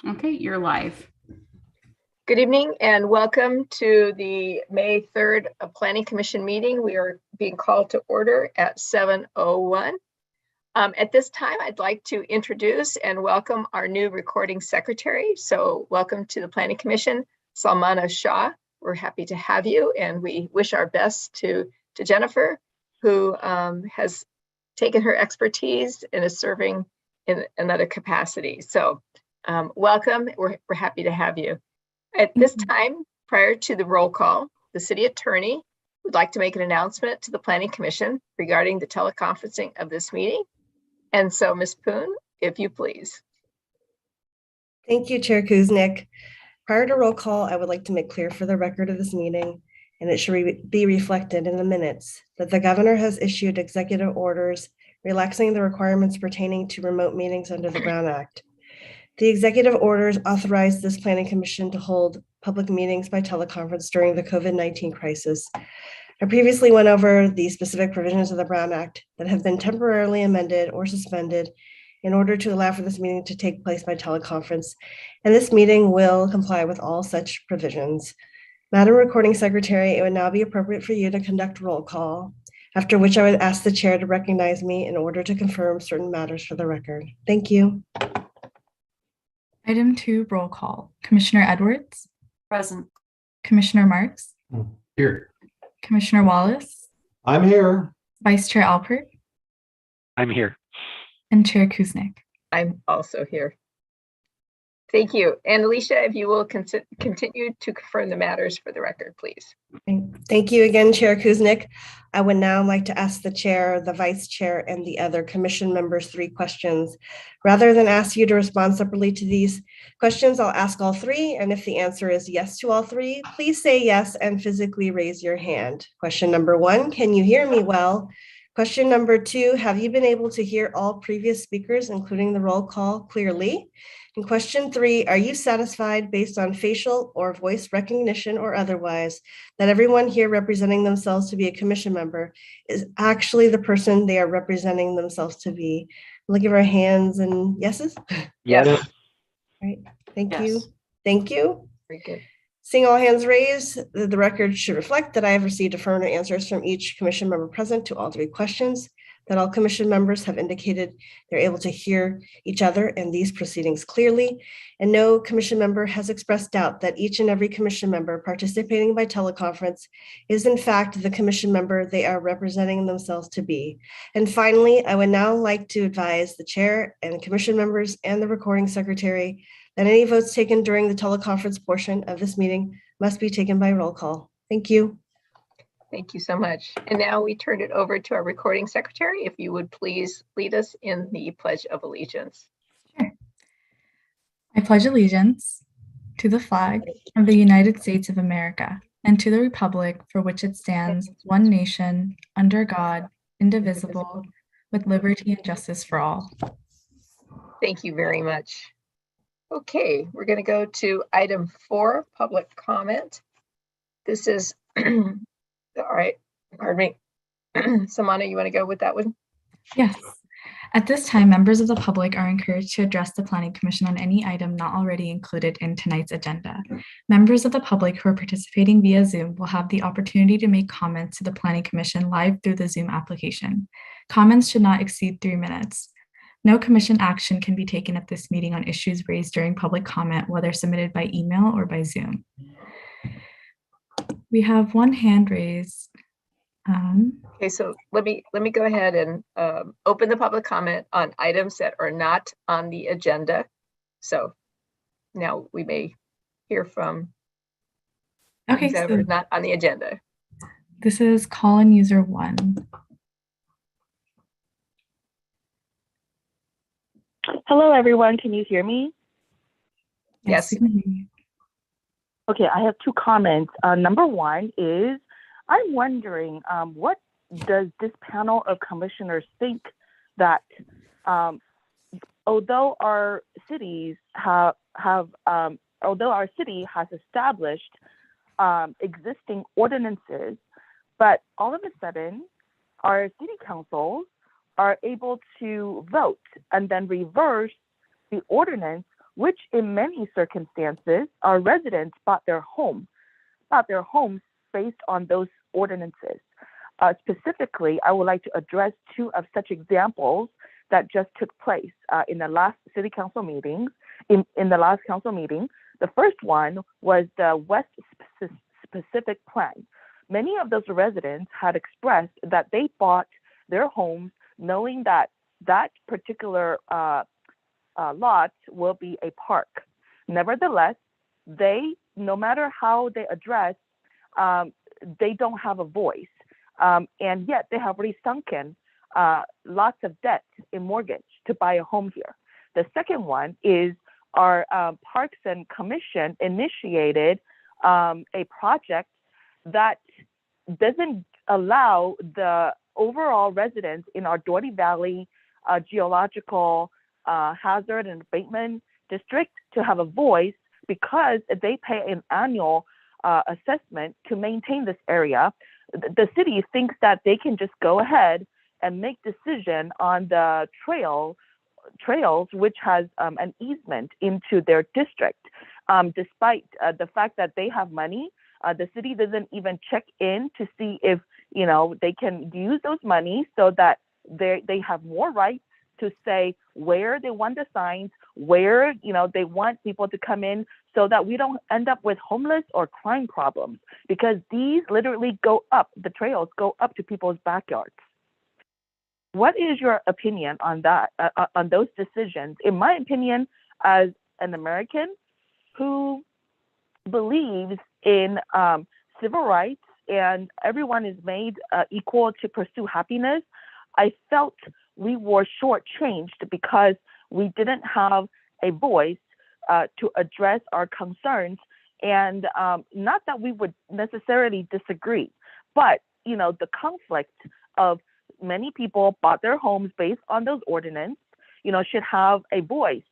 Okay, you're live. Good evening and welcome to the May 3rd Planning Commission meeting. We are being called to order at 7:01. At this time, I'd like to introduce and welcome our new recording secretary. So welcome to the Planning Commission, Salmana Shah. We're happy to have you, and we wish our best to Jennifer, who has taken her expertise and is serving in another capacity. So welcome, we're happy to have you. At this time, prior to the roll call, the city attorney would like to make an announcement to the Planning Commission regarding the teleconferencing of this meeting. And so, Ms. Poon, if you please. Thank you, Chair Kuznick. Prior to roll call, I would like to make clear for the record of this meeting, and it should be reflected in the minutes, that the governor has issued executive orders relaxing the requirements pertaining to remote meetings under the Brown Act. The executive orders authorize this Planning Commission to hold public meetings by teleconference during the COVID-19 crisis. I previously went over the specific provisions of the Brown Act that have been temporarily amended or suspended in order to allow for this meeting to take place by teleconference, and this meeting will comply with all such provisions. Madam Recording Secretary, it would now be appropriate for you to conduct roll call, after which I would ask the chair to recognize me in order to confirm certain matters for the record. Thank you. Item 2, roll call. Commissioner Edwards? Present. Commissioner Marks? Here. Commissioner Wallace? I'm here. Vice Chair Alpert? I'm here. And Chair Kuznick? I'm also here. Thank you. And Alicia, if you will continue to confirm the matters for the record, please. Thank you again, Chair Kuznick. I would now like to ask the chair, the vice chair, and the other commission members 3 questions. Rather than ask you to respond separately to these questions, I'll ask all 3. And if the answer is yes to all 3, please say yes and physically raise your hand. Question number 1, can you hear me well? Question number 2, have you been able to hear all previous speakers, including the roll call, clearly? And question 3, are you satisfied based on facial or voice recognition or otherwise that everyone here representing themselves to be a commission member is actually the person they are representing themselves to be? We'll give our hands and yeses. Yes. All right, thank you. Thank you. Very good. Seeing all hands raised, the record should reflect that I have received affirmative answers from each commission member present to all 3 questions, that all commission members have indicated they're able to hear each other and these proceedings clearly, and no commission member has expressed doubt that each and every commission member participating by teleconference is in fact the commission member they are representing themselves to be. And finally, I would now like to advise the chair and commission members and the recording secretary that any votes taken during the teleconference portion of this meeting must be taken by roll call. Thank you. Thank you so much. And now we turn it over to our recording secretary. If you would please lead us in the Pledge of Allegiance. Sure. I pledge allegiance to the flag of the United States of America and to the republic for which it stands, one nation, under God, indivisible, with liberty and justice for all. Thank you very much. Okay, we're going to go to item 4, public comment. This is, all right, pardon me. Samana, you want to go with that one? Yes. At this time, members of the public are encouraged to address the Planning Commission on any item not already included in tonight's agenda. Members of the public who are participating via Zoom will have the opportunity to make comments to the Planning Commission live through the Zoom application. Comments should not exceed 3 minutes. No commission action can be taken at this meeting on issues raised during public comment, whether submitted by email or by Zoom. We have one hand raised. Okay, so let me go ahead and open the public comment on items that are not on the agenda. So now we may hear from things that are not on the agenda. This is call-in user 1. Hello, everyone. Can you hear me? Yes. We can hear you. Okay, I have 2 comments. Number 1 is, I'm wondering, what does this panel of commissioners think that although our city has established existing ordinances, but all of a sudden our city councils are able to vote and then reverse the ordinance which in many circumstances, our residents bought their homes based on those ordinances. Specifically, I would like to address two of such examples that just took place in the last city council meetings. In the last council meeting, the first one was the West Specific Plan. Many of those residents had expressed that they bought their homes knowing that that particular lot will be a park. Nevertheless, no matter how they address, they don't have a voice. And yet they have already sunken lots of debt in mortgage to buy a home here. The second one is our Parks and Commission initiated a project that doesn't allow the overall residents in our Doherty Valley Geological Hazard and Abatement District to have a voice because they pay an annual assessment to maintain this area. The city thinks that they can just go ahead and make decision on the trails, which has an easement into their district. Despite the fact that they have money, the city doesn't even check in to see if they can use those money so that they have more rights to say where they want the signs, where they want people to come in, so that we don't end up with homeless or crime problems, because these literally go up, the trails go up to people's backyards. What is your opinion on that, on those decisions? In my opinion, as an American who believes in civil rights and everyone is made equal to pursue happiness, I felt we were shortchanged because we didn't have a voice to address our concerns. And not that we would necessarily disagree, but the conflict of many people bought their homes based on those ordinances, should have a voice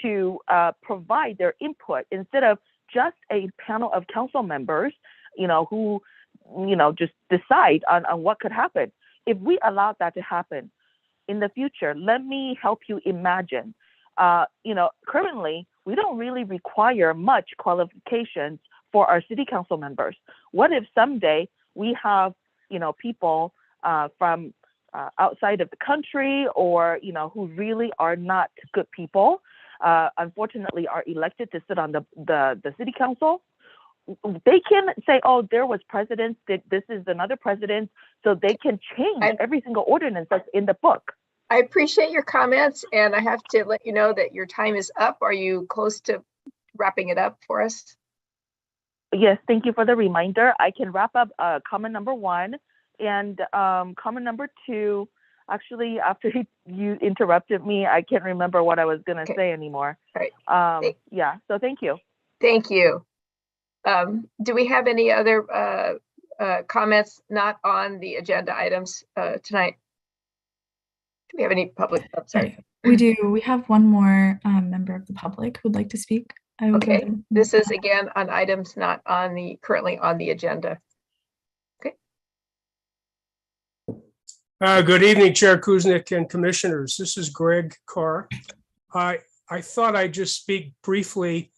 to provide their input instead of just a panel of council members, who, just decide on what could happen. If we allowed that to happen in the future, let me help you imagine. Currently, we don't really require much qualifications for our city council members. What if someday we have, people from outside of the country, or who really are not good people, unfortunately are elected to sit on the city council? They can say, oh, there was presidents, this is another president, so they can change every single ordinance that's in the book. I appreciate your comments, and I have to let you know that your time is up. Are you close to wrapping it up for us? Yes, thank you for the reminder. I can wrap up comment number 1, and comment number 2. Actually, after you interrupted me, I can't remember what I was going to say anymore. Right. Yeah, so thank you. Thank you. Do we have any other comments not on the agenda items tonight? Do we have any public? Oh, sorry. We do. We have one more member of the public who would like to speak. Okay. This is again on items not on currently on the agenda. Okay. Good evening, Chair Kuznick and Commissioners. This is Greg Carr. I thought I'd just speak briefly,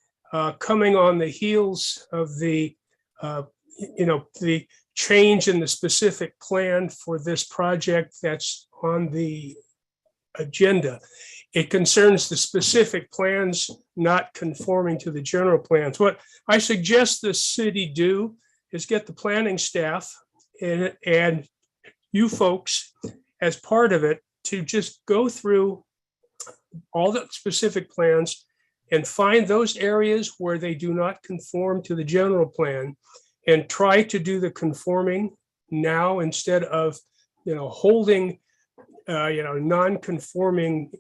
coming on the heels of the change in the specific plan for this project that's on the agenda. It concerns the specific plans not conforming to the general plans. What I suggest the city do is get the planning staff and you folks as part of it to just go through all the specific plans and find those areas where they do not conform to the general plan and try to do the conforming now instead of holding non-conforming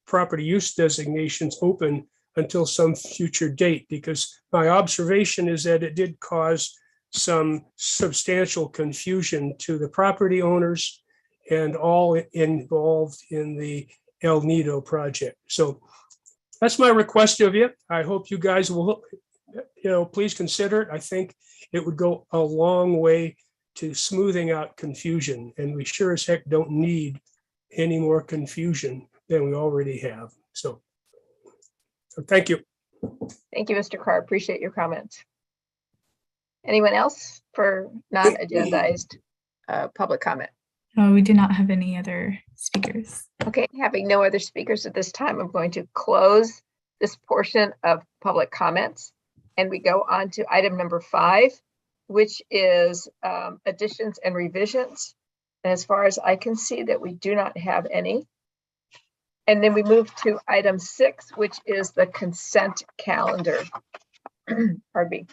property use designations open until some future date, because my observation is that it did cause some substantial confusion to the property owners and all involved in the El Nido project. So that's my request of you. I hope you guys will, please consider it. I think it would go a long way to smoothing out confusion, and we sure as heck don't need any more confusion than we already have. So, So thank you. Thank you, Mr. Carr. Appreciate your comments. Anyone else for non-agendized public comment? We do not have any other speakers. Okay, having no other speakers at this time, I'm going to close this portion of public comments. And we go on to item number 5, which is additions and revisions. And as far as I can see that we do not have any. And then we move to item 6, which is the consent calendar. Pardon me.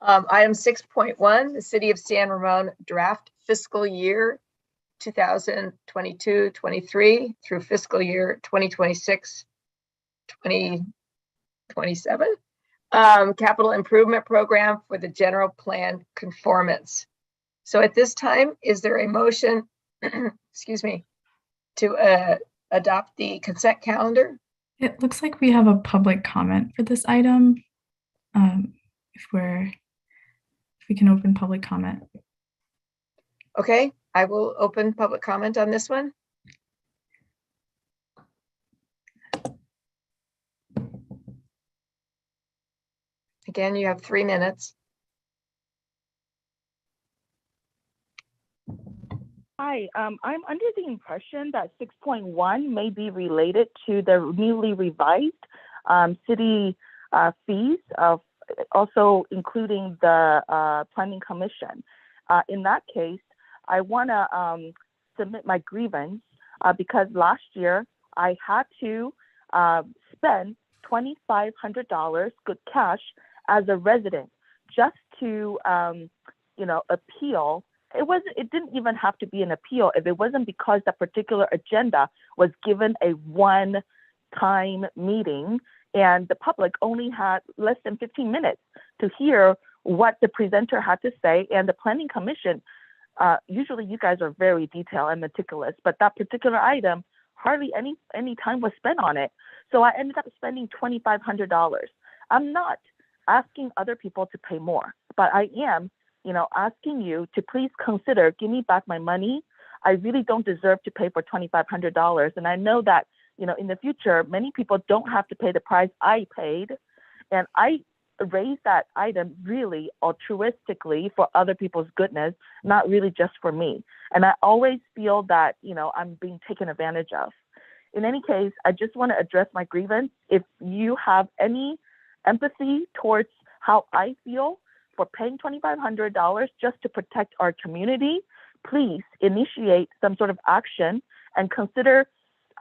Item 6.1, the City of San Ramon draft fiscal year 2022-23 through fiscal year 2026-2027 capital improvement program for the general plan conformance. So at this time, is there a motion, excuse me, to adopt the consent calendar? It looks like we have a public comment for this item. If we can open public comment. Okay, I will open public comment on this one. Again, you have 3 minutes. Hi, I'm under the impression that 6.1 may be related to the newly revised city fees, also including the Planning Commission. In that case, I want to submit my grievance because last year I had to spend $2,500 good cash as a resident just to, appeal. It didn't even have to be an appeal if it wasn't because that particular agenda was given a one-time meeting and the public only had less than 15 minutes to hear what the presenter had to say. And the Planning Commission, usually you guys are very detailed and meticulous, but that particular item, hardly any time was spent on it. So I ended up spending $2,500. I'm not asking other people to pay more, but I am, asking you to please consider, give me back my money. I really don't deserve to pay for $2,500. And I know that, in the future, many people don't have to pay the price I paid. And I raised that item really altruistically for other people's goodness, not really just for me. And I always feel that, I'm being taken advantage of. In any case, I just want to address my grievance. If you have any empathy towards how I feel for paying $2,500 just to protect our community, please initiate some sort of action and consider.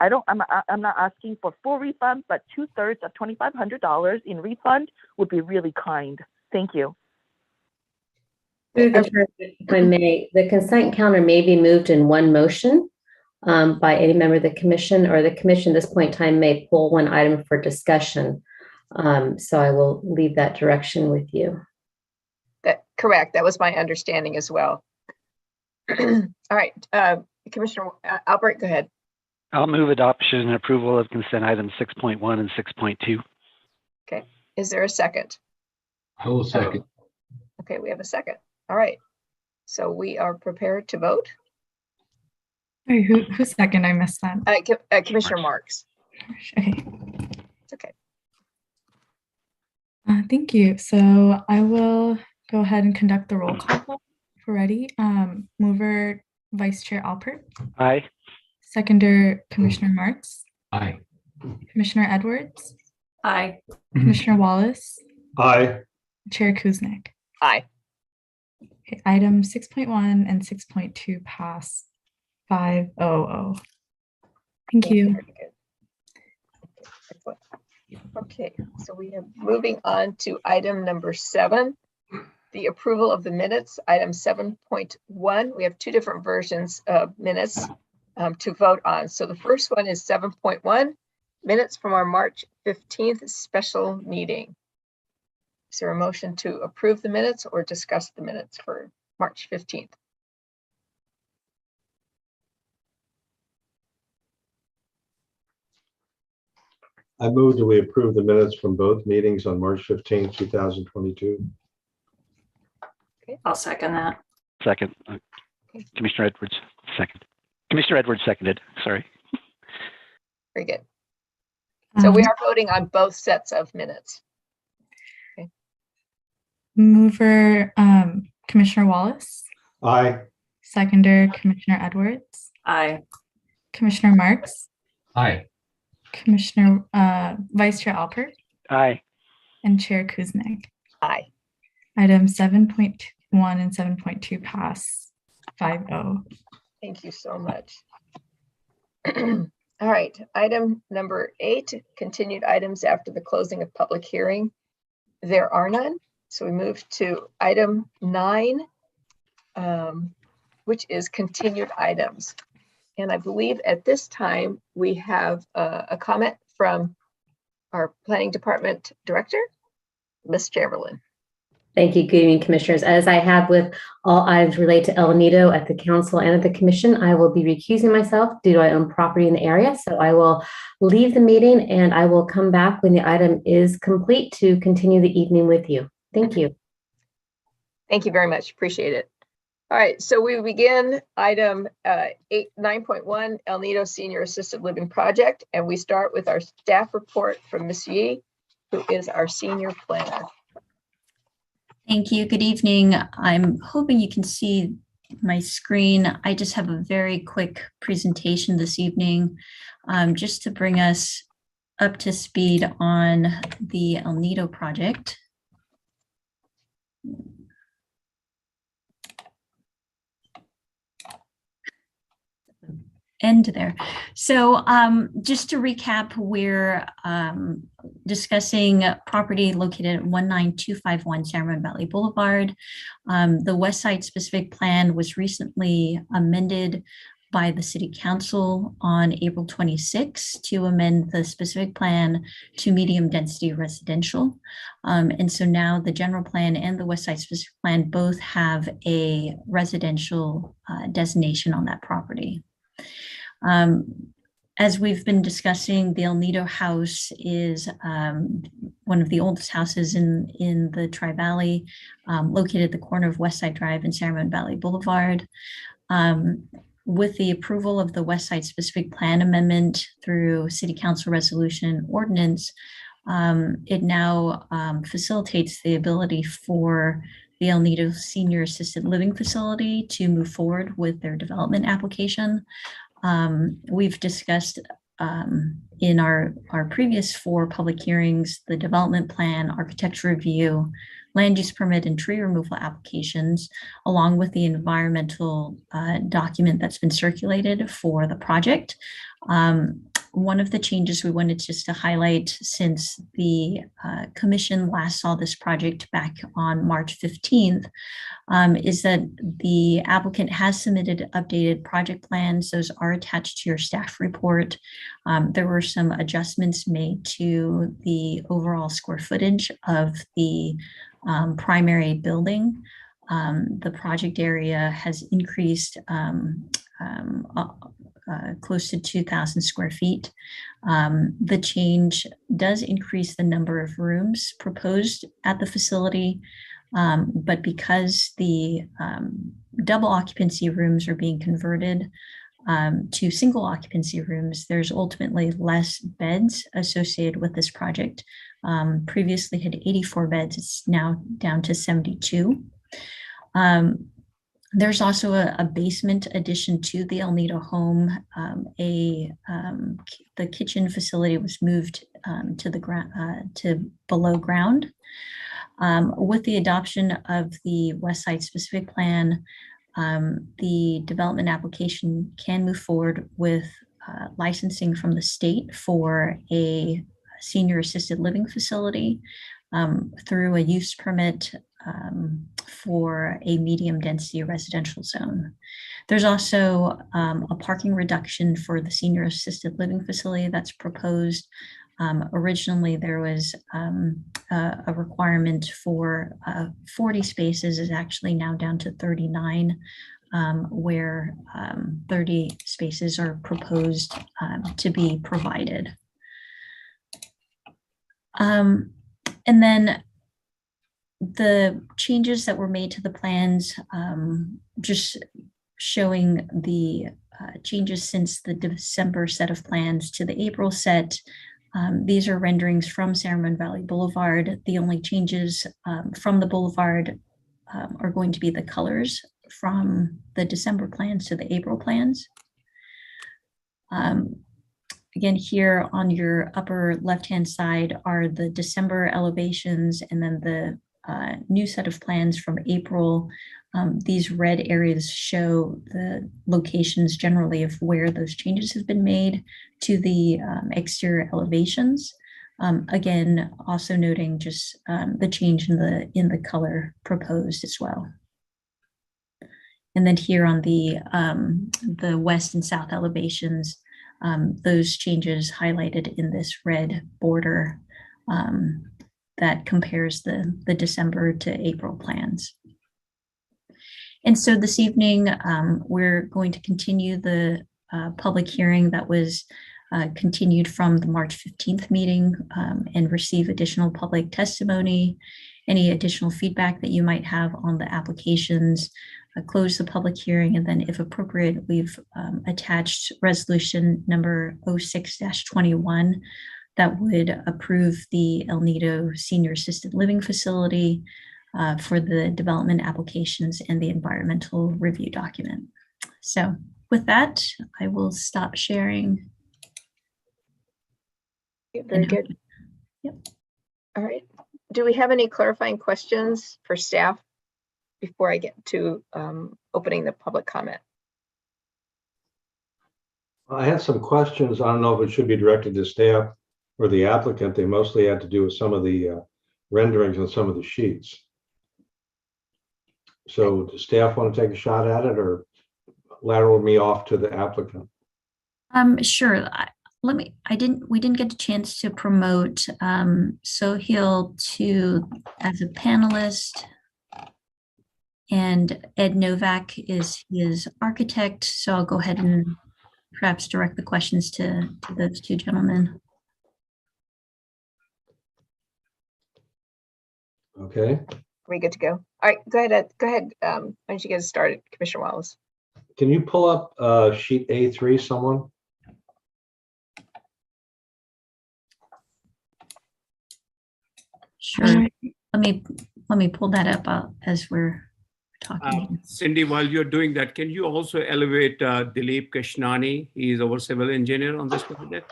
I'm not asking for full refund, but 2/3 of $2,500 in refund would be really kind. Thank you. Through the chair, if I may, the consent calendar may be moved in one motion by any member of the commission, or the commission at this point in time may pull one item for discussion. So I will leave that direction with you. Correct. That was my understanding as well. All right, Commissioner Albrecht, go ahead. I'll move adoption and approval of consent items 6.1 and 6.2. Okay, is there a second? I will second. Okay, we have a second. All right, so we are prepared to vote. Sorry, who's second? I missed that. Commissioner Marks. Okay. It's okay. Thank you. So I will go ahead and conduct the roll call vote if we're ready. Mover, Vice Chair Alpert. Aye. Seconder, Commissioner Marks. Aye. Commissioner Edwards. Aye. Commissioner Wallace. Aye. Chair Kuznick. Aye. Okay, item 6.1 and 6.2 pass 500. Thank you. Very good. Okay, so we are moving on to item number 7, the approval of the minutes, item 7.1. We have 2 different versions of minutes to vote on. So the first one is 7.1, minutes from our March 15th special meeting. Is there a motion to approve the minutes or discuss the minutes for March 15th? I move that we approve the minutes from both meetings on March 15th, 2022. Okay. I'll second that. Second. Commissioner Edwards, second. Commissioner Edwards seconded, sorry. Very good. So we are voting on both sets of minutes. Mover, Commissioner Wallace, Aye. seconder, Commissioner Edwards, Aye. Commissioner Marks, Aye. Commissioner, Vice Chair Alpert, Aye. and Chair Kuznick. Aye. Item 7.1 and 7.2 pass 5-0. Thank you so much. All right, item number 8, continued items after the closing of public hearing. There are none. So we move to item 9, which is continued items. And I believe at this time we have a comment from our Planning Department Director, Ms. Chamberlain. Thank you. Good evening, Commissioners. As I have with all items related to El Nido at the Council and at the Commission, I will be recusing myself due to I own property in the area. So I will leave the meeting and I will come back when the item is complete to continue the evening with you. Thank you. Thank you very much. Appreciate it. All right, so we begin item 9.1, El Nido Senior Assisted Living Project, and we start with our staff report from Ms. Yee, who is our senior planner. Thank you. Good evening. I'm hoping you can see my screen. I just have a very quick presentation this evening, just to bring us up to speed on the El Nido project. End there. So just to recap, we're discussing property located at 19251 San Ramon Valley Boulevard. The West Side specific plan was recently amended by the City Council on April 26 to amend the specific plan to medium density residential. And so now the general plan and the West Side specific plan both have a residential designation on that property. As we've been discussing, the El Nido house is one of the oldest houses in the Tri-Valley, located at the corner of West Side Drive and San Ramon Valley Boulevard. With the approval of the West Side specific plan amendment through City Council resolution and ordinance, it now facilitates the ability for the El Nido Senior Assisted Living Facility to move forward with their development application. We've discussed in our previous 4 public hearings, the development plan, architecture review, land use permit, and tree removal applications, along with the environmental document that's been circulated for the project. One of the changes we wanted just to highlight since the commission last saw this project back on March 15th is that the applicant has submitted updated project plans. Those are attached to your staff report. There were some adjustments made to the overall square footage of the primary building. The project area has increased close to 2,000 square feet. The change does increase the number of rooms proposed at the facility, but because the double occupancy rooms are being converted to single occupancy rooms, there's ultimately less beds associated with this project. Previously had 84 beds, it's now down to 72. There's also a basement addition to the El Nido home. The kitchen facility was moved to the ground, to below ground. With the adoption of the West Side specific plan, the development application can move forward with licensing from the state for a senior assisted living facility through a use permit for a medium density residential zone. There's also a parking reduction for the senior assisted living facility that's proposed. Originally, there was a requirement for 40 spaces, is actually now down to 39, where 30 spaces are proposed to be provided. And then the changes that were made to the plans, just showing the changes since the December set of plans to the April set. These are renderings from Sangamon Valley Boulevard. The only changes from the boulevard are going to be the colors from the December plans to the April plans. Again, here on your upper left-hand side are the December elevations, and then the new set of plans from April. These red areas show the locations generally of where those changes have been made to the exterior elevations. Again, also noting just the change in the color proposed as well. And then here on the west and south elevations, those changes highlighted in this red border that compares the December to April plans. And so this evening, we're going to continue the public hearing that was continued from the March 15th meeting and receive additional public testimony, any additional feedback that you might have on the applications, close the public hearing, and then if appropriate, we've attached resolution number 06-21 that would approve the El Nido Senior Assisted Living Facility for the development applications and the environmental review document. So with that, I will stop sharing. Very good. Yep. All right. Do we have any clarifying questions for staff before I get to opening the public comment? I had some questions. I don't know if it should be directed to staff or the applicant. They mostly had to do with some of the renderings on some of the sheets. So does staff want to take a shot at it or lateral me off to the applicant? Sure. We didn't get a chance to promote Sohail as a panelist, and Ed Novak is his architect. So I'll go ahead and perhaps direct the questions to those two gentlemen. Okay. Are we good to go? All right, go ahead, Ed. Go ahead. Why don't you get us started, Commissioner Wallace? Can you pull up sheet A3, someone? Sure. Let me pull that up as we're talking. Cindy, while you're doing that, can you also elevate Dilip Krishnani? He is our civil engineer on this project.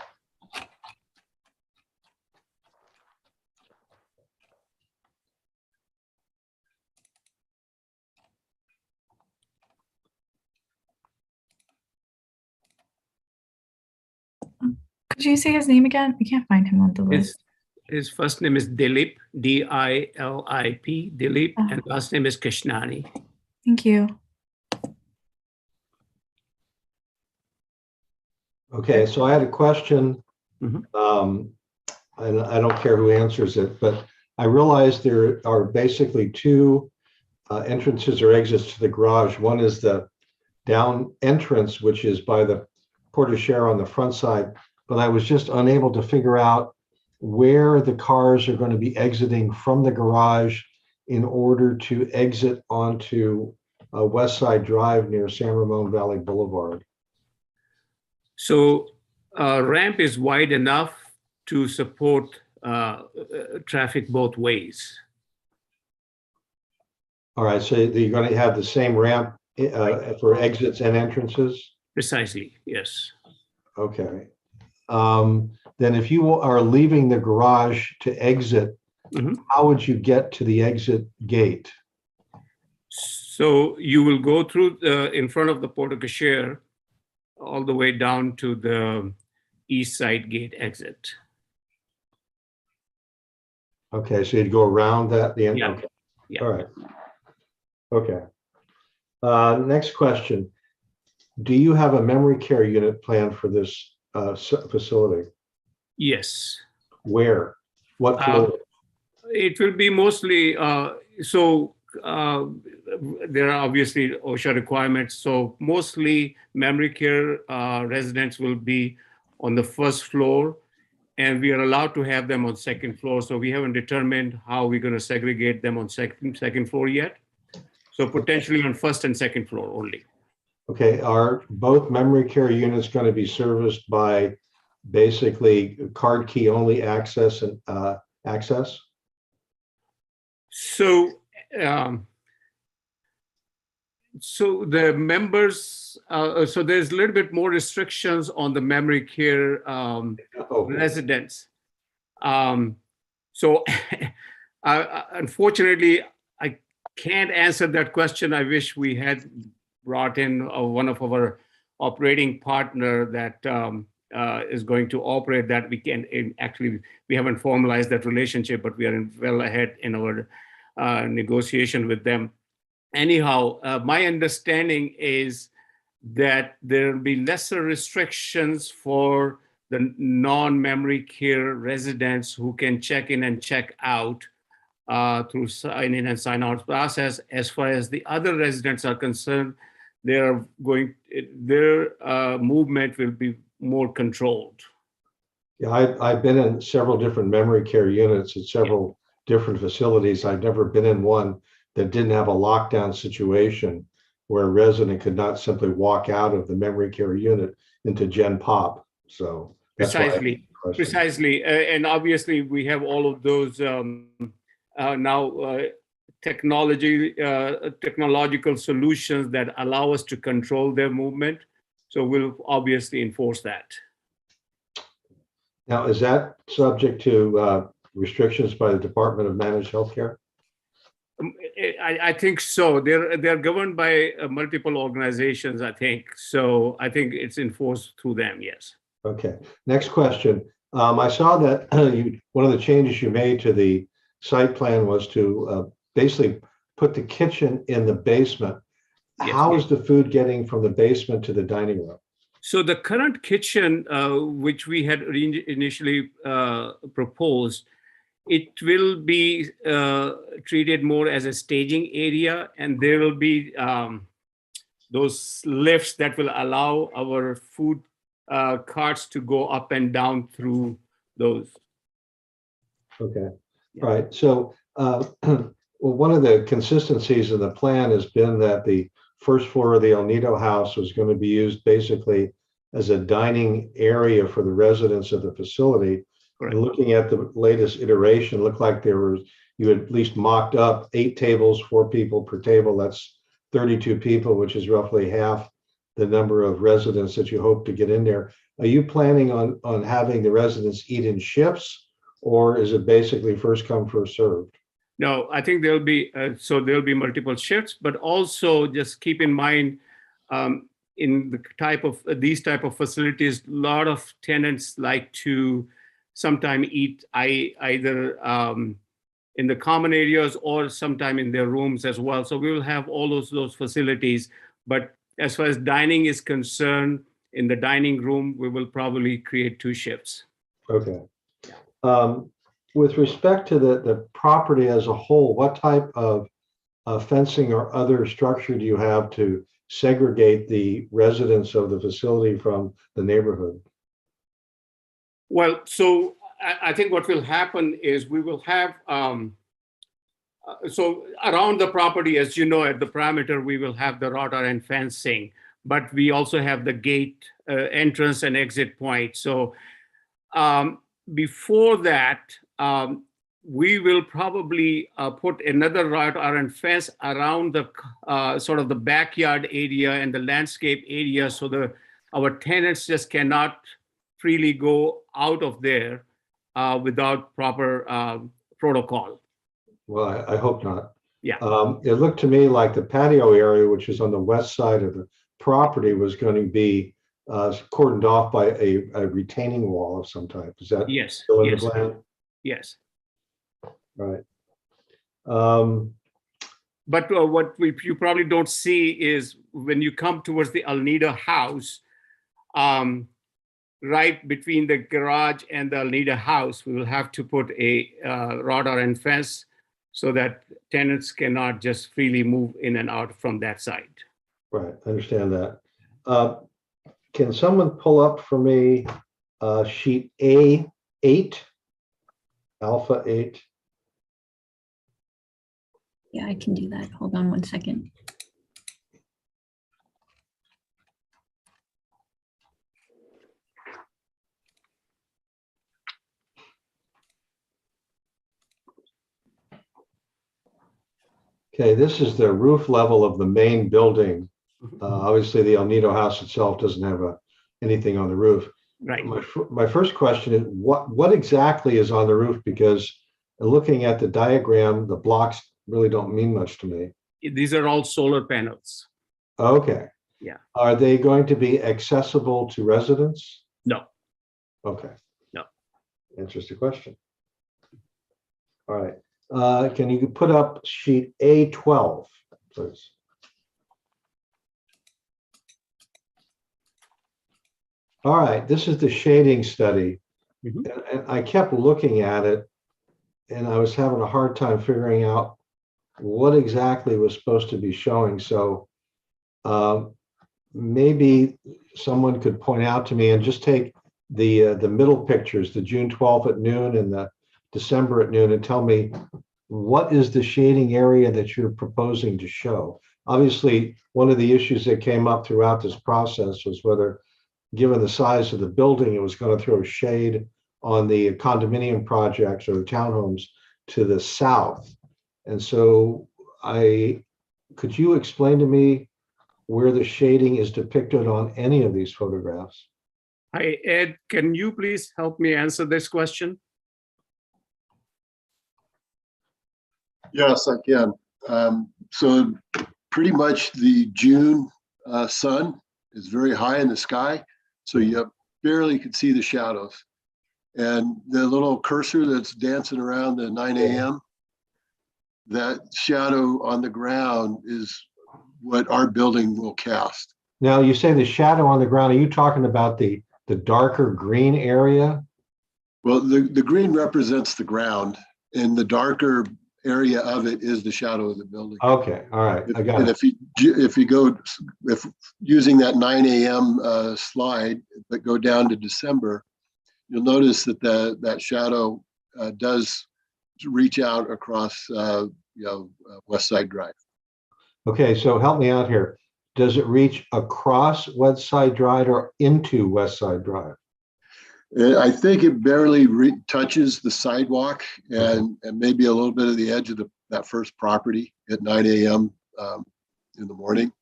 Could you say his name again? I can't find him on the list. His first name is Dilip, D-I-L-I-P, Dilip, and last name is Krishnani. Thank you. Okay, so I had a question, and I don't care who answers it, but I realized there are basically two entrances or exits to the garage. One is the down entrance, which is by the porte-cochere on the front side, but I was just unable to figure out where the cars are going to be exiting from the garage in order to exit onto West Side Drive near San Ramon Valley Boulevard. So ramp is wide enough to support traffic both ways. All right, so you're going to have the same ramp for exits and entrances? Precisely, yes. Okay. Then if you are leaving the garage to exit, how would you get to the exit gate? So you will go through in front of the porte-cochere all the way down to the east side gate exit. Okay, so you'd go around that, the end? Yeah. Okay. Yeah. All right. Okay. Next question. Do you have a memory care unit planned for this facility? Yes. Where? What floor? It will be mostly, there are obviously OSHA requirements. So mostly memory care residents will be on the first floor, and we are allowed to have them on second floor. So we haven't determined how we're going to segregate them on second floor yet. So potentially on first and second floor only. Okay, are both memory care units going to be serviced by basically card key only access and access? So, so the members, so there's a little bit more restrictions on the memory care residents. So unfortunately, I can't answer that question. I wish we had brought in one of our operating partner that is going to operate that. We can actually, we haven't formalized that relationship, but we are well ahead in our negotiation with them. Anyhow, my understanding is that there will be lesser restrictions for the non-memory care residents who can check in and check out through sign in and sign out process. As far as the other residents are concerned, their movement will be more controlled. Yeah, I've been in several different memory care units at several different facilities. I've never been in one that didn't have a lockdown situation where a resident could not simply walk out of the memory care unit into Gen Pop. So that's precisely. And obviously we have all of those now technological solutions that allow us to control their movement. So we'll obviously enforce that. Now, is that subject to restrictions by the Department of Managed Healthcare? I think so. They're governed by multiple organizations, I think. So I think it's enforced through them, yes. Okay. Next question. I saw that one of the changes you made to the site plan was to basically put the kitchen in the basement. Yes, how is the food getting from the basement to the dining room? So the current kitchen, which we had initially proposed, it will be treated more as a staging area, and there will be those lifts that will allow our food carts to go up and down through those. Okay, all right. So well, one of the consistencies of the plan has been that the first floor of the El Nido house was going to be used basically as a dining area for the residents of the facility. Correct. And looking at the latest iteration, looked like you had at least mocked up 8 tables, 4 people per table. That's 32 people, which is roughly half the number of residents that you hope to get in there. Are you planning on having the residents eat in shifts, or is it basically first come, first served? No, I think there'll be there'll be multiple shifts, but also just keep in mind in the these type of facilities, a lot of tenants like to sometime eat either in the common areas or sometime in their rooms as well. So we will have all those facilities. But as far as dining is concerned, in the dining room, we will probably create 2 shifts. Okay. With respect to the property as a whole, what type of fencing or other structure do you have to segregate the residents of the facility from the neighborhood? Well, so I think what will happen is we will have, so around the property, as you know, at the perimeter, we will have the wrought iron fencing, but we also have the gate entrance and exit point. So before that, we will probably put another wrought iron fence around the sort of the backyard area and the landscape area, so our tenants just cannot freely go out of there without proper protocol. Well, I hope not. Yeah. It looked to me like the patio area, which is on the west side of the property, was going to be cordoned off by a retaining wall of some type. Is that still in the plan? Yes. Right. But what you probably don't see is when you come towards the El Nido house, right between the garage and the El Nido house, we will have to put a wrought iron fence so that tenants cannot just freely move in and out from that side. Right, I understand that. Can someone pull up for me sheet A8, Alpha 8? Yeah, I can do that. Hold on one second. Okay, this is the roof level of the main building. Obviously, the El Nido house itself doesn't have anything on the roof. Right. My first question is, what exactly is on the roof? Because looking at the diagram, the blocks really don't mean much to me. These are all solar panels. Okay. Yeah. Are they going to be accessible to residents? No. Okay. No. Answers the question. All right. Can you put up sheet A12, please? All right, this is the shading study. And I kept looking at it and I was having a hard time figuring out what exactly was supposed to be showing. So maybe someone could point out to me and just take the middle pictures, the June 12th at noon and the December at noon, and tell me what is the shading area that you're proposing to show. Obviously, one of the issues that came up throughout this process was whether, given the size of the building, it was going to throw shade on the condominium projects or the townhomes to the south. And so could you explain to me where the shading is depicted on any of these photographs? Hi, Ed, can you please help me answer this question? Yes, I can. So pretty much the June sun is very high in the sky, so you barely could see the shadows. And the little cursor that's dancing around the 9 a.m., that shadow on the ground is what our building will cast. Now, you say the shadow on the ground, are you talking about the darker green area? Well, the green represents the ground, and the darker area of it is the shadow of the building. Okay, all right, I got it. If using that 9 a.m. Slide, but go down to December, you'll notice that that shadow does reach out across West Side Drive. Okay, so help me out here. Does it reach across West Side Drive or into West Side Drive? I think it barely touches the sidewalk and maybe a little bit of the edge of that first property at 9 a.m. In the morning.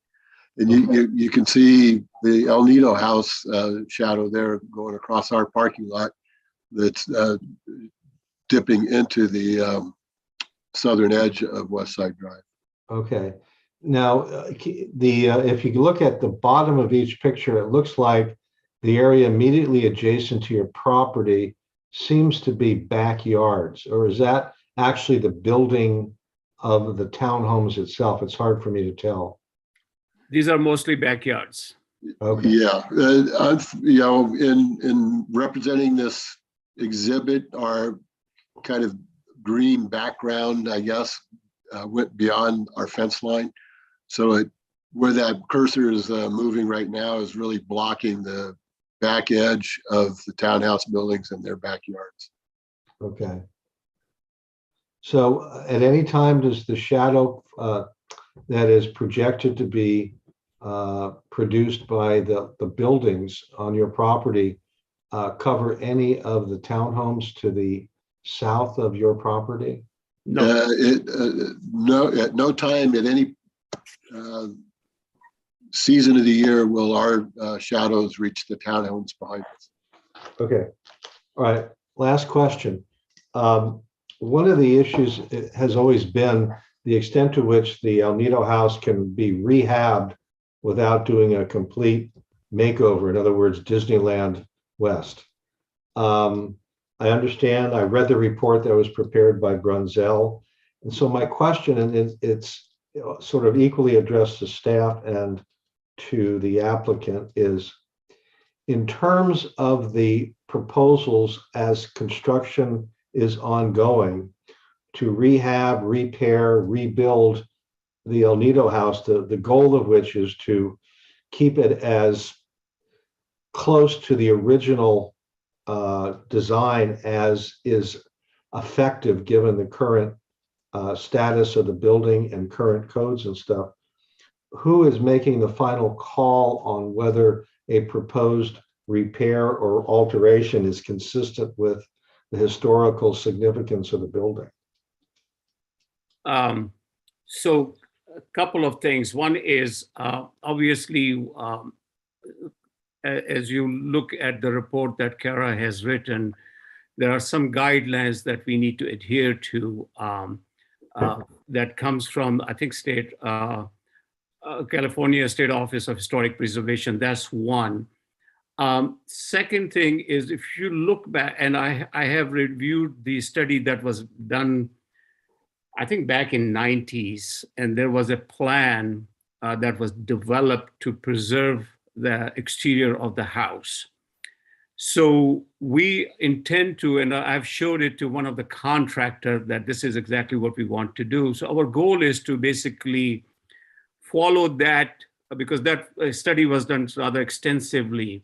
And you can see the El Nido house shadow there going across our parking lot that's dipping into the southern edge of West Side Drive. Okay. Now, if you look at the bottom of each picture, it looks like the area immediately adjacent to your property seems to be backyards, or is that actually the building of the townhomes itself? It's hard for me to tell. These are mostly backyards. Okay. Yeah, in representing this exhibit, our kind of green background, I guess, went beyond our fence line. So where that cursor is moving right now is really blocking the back edge of the townhouse buildings and their backyards. Okay. So at any time, does the shadow that is projected to be produced by the buildings on your property cover any of the townhomes to the south of your property? No. No, at no time at any season of the year will our shadows reach the townhomes behind us. Okay. All right. Last question. One of the issues has always been the extent to which the El Nido house can be rehabbed without doing a complete makeover. In other words, Disneyland West. I understand. I read the report that was prepared by Brunzell. And so my question, and it's sort of equally addressed to staff and to the applicant, is in terms of the proposals as construction is ongoing to rehab, repair, rebuild the El Nido house, the goal of which is to keep it as close to the original design as is effective given the current status of the building and current codes and stuff. Who is making the final call on whether a proposed repair or alteration is consistent with the historical significance of the building? So a couple of things. One is obviously, as you look at the report that Kara has written, there are some guidelines that we need to adhere to that comes from, I think, California State Office of Historic Preservation. That's one. Second thing is, if you look back, and I have reviewed the study that was done, I think back in 90s, and there was a plan that was developed to preserve the exterior of the house. So we intend to, and I've showed it to one of the contractors that this is exactly what we want to do. So our goal is to basically follow that, because that study was done rather extensively,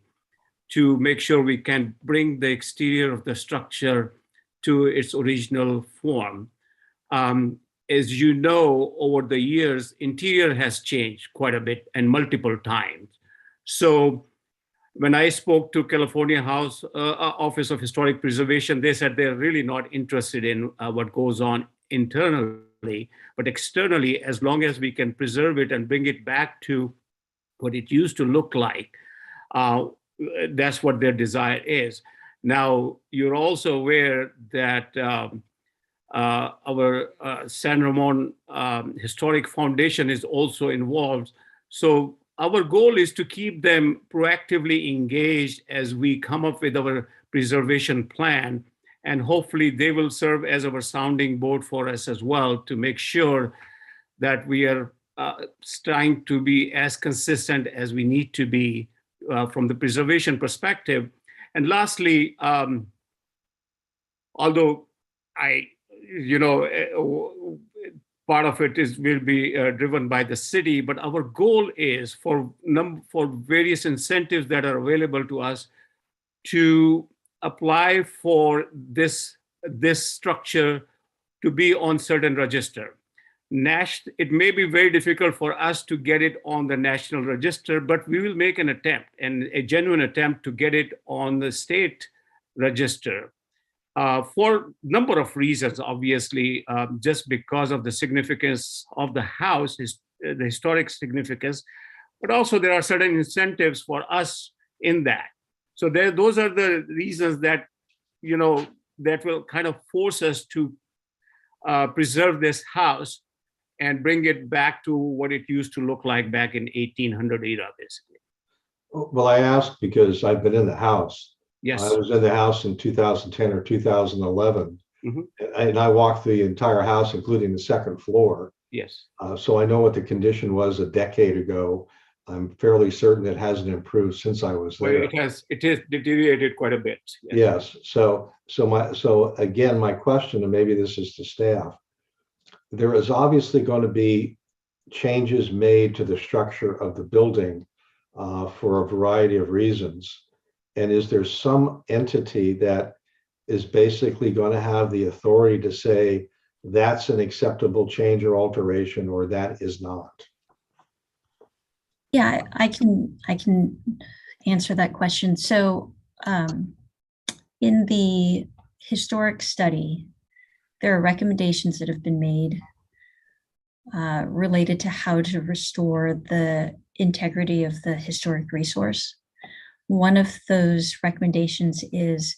to make sure we can bring the exterior of the structure to its original form. As you know, over the years, interior has changed quite a bit and multiple times. So when I spoke to California Office of Historic Preservation, they said they're really not interested in what goes on internally, but externally, as long as we can preserve it and bring it back to what it used to look like, that's what their desire is. Now, you're also aware that our San Ramon Historic Foundation is also involved. So our goal is to keep them proactively engaged as we come up with our preservation plan, and hopefully they will serve as our sounding board for us as well, to make sure that we are trying to be as consistent as we need to be from the preservation perspective. And lastly, although part of it will be driven by the city, but our goal is for various incentives that are available to us to apply for this structure to be on certain register. It may be very difficult for us to get it on the national register, but we will make an attempt, and a genuine attempt, to get it on the state register. For a number of reasons, obviously, just because of the significance of the house, the historic significance, but also there are certain incentives for us in that. So those are the reasons that, that will kind of force us to preserve this house and bring it back to what it used to look like back in 1800 era, basically. Well, I asked because I've been in the house. Yes. I was in the house in 2010 or 2011, mm-hmm. and I walked the entire house, including the second floor. Yes. So I know what the condition was a decade ago. I'm fairly certain it hasn't improved since I was there. Well, it has deteriorated quite a bit. Yes. So again, my question, and maybe this is to staff, there is obviously going to be changes made to the structure of the building for a variety of reasons. And is there some entity that is basically going to have the authority to say that's an acceptable change or alteration, or that is not? Yeah, I can answer that question. So in the historic study, there are recommendations that have been made related to how to restore the integrity of the historic resource. One of those recommendations is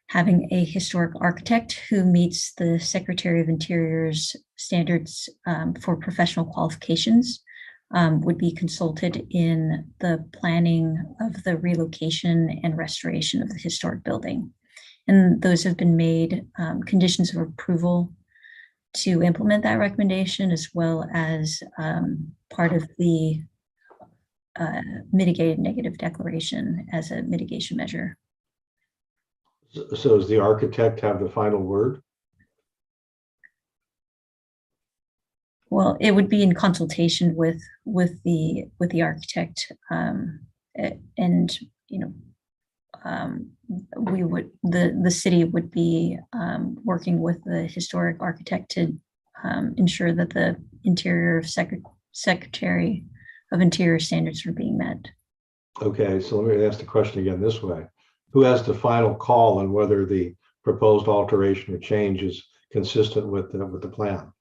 having a historic architect who meets the Secretary of Interior's standards for professional qualifications would be consulted in the planning of the relocation and restoration of the historic building. And those have been made conditions of approval to implement that recommendation, as well as part of the mitigated negative declaration as a mitigation measure. So does the architect have the final word? Well, it would be in consultation with the architect, and we would the city would be working with the historic architect to ensure that the interior Secretary of Interior standards are being met. Okay, so let me ask the question again this way. Who has the final call on whether the proposed alteration or change is consistent with the plan?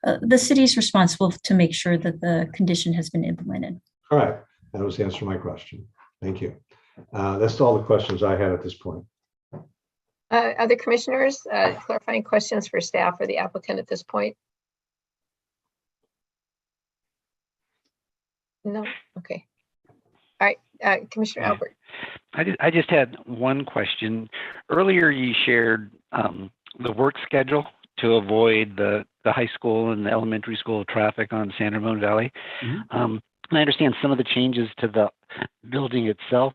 the city's responsible to make sure that the condition has been implemented. All right, that was the answer to my question. Thank you. That's all the questions I had at this point. Other commissioners, clarifying questions for staff or the applicant at this point? No? Okay. All right, Commissioner Albert. I just had one question. Earlier, you shared the work schedule to avoid the high school and the elementary school traffic on San Ramon Valley. And I understand some of the changes to the building itself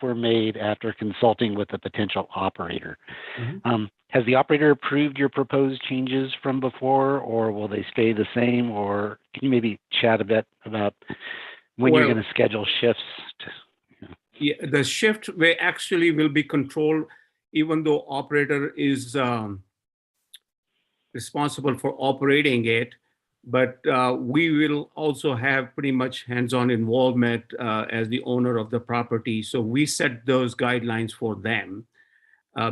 were made after consulting with a potential operator. Has the operator approved your proposed changes from before, or will they stay the same? Or can you maybe chat a bit about when you're going to schedule shifts? Yeah, the shift will be controlled, even though operator is responsible for operating it, but we will also have pretty much hands-on involvement as the owner of the property. So we set those guidelines for them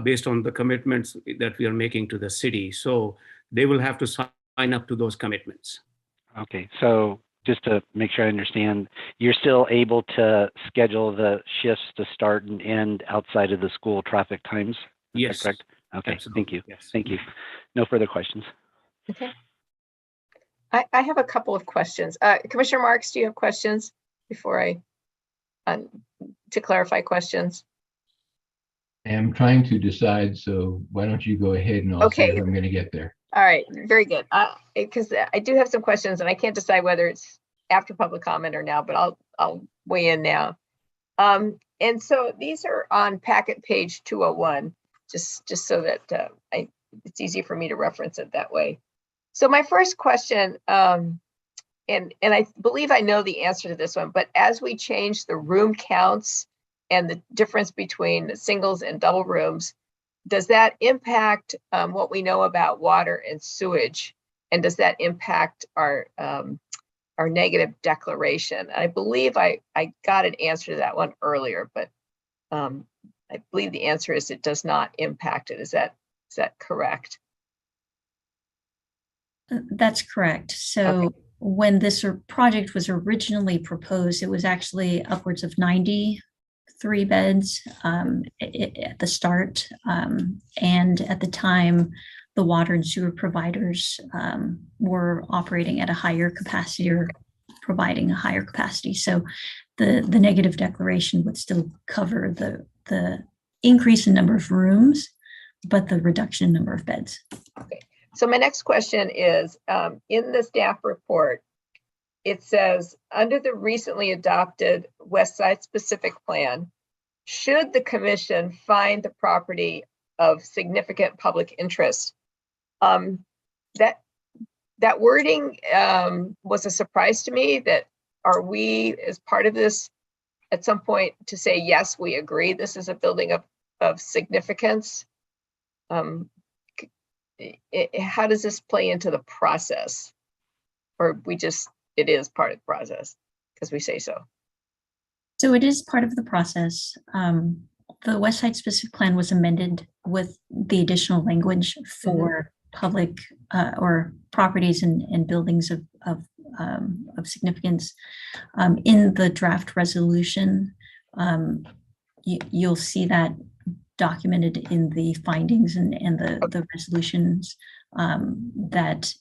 based on the commitments that we are making to the city. So they will have to sign up to those commitments. Okay, so just to make sure I understand, you're still able to schedule the shifts to start and end outside of the school traffic times? Is Yes. that correct? Okay, Absolutely. thank you. Yes. Thank you. No further questions. Okay. I have a couple of questions. Commissioner Marks, do you have questions before to clarify questions? I'm trying to decide, so why don't you go ahead and I'll see if I'm going to get there. All right, very good. Because I do have some questions and I can't decide whether it's after public comment or now, but I'll weigh in now. And so these are on packet page 201, just so that it's easy for me to reference it that way. So my first question, and I believe I know the answer to this one, but as we change the room counts and the difference between singles and double rooms, does that impact what we know about water and sewage? And does that impact our negative declaration? I believe I got an answer to that one earlier, but I believe the answer is it does not impact it. Is that correct? That's correct. So okay. When this project was originally proposed, it was actually upwards of 93 beds at the start. And at the time, the water and sewer providers were operating at a higher capacity or providing a higher capacity. So the negative declaration would still cover the increase in number of rooms, but the reduction in number of beds. Okay. So my next question is, in the staff report, it says, under the recently adopted West Side specific plan, should the commission find the property of significant public interest? That wording was a surprise to me. That are we, as part of this, at some point to say, yes, we agree, this is a building of significance? How does this play into the process? Or it is part of the process because we say so? So it is part of the process. The West Side specific plan was amended with the additional language for public or properties and buildings of significance. In the draft resolution, you'll see that documented in the findings and the resolutions, that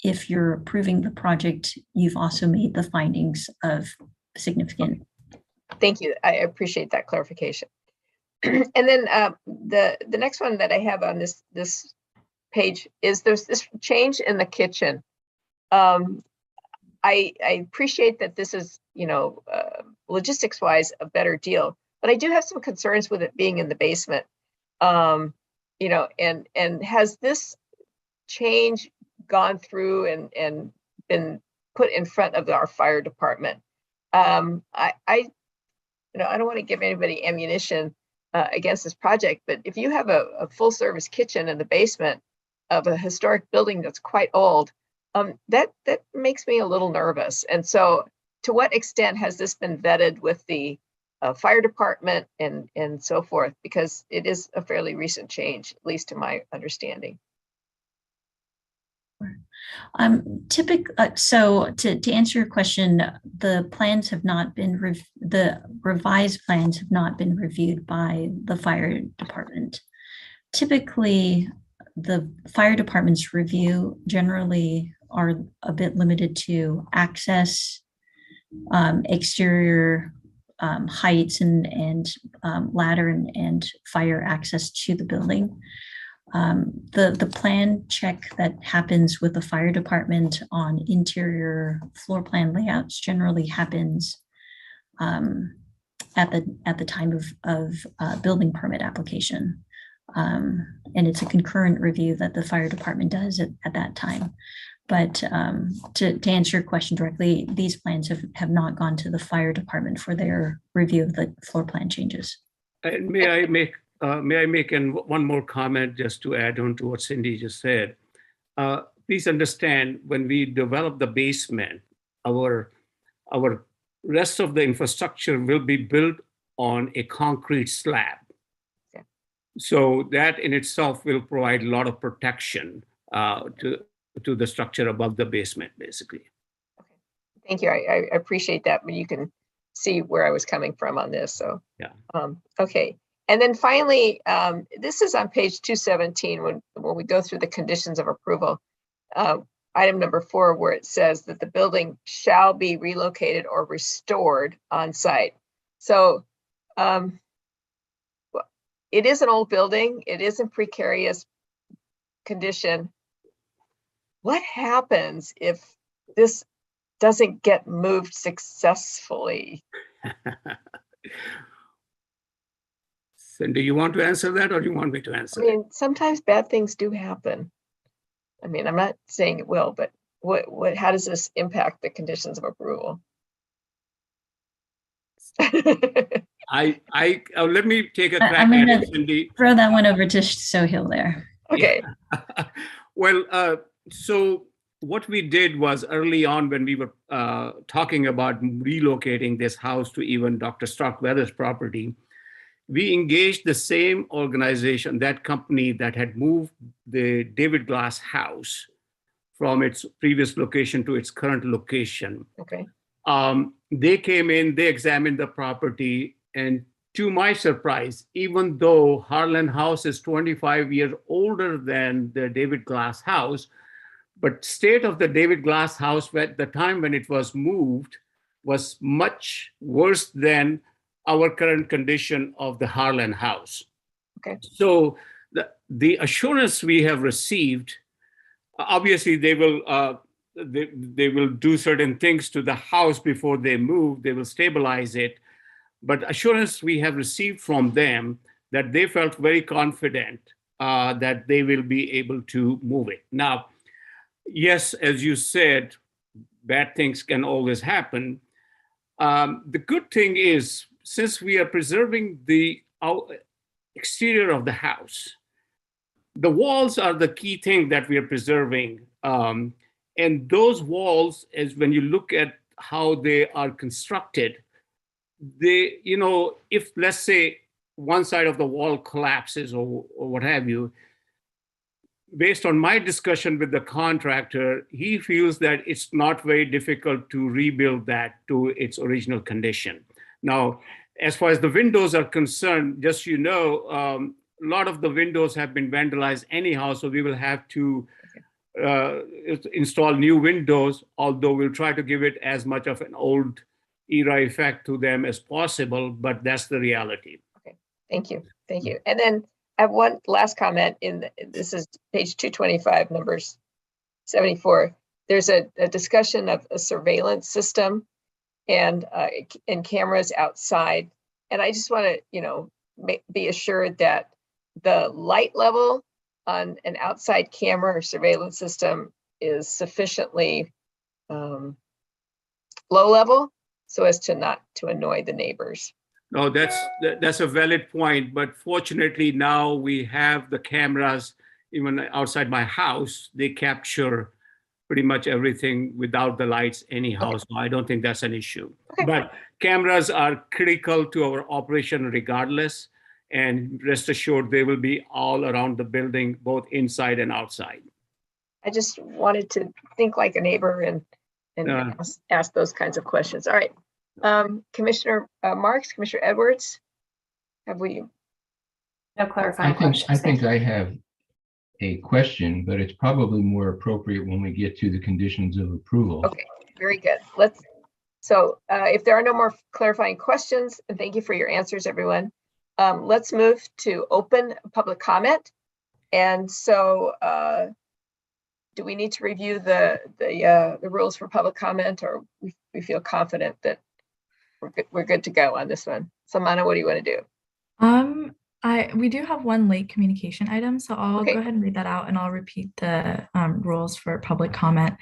if you're approving the project, you've also made the findings of significant. Thank you. I appreciate that clarification. And then the next one that I have on this page is there's this change in the kitchen. I appreciate that this is, logistics wise, a better deal, but I do have some concerns with it being in the basement. And has this change gone through and been put in front of our fire department? I don't want to give anybody ammunition against this project, but if you have a full service kitchen in the basement of a historic building that's quite old, that makes me a little nervous. And so to what extent has this been vetted with the fire department and so forth? Because it is a fairly recent change, at least to my understanding. So to answer your question, the plans have not been, the revised plans have not been reviewed by the fire department. Typically, the fire department's review generally are a bit limited to access, exterior heights and ladder and fire access to the building. The plan check that happens with the fire department on interior floor plan layouts generally happens at the time of building permit application. And it's a concurrent review that the fire department does at that time. But to answer your question directly, these plans have not gone to the fire department for their review of the floor plan changes. And may I make one more comment just to add on to what Cindy just said? Please understand, when we develop the basement, our rest of the infrastructure will be built on a concrete slab. Yeah. So that in itself will provide a lot of protection to the structure above the basement, basically. Okay. Thank you. I appreciate that, but you can see where I was coming from on this. So yeah. Okay. And then finally, this is on page 217 when we go through the conditions of approval. Item number 4, where it says that the building shall be relocated or restored on site. So it is an old building. It is in precarious condition. What happens if this doesn't get moved successfully? Cindy, you want to answer that, or do you want me to answer? I mean, sometimes bad things do happen. I mean, I'm not saying it will, but how does this impact the conditions of approval? Let me take a crack I'm at gonna it, Cindy. throw that one over to Sohail there. Okay. Yeah. Well, so what we did was early on when we were talking about relocating this house to even Dr. Starkweather's property, we engaged the same organization, that company that had moved the David Glass house from its previous location to its current location. Okay. They came in, they examined the property, and to my surprise, even though Harlan House is 25 years older than the David Glass house, but state of the David Glass house at the time when it was moved was much worse than our current condition of the Harlan house. Okay. So the assurance we have received, obviously they will do certain things to the house before they move. They will stabilize it. But assurance we have received from them that they felt very confident that they will be able to move it. Now, yes, as you said, bad things can always happen. The good thing is, since we are preserving the exterior of the house, the walls are the key thing that we are preserving. And those walls, as when you look at how they are constructed, they, if let's say one side of the wall collapses or what have you, based on my discussion with the contractor, he feels that it's not very difficult to rebuild that to its original condition. Now, as far as the windows are concerned, just a lot of the windows have been vandalized anyhow, so we will have to install new windows, although we'll try to give it as much of an old era effect to them as possible, but that's the reality. Okay, thank you. And then I have one last comment this is page 225, numbers 74. There's a discussion of a surveillance system and cameras outside. And I just want to, be assured that the light level on an outside camera or surveillance system is sufficiently low level so as to not to annoy the neighbors. No, that's a valid point. But fortunately now we have the cameras even outside my house. They capture pretty much everything without the lights anyhow. Okay. So I don't think that's an issue. Okay. But cameras are critical to our operation regardless. And rest assured, they will be all around the building, both inside and outside. I just wanted to think like a neighbor and ask those kinds of questions. All right. Commissioner Marks, Commissioner Edwards, have we? No clarifying questions. I think I have a question, but it's probably more appropriate when we get to the conditions of approval. Okay, very good. If there are no more clarifying questions, and thank you for your answers, everyone. Let's move to open public comment. And so do we need to review the rules for public comment, or we feel confident that we're good to go on this one? Samana, what do you want to do? We do have one late communication item, so I'll Okay. go ahead and read that out, and I'll repeat the rules for public comment.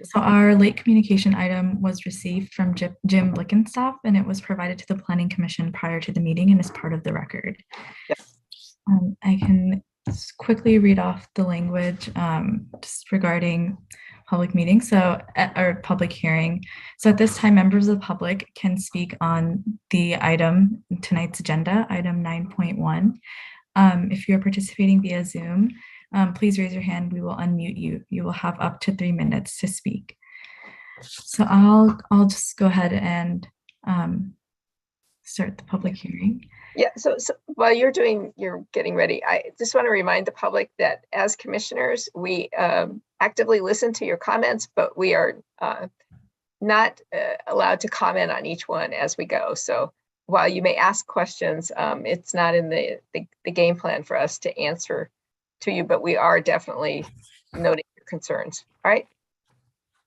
So our late communication item was received from Jim Blickenstaff, and it was provided to the Planning Commission prior to the meeting and is part of the record. Yes. I can just quickly read off the language just regarding public meeting, or public hearing. So at this time, members of the public can speak on the item, tonight's agenda, item 9.1. If you're participating via Zoom, please raise your hand. We will unmute you. You will have up to 3 minutes to speak. So I'll just go ahead and start the public hearing. Yeah, so while you're getting ready, I just want to remind the public that as commissioners, we actively listen to your comments, but we are not allowed to comment on each one as we go. So while you may ask questions, it's not in the game plan for us to answer to you, but we are definitely noting your concerns. All right,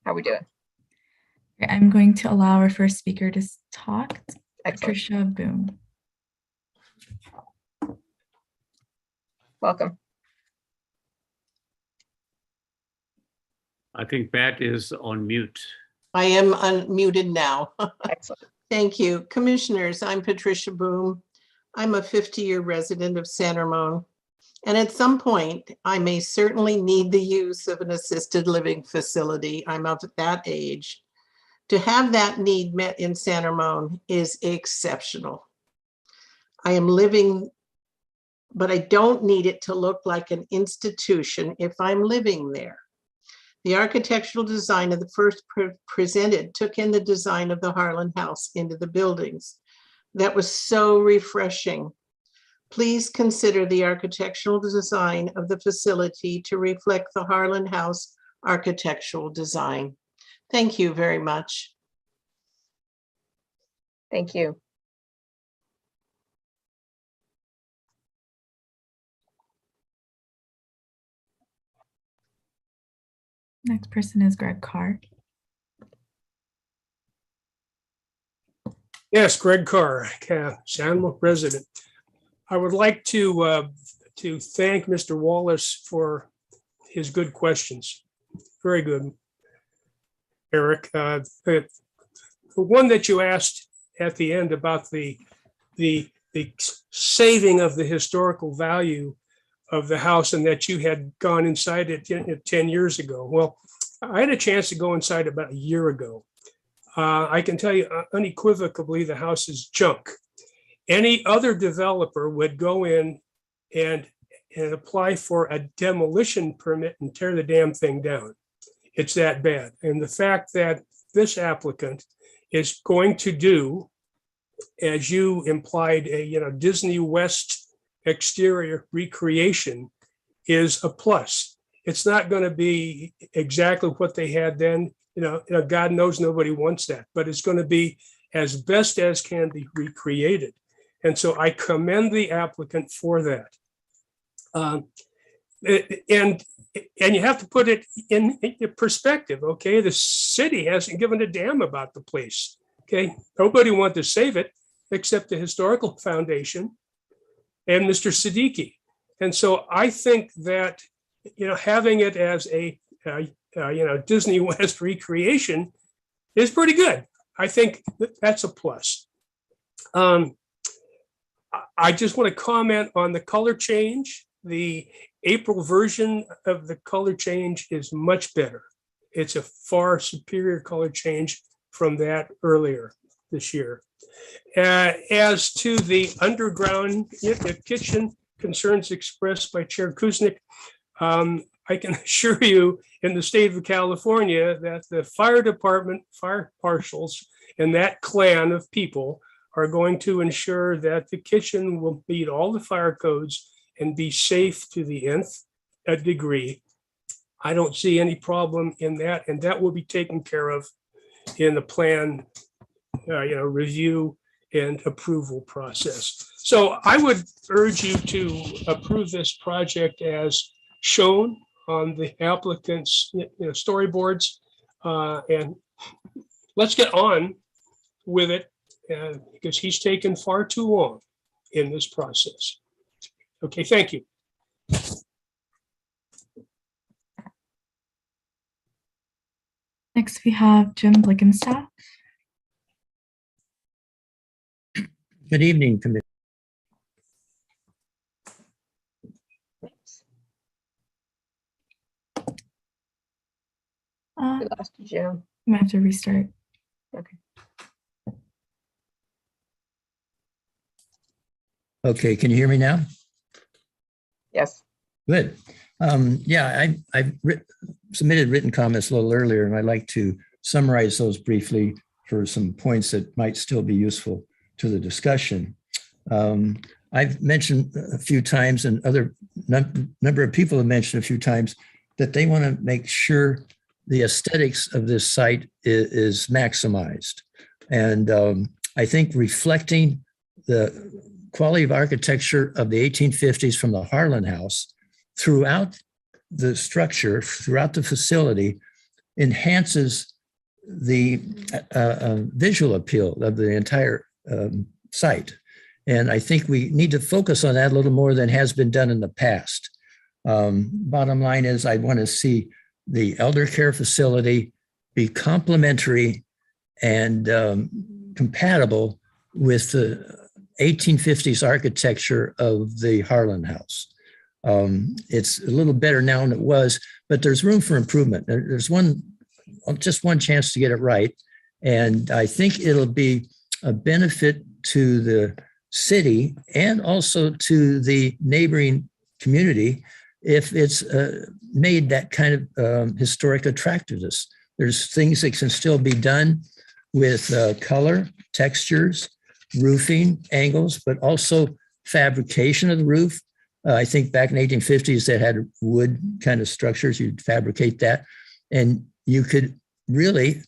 how are we doing? I'm going to allow our first speaker to talk. Excellent. Patricia Boom. Welcome. I think Pat is on mute. I am unmuted now. Excellent. Thank you. Commissioners, I'm Patricia Boom. I'm a 50-year resident of San Ramon. And at some point, I may certainly need the use of an assisted living facility. I'm of that age. To have that need met in San Ramon is exceptional. I am living, but I don't need it to look like an institution if I'm living there. The architectural design of the first presented took in the design of the Harlan House into the buildings. That was so refreshing. Please consider the architectural design of the facility to reflect the Harlan House architectural design. Thank you very much. Thank you. Next person is Greg Carr. Yes, Greg Carr, San Ramon resident. I would like to thank Mr. Wallace for his good questions. Very good, Eric. The one that you asked at the end about the saving of the historical value of the house and that you had gone inside it 10 years ago. Well, I had a chance to go inside about a year ago. I can tell you unequivocally the house is junk. Any other developer would go in and apply for a demolition permit and tear the damn thing down. It's that bad. And the fact that this applicant is going to do, as you implied, a Disney West exterior recreation is a plus. It's not going to be exactly what they had then. God knows nobody wants that, but it's going to be as best as can be recreated. And so I commend the applicant for that. And you have to put it in perspective, okay? The city hasn't given a damn about the place, okay? Nobody wanted to save it except the Historical Foundation and Mr. Siddiqui. And so I think that, having it as a, Disney West recreation is pretty good. I think that's a plus. I just want to comment on the color change. The April version of the color change is much better. It's a far superior color change from that earlier this year. As to the underground kitchen concerns expressed by Chair Kuznick, I can assure you in the state of California that the fire department, fire marshals, and that clan of people are going to ensure that the kitchen will meet all the fire codes and be safe to the nth degree. I don't see any problem in that, and that will be taken care of in the plan, review and approval process. So I would urge you to approve this project as shown on the applicant's storyboards, and let's get on with it because he's taken far too long in this process. Okay, thank you. Next, we have Jim Blickenstaff. Good evening, Commissioner. We lost you, Jim. We might have to restart. Okay. Okay, can you hear me now? Yes. Good. Yeah, I submitted written comments a little earlier, and I'd like to summarize those briefly for some points that might still be useful to the discussion. I've mentioned a few times, and other number of people have mentioned a few times, that they want to make sure the aesthetics of this site is maximized. And I think reflecting the quality of architecture of the 1850s from the Harlan House throughout the structure, throughout the facility, enhances the visual appeal of the entire site. And I think we need to focus on that a little more than has been done in the past. Bottom line is I want to see the elder care facility be complementary and compatible with the 1850s architecture of the Harlan House. It's a little better now than it was, but there's room for improvement. There's just one chance to get it right. And I think it'll be a benefit to the city and also to the neighboring community if it's made that kind of historic attractiveness. There's things that can still be done with color, textures, roofing angles, but also fabrication of the roof. I think back in the 1850s, they had wood kind of structures. You'd fabricate that, and you could really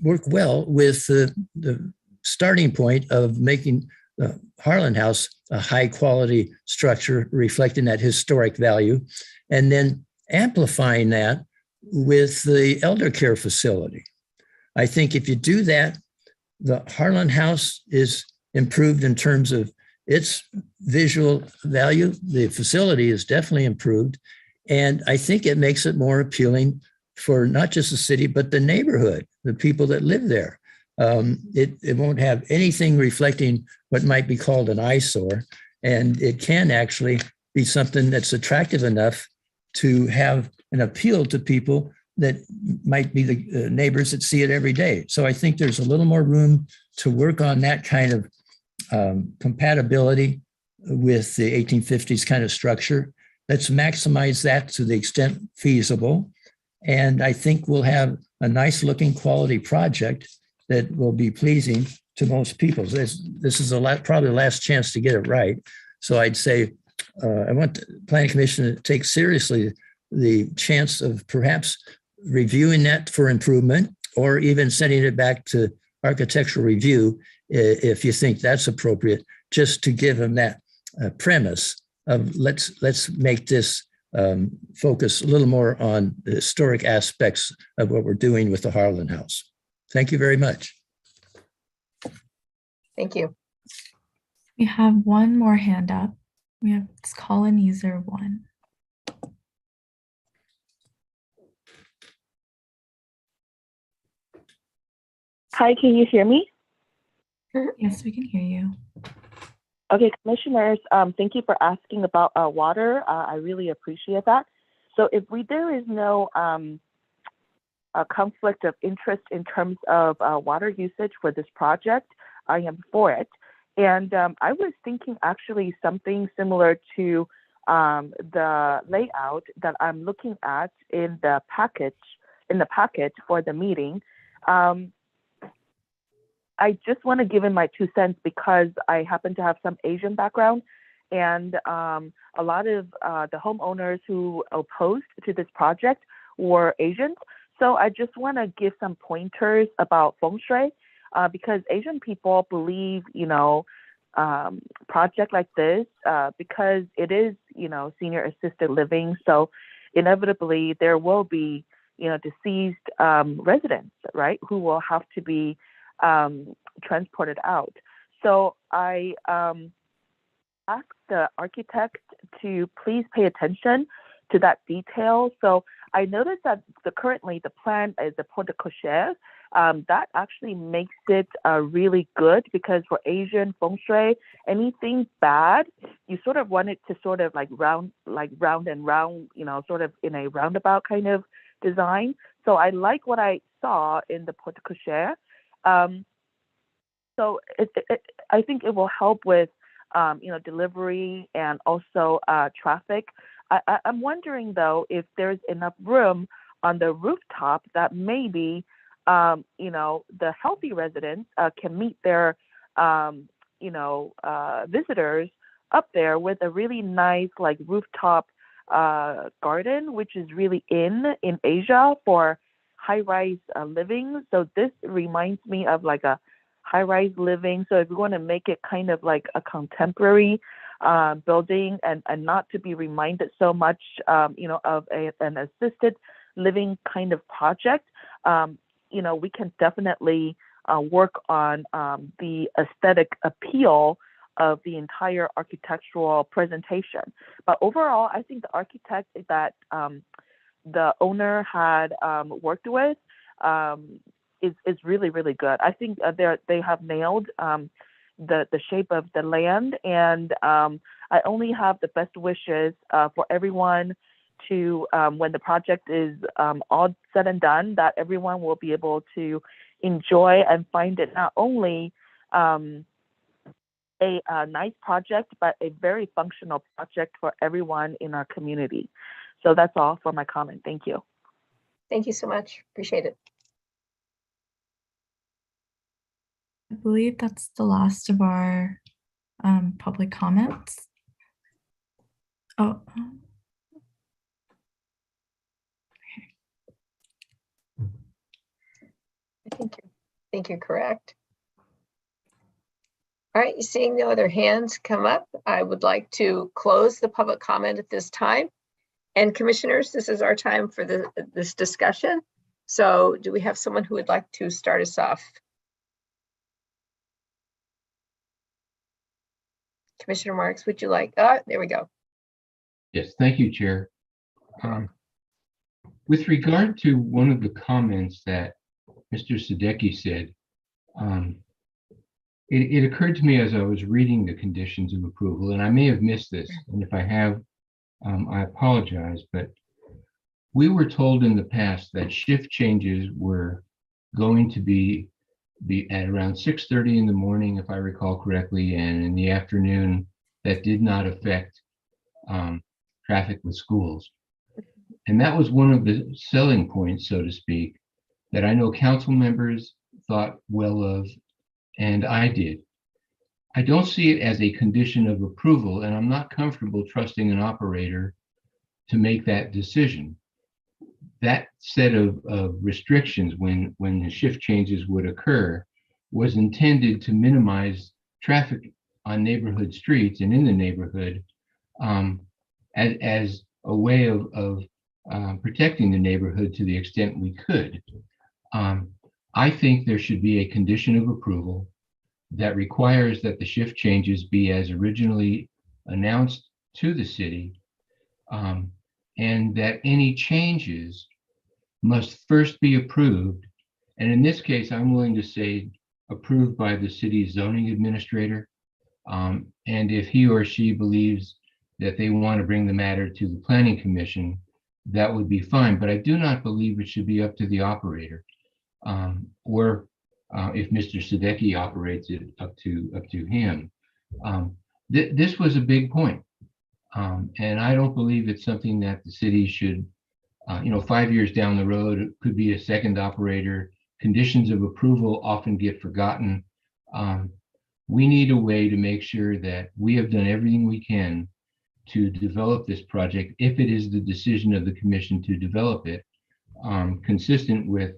work well with the starting point of making the Harlan House a high quality structure reflecting that historic value, and then amplifying that with the elder care facility. I think if you do that, the Harlan House is improved in terms of its visual value. The facility is definitely improved. And I think it makes it more appealing for not just the city, but the neighborhood, the people that live there. It won't have anything reflecting what might be called an eyesore. And it can actually be something that's attractive enough to have an appeal to people that might be the neighbors that see it every day. So I think there's a little more room to work on that kind of compatibility with the 1850s kind of structure. Let's maximize that to the extent feasible. And I think we'll have a nice looking quality project that will be pleasing to most people. This is probably the last chance to get it right. So I'd say I want the Planning Commission to take seriously the chance of perhaps reviewing that for improvement, or even sending it back to architectural review if you think that's appropriate, just to give them that premise of let's make this focus a little more on the historic aspects of what we're doing with the Harlan House. Thank you very much. Thank you. We have one more hand up. We have call-in user 1. Hi, can you hear me? Yes, we can hear you. Okay, commissioners, thank you for asking about water. I really appreciate that. So if there is no a conflict of interest in terms of water usage for this project, I am for it. And I was thinking actually something similar to the layout that I'm looking at in the package for the meeting. I just want to give in my 2 cents because I happen to have some Asian background, and a lot of the homeowners who opposed to this project were Asians. So I just want to give some pointers about feng shui because Asian people believe, project like this because it is, senior assisted living. So inevitably there will be, deceased residents, right, who will have to be transported out. So I asked the architect to please pay attention to that detail. So I noticed that currently the plan is a porte cochere. That actually makes it really good because for Asian feng shui, anything bad, you sort of want it to sort of like round and round, sort of in a roundabout kind of design. So I like what I saw in the porte cochere. So I think it will help with, delivery and also traffic. I'm wondering though, if there's enough room on the rooftop that maybe, the healthy residents can meet their, visitors up there with a really nice like rooftop garden, which is really in Asia for high-rise living. So this reminds me of like a high-rise living. So if we want to make it kind of like a contemporary building and not to be reminded so much, of an assisted living kind of project, we can definitely work on the aesthetic appeal of the entire architectural presentation. But overall, I think the architect that the owner had worked with is really, really good. I think they have nailed the shape of the land, and I only have the best wishes for everyone to, when the project is all said and done, that everyone will be able to enjoy and find it not only a nice project, but a very functional project for everyone in our community. So that's all for my comment. Thank you. Thank you so much. Appreciate it. I believe that's the last of our public comments. Oh. I think you're correct. All right, seeing no other hands come up, I would like to close the public comment at this time. And commissioners, this is our time for this discussion. So do we have someone who would like to start us off? Commissioner Marks, would you like, there we go. Yes, thank you, Chair. With regard to one of the comments that Mr. Sadecki said, it occurred to me as I was reading the conditions of approval, and I may have missed this, and if I have, I apologize, but we were told in the past that shift changes were going to be at around 6:30 in the morning, if I recall correctly, and in the afternoon. That did not affect traffic with schools. And that was one of the selling points, so to speak, that I know council members thought well of, and I did. I don't see it as a condition of approval, and I'm not comfortable trusting an operator to make that decision. That set of restrictions when the shift changes would occur was intended to minimize traffic on neighborhood streets and in the neighborhood as a way of protecting the neighborhood to the extent we could. I think there should be a condition of approval that requires that the shift changes be as originally announced to the city, and that any changes must first be approved. And in this case, I'm willing to say approved by the city's zoning administrator. And if he or she believes that they want to bring the matter to the planning commission, that would be fine. But I do not believe it should be up to the operator, or if Mr. Sadecki operates it up to him. This was a big point. And I don't believe it's something that the city should, 5 years down the road, it could be a second operator. Conditions of approval often get forgotten. We need a way to make sure that we have done everything we can to develop this project, if it is the decision of the commission to develop it, consistent with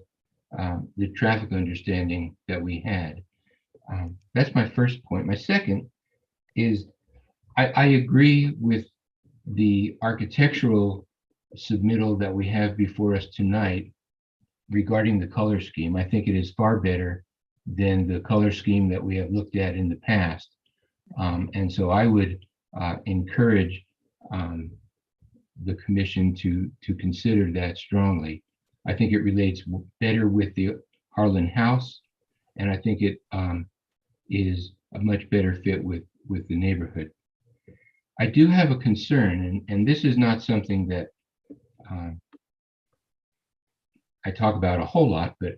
the traffic understanding that we had. That's my first point. My second is I agree with the architectural submittal that we have before us tonight regarding the color scheme. I think it is far better than the color scheme that we have looked at in the past. And so I would encourage the commission to consider that strongly. I think it relates better with the Harlan House, and I think it is a much better fit with the neighborhood. I do have a concern, and this is not something that I talk about a whole lot, but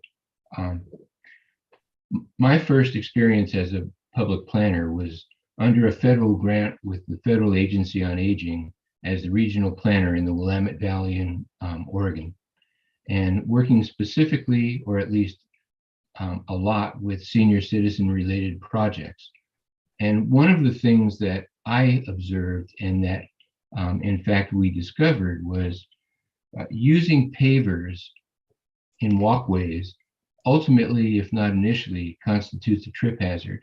my first experience as a public planner was under a federal grant with the Federal Agency on Aging as the regional planner in the Willamette Valley in Oregon, and working specifically, or at least a lot, with senior citizen related projects. And one of the things that I observed, and that in fact we discovered, was using pavers in walkways ultimately, if not initially, constitutes a trip hazard.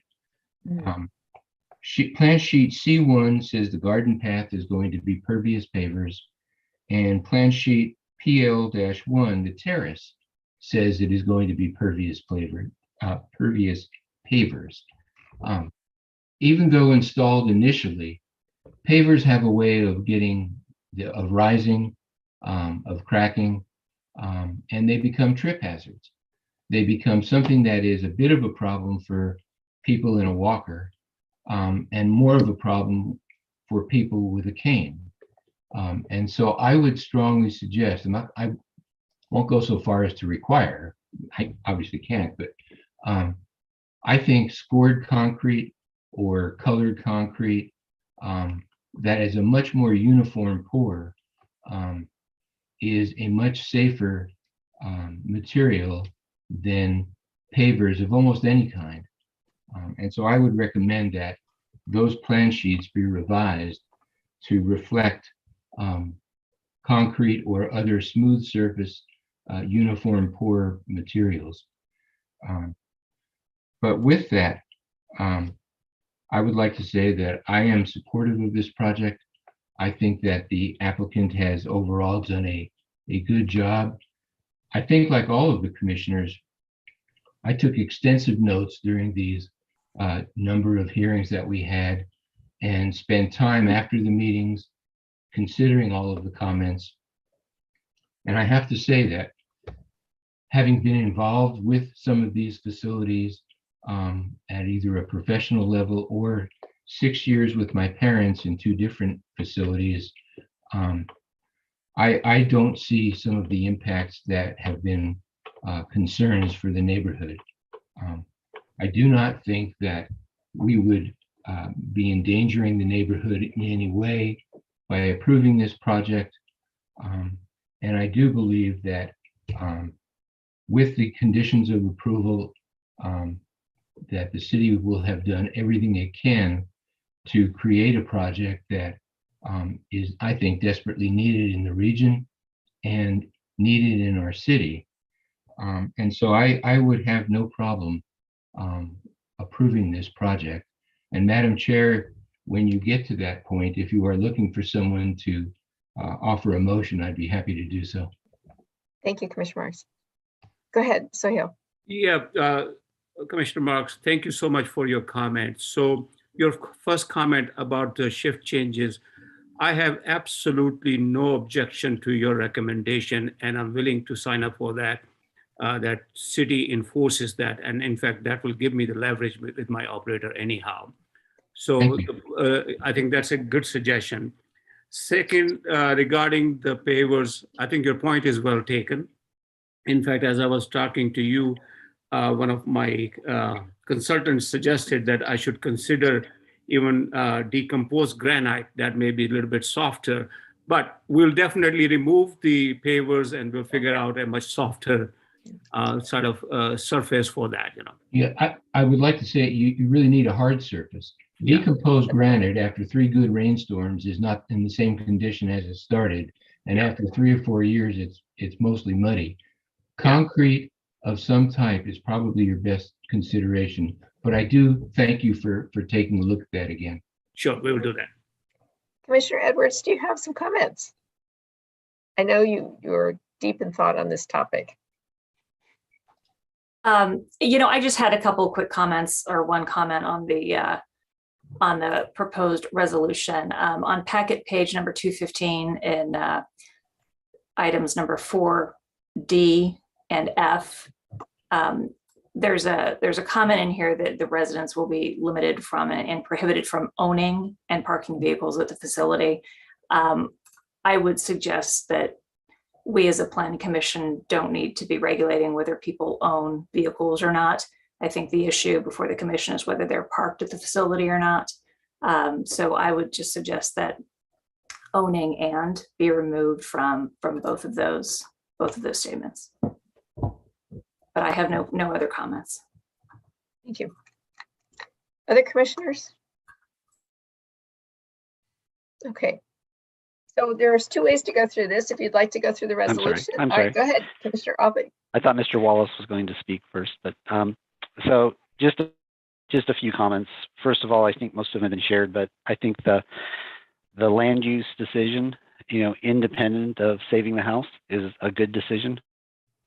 Plan sheet C1 says the garden path is going to be pervious pavers, and plan sheet PL-1, the terrace, says it is going to be pervious pavers. Even though installed initially, pavers have a way of rising, of cracking, and they become trip hazards. They become something that is a bit of a problem for people in a walker, and more of a problem for people with a cane. And so I would strongly suggest, and I won't go so far as to require, I obviously can't, but I think scored concrete or colored concrete that is a much more uniform pour is a much safer material than pavers of almost any kind. And so I would recommend that those plan sheets be revised to reflect concrete or other smooth surface uniform pour materials. But with that, I would like to say that I am supportive of this project. I think that the applicant has overall done a good job. I think, like all of the commissioners, I took extensive notes during these number of hearings that we had, and spent time after the meetings considering all of the comments. And I have to say that, having been involved with some of these facilities at either a professional level or 6 years with my parents in 2 different facilities, I don't see some of the impacts that have been concerns for the neighborhood. I do not think that we would be endangering the neighborhood in any way by approving this project. And I do believe that with the conditions of approval, that the city will have done everything it can to create a project that is, I think, desperately needed in the region and needed in our city. And so I would have no problem approving this project. And Madam Chair, when you get to that point, if you are looking for someone to offer a motion, I'd be happy to do so. Thank you, Commissioner Marks. Go ahead, Sohail. Yeah, Commissioner Marks, thank you so much for your comments. So your first comment about the shift changes, I have absolutely no objection to your recommendation, and I'm willing to sign up for that. That city enforces that, and in fact, that will give me the leverage with my operator anyhow. So I think that's a good suggestion. Second, regarding the pavers, I think your point is well taken. In fact, as I was talking to you, one of my consultants suggested that I should consider even decomposed granite that may be a little bit softer. But we'll definitely remove the pavers and we'll figure out a much softer sort of surface for that, you know. Yeah, I would like to say you really need a hard surface. Yeah. Decomposed granite after 3 good rainstorms is not in the same condition as it started. And after 3 or 4 years, it's mostly muddy. Concrete of some type is probably your best consideration. But I do thank you for taking a look at that again. Sure, we will do that. Commissioner Edwards, do you have some comments? I know you're deep in thought on this topic. I just had a couple of quick comments, or one comment on the proposed resolution. On packet page number 215 in items number 4D and F, there's a comment in here that the residents will be limited from and prohibited from owning and parking vehicles at the facility. I would suggest that we as a planning commission don't need to be regulating whether people own vehicles or not. I think the issue before the commission is whether they're parked at the facility or not. So I would just suggest that owning and be removed from both of those statements. But I have no other comments. Thank you. Other commissioners? Okay. So there's 2 ways to go through this. If you'd like to go through the resolution. I'm All sorry. right, go ahead, Commissioner Albee. I thought Mr. Wallace was going to speak first, but so just a few comments. First of all, I think most of them have been shared, but I think the land use decision, independent of saving the house, is a good decision.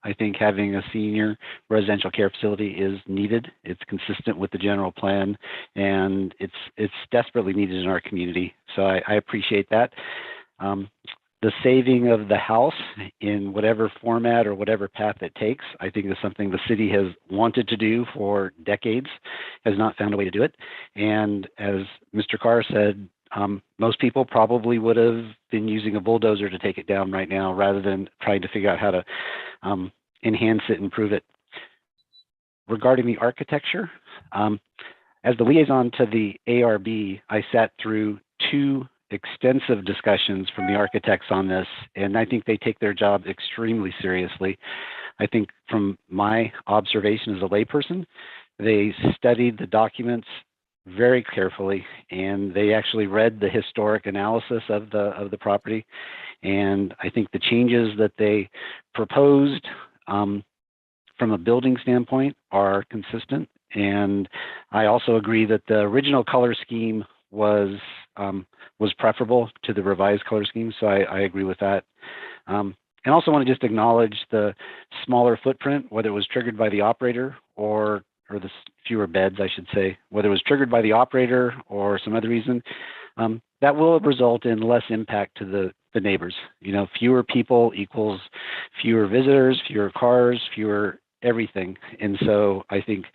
I think having a senior residential care facility is needed. It's consistent with the general plan, and it's desperately needed in our community. So I appreciate that. The saving of the house in whatever format or whatever path it takes, I think is something the city has wanted to do for decades, has not found a way to do it. And as Mr. Carr said, most people probably would have been using a bulldozer to take it down right now rather than trying to figure out how to enhance it and improve it. Regarding the architecture, as the liaison to the ARB, I sat through 2 extensive discussions from the architects on this, and I think they take their job extremely seriously. I think from my observation as a layperson, they studied the documents very carefully, and they actually read the historic analysis of the property. And I think the changes that they proposed from a building standpoint are consistent. And I also agree that the original color scheme was preferable to the revised color scheme. So I agree with that. And also want to just acknowledge the smaller footprint, whether it was triggered by the operator or the fewer beds, I should say, whether it was triggered by the operator or some other reason, that will result in less impact to the neighbors. Fewer people equals fewer visitors, fewer cars, fewer everything. And so I think,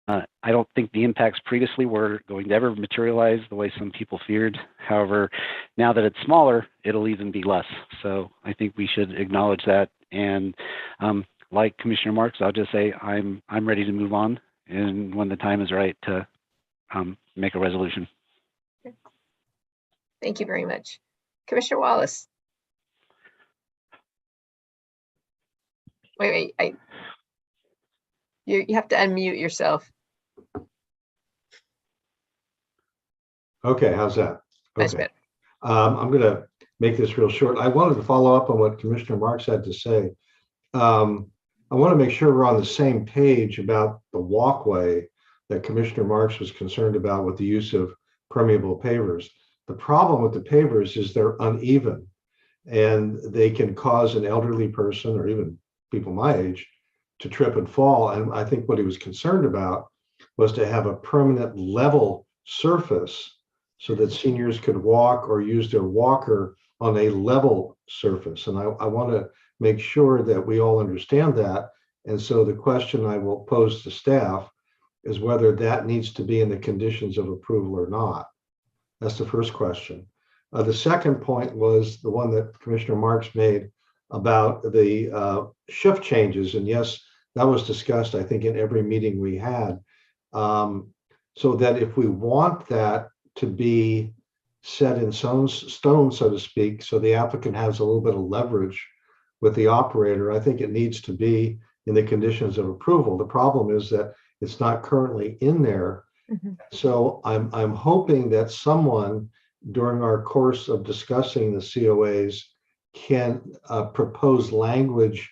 I don't think the impacts previously were going to ever materialize the way some people feared. However, now that it's smaller, it'll even be less. So I think we should acknowledge that. And like Commissioner Marks, I'll just say I'm ready to move on, and when the time is right to make a resolution. Thank you very much. Commissioner Wallace. Wait, you have to unmute yourself. Okay, how's that? That's better. I'm going to make this real short. I wanted to follow up on what Commissioner Marks had to say. I want to make sure we're on the same page about the walkway that Commissioner Marks was concerned about with the use of permeable pavers. The problem with the pavers is they're uneven, and they can cause an elderly person or even people my age to trip and fall. And I think what he was concerned about was to have a permanent level surface so that seniors could walk or use their walker on a level surface. And I want to make sure that we all understand that. And so the question I will pose to staff is whether that needs to be in the conditions of approval or not. That's the first question. The second point was the one that Commissioner Marks made about the shift changes. And yes, that was discussed, I think, in every meeting we had. so that if we want that to be set in stone, so to speak, so the applicant has a little bit of leverage with the operator, I think it needs to be in the conditions of approval. The problem is that it's not currently in there. So I'm hoping that someone during our course of discussing the COAs can propose language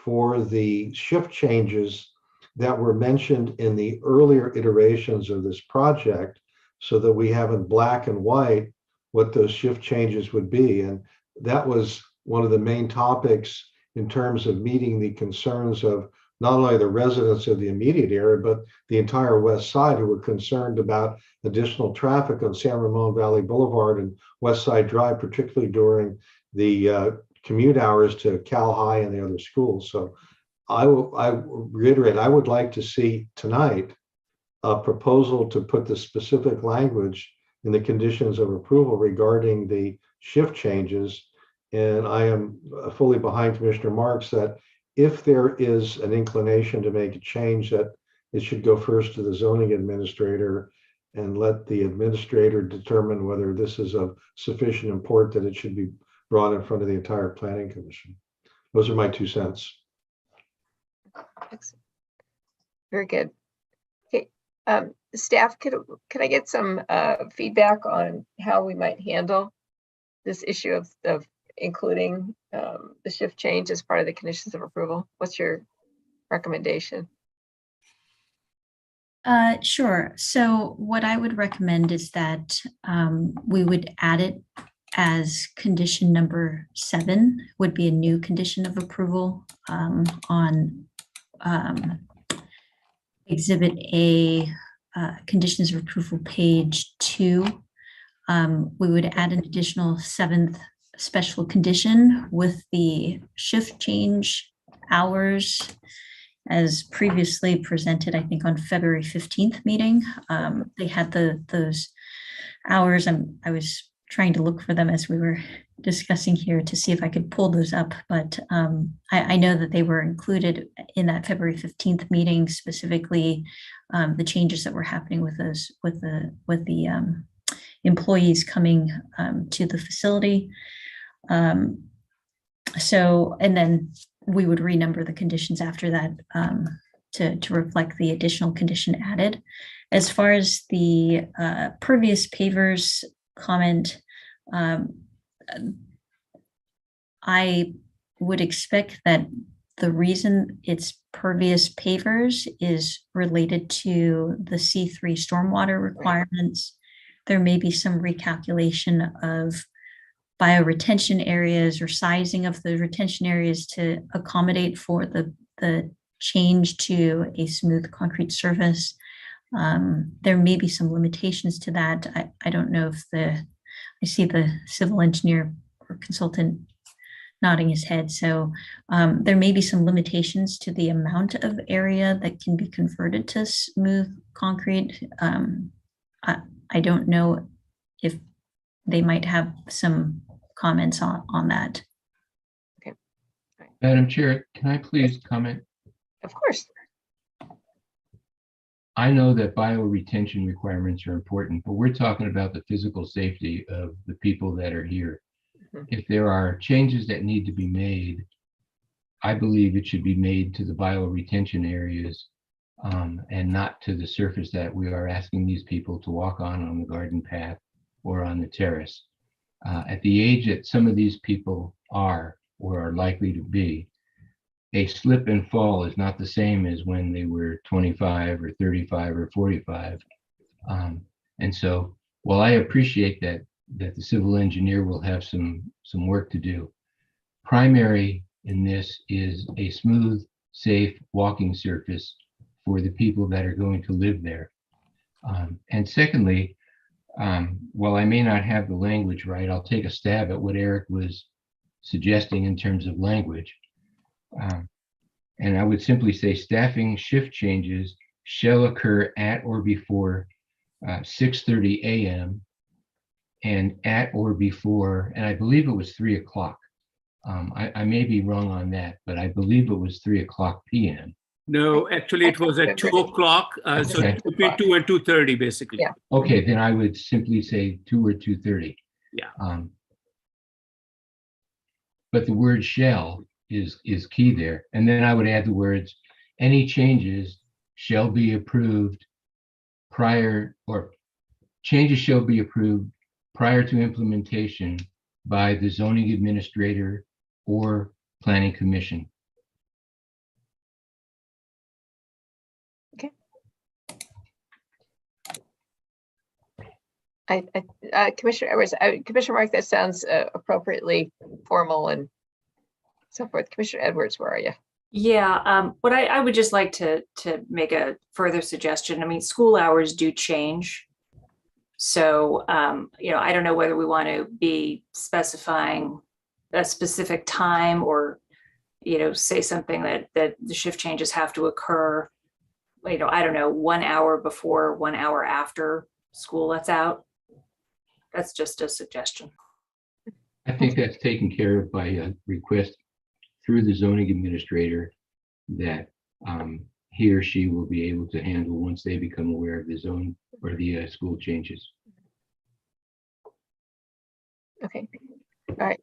for the shift changes that were mentioned in the earlier iterations of this project, so that we have in black and white what those shift changes would be. And that was one of the main topics in terms of meeting the concerns of not only the residents of the immediate area, but the entire west side, who were concerned about additional traffic on San Ramon Valley Boulevard and West Side Drive, particularly during the commute hours to Cal High and the other schools. So I reiterate, I would like to see tonight a proposal to put the specific language in the conditions of approval regarding the shift changes. And I am fully behind Commissioner Marks that if there is an inclination to make a change, that it should go first to the zoning administrator and let the administrator determine whether this is of sufficient import that it should be brought in front of the entire planning commission. Those are my 2 cents. Excellent. Very good. Okay, staff, can I get some feedback on how we might handle this issue of including the shift change as part of the conditions of approval? What's your recommendation? Sure. So what I would recommend is that we would add it as condition number 7 would be a new condition of approval on Exhibit A, conditions of approval, page 2. We would add an additional 7th special condition with the shift change hours as previously presented, I think on February 15th meeting. They had those hours. I was trying to look for them as we were discussing here to see if I could pull those up, but I know that they were included in that February 15th meeting, specifically the changes that were happening with those with the employees coming to the facility. So, and then we would renumber the conditions after that to reflect the additional condition added. As far as the pervious pavers comment, I would expect that the reason it's pervious pavers is related to the C3 stormwater requirements. There may be some recalculation of bioretention areas or sizing of the retention areas to accommodate for the change to a smooth concrete surface. There may be some limitations to that. I don't know if I see the civil engineer or consultant nodding his head. So there may be some limitations to the amount of area that can be converted to smooth concrete. I don't know if they might have some comments on that. Okay. Right. Madam Chair, can I please comment? Of course. I know that bioretention requirements are important, but we're talking about the physical safety of the people that are here. If there are changes that need to be made, I believe it should be made to the bioretention areas and not to the surface that we are asking these people to walk on the garden path or on the terrace. At the age that some of these people are or are likely to be, a slip and fall is not the same as when they were 25 or 35 or 45. And so while I appreciate that the civil engineer will have some work to do, primary in this is a smooth, safe walking surface for the people that are going to live there. And secondly, while I may not have the language right, I'll take a stab at what Eric was suggesting in terms of language. And I would simply say staffing shift changes shall occur at or before 6:30 a.m. and at or before, and I believe it was 3 o'clock. I may be wrong on that, but I believe it was 3 o'clock p.m. No, actually, it was at 2 o'clock. So Okay. between 2 and 2:30, basically. Yeah. Okay, then I would simply say 2 or 2:30. Yeah. But the word shall is key there. And then I would add the words, any changes shall be approved prior, or changes shall be approved prior to implementation by the zoning administrator or planning commission. Okay. Commissioner Edwards, Commissioner Mark, that sounds appropriately formal and so forth. Commissioner Edwards, where are you? Yeah, what I would just like to make a further suggestion. I mean, school hours do change. So, I don't know whether we want to be specifying a specific time or, say something that the shift changes have to occur, I don't know, 1 hour before, 1 hour after school lets out. That's just a suggestion. I think that's taken care of by a request through the zoning administrator that he or she will be able to handle once they become aware of the zone or the school changes. Okay, all right.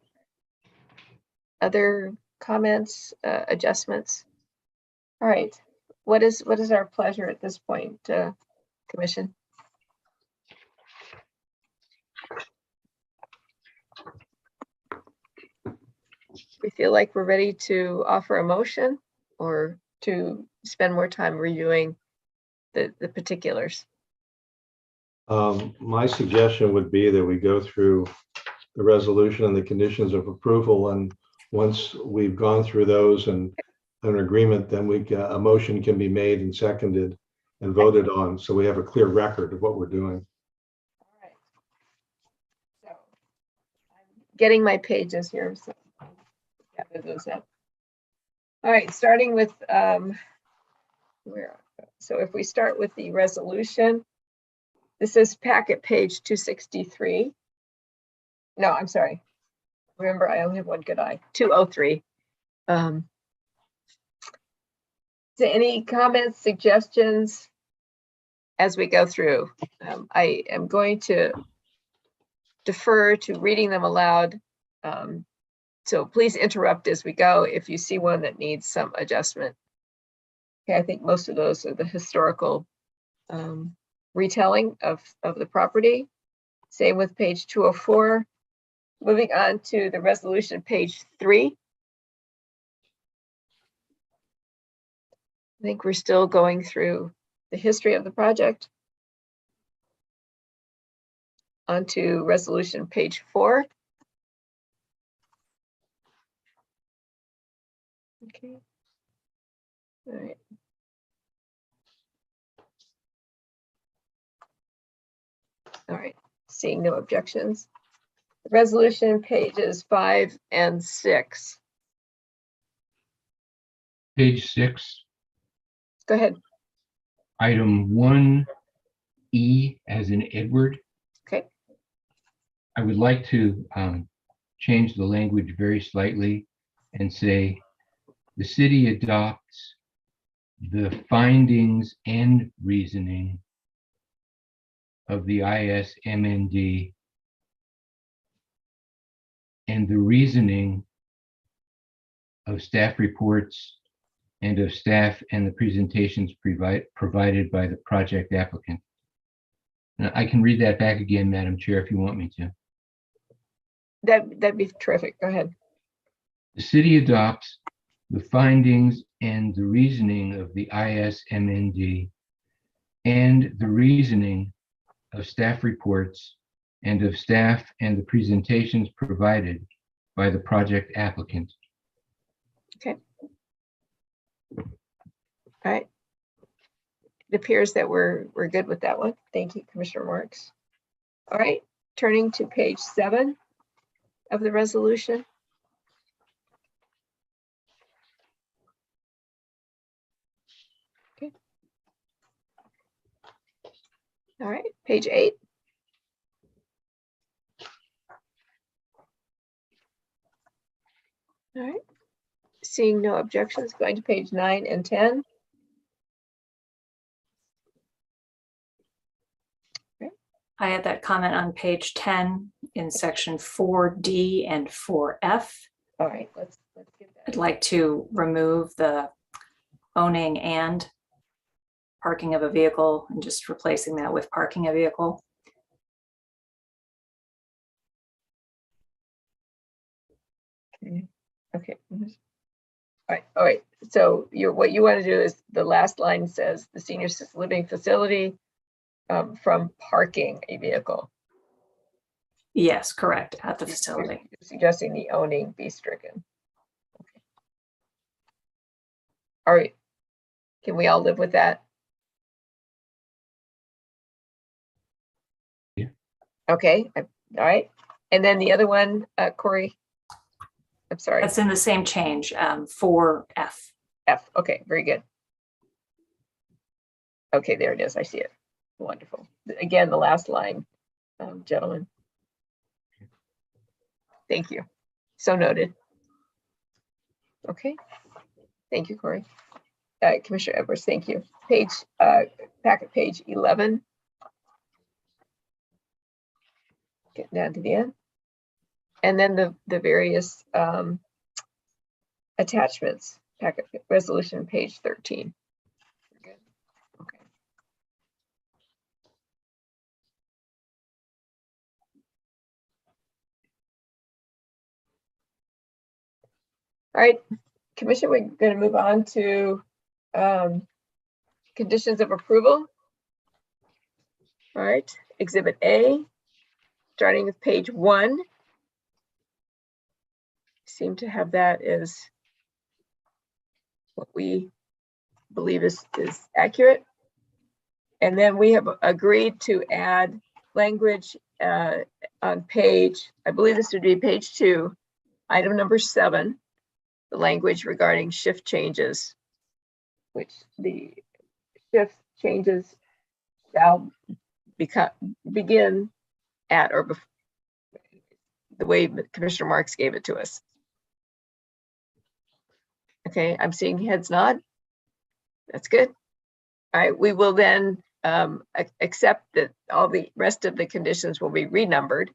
Other comments, adjustments? All right, what is our pleasure at this point, Commission? We feel like we're ready to offer a motion or to spend more time reviewing the particulars. My suggestion would be that we go through the resolution and the conditions of approval, and once we've gone through those and an agreement, then a motion can be made and seconded and voted on, so we have a clear record of what we're doing. All right. So I'm getting my pages here, so gather those up. All right, starting with so if we start with the resolution, this is packet page 263. No, I'm sorry. Remember, I only have one good eye. 203. So any comments, suggestions as we go through? I am going to defer to reading them aloud. So please interrupt as we go if you see one that needs some adjustment. Okay, I think most of those are the historical retelling of the property. Same with page 204. Moving on to the resolution, page 3. I think we're still going through the history of the project. On to resolution, page 4. Okay. All right. All right, seeing no objections. Resolution pages 5 and 6. Page 6. Go ahead. Item 1E as in Edward. Okay. I would like to change the language very slightly and say the city adopts the findings and reasoning of the ISMND and the reasoning of staff reports and of staff and the presentations provided by the project applicant. Now, I can read that back again, Madam Chair, if you want me to. That'd be terrific. Go ahead. The city adopts the findings and the reasoning of the ISMND and the reasoning of staff reports and of staff and the presentations provided by the project applicant. Okay. All right. It appears that we're good with that one. Thank you, Commissioner Marks. All right, turning to page 7 of the resolution. Okay. All right, page 8. All right, seeing no objections, going to page 9 and 10. I had that comment on page 10 in section 4D and 4F. All right, let's get that. I'd like to remove the owning and parking of a vehicle and just replacing that with parking a vehicle. Okay. Okay. All right. So what you want to do is the last line says the senior assisted living facility from parking a vehicle. Yes, correct, at the facility. You're suggesting the owning be stricken. Okay. All right. Can we all live with that? Yeah. Okay. All right. And then the other one, Corey. I'm sorry. That's in the same change, 4F. F. Okay, very good. Okay, there it is. I see it. Wonderful. Again, the last line, gentlemen. Thank you. So noted. Okay. Thank you, Corey. Commissioner Edwards, thank you. Packet page 11. Getting down to the end. And then the various attachments, packet resolution page 13. Good. Okay. All right, Commission, we're going to move on to conditions of approval. All right, Exhibit A, starting with page 1. Seem to have that as what we believe is accurate. And then we have agreed to add language on page, I believe this would be page 2, item number 7, the language regarding shift changes, which the shift changes shall begin at or before, the way Commissioner Marks gave it to us. Okay, I'm seeing heads nod. That's good. All right, we will then accept that all the rest of the conditions will be renumbered.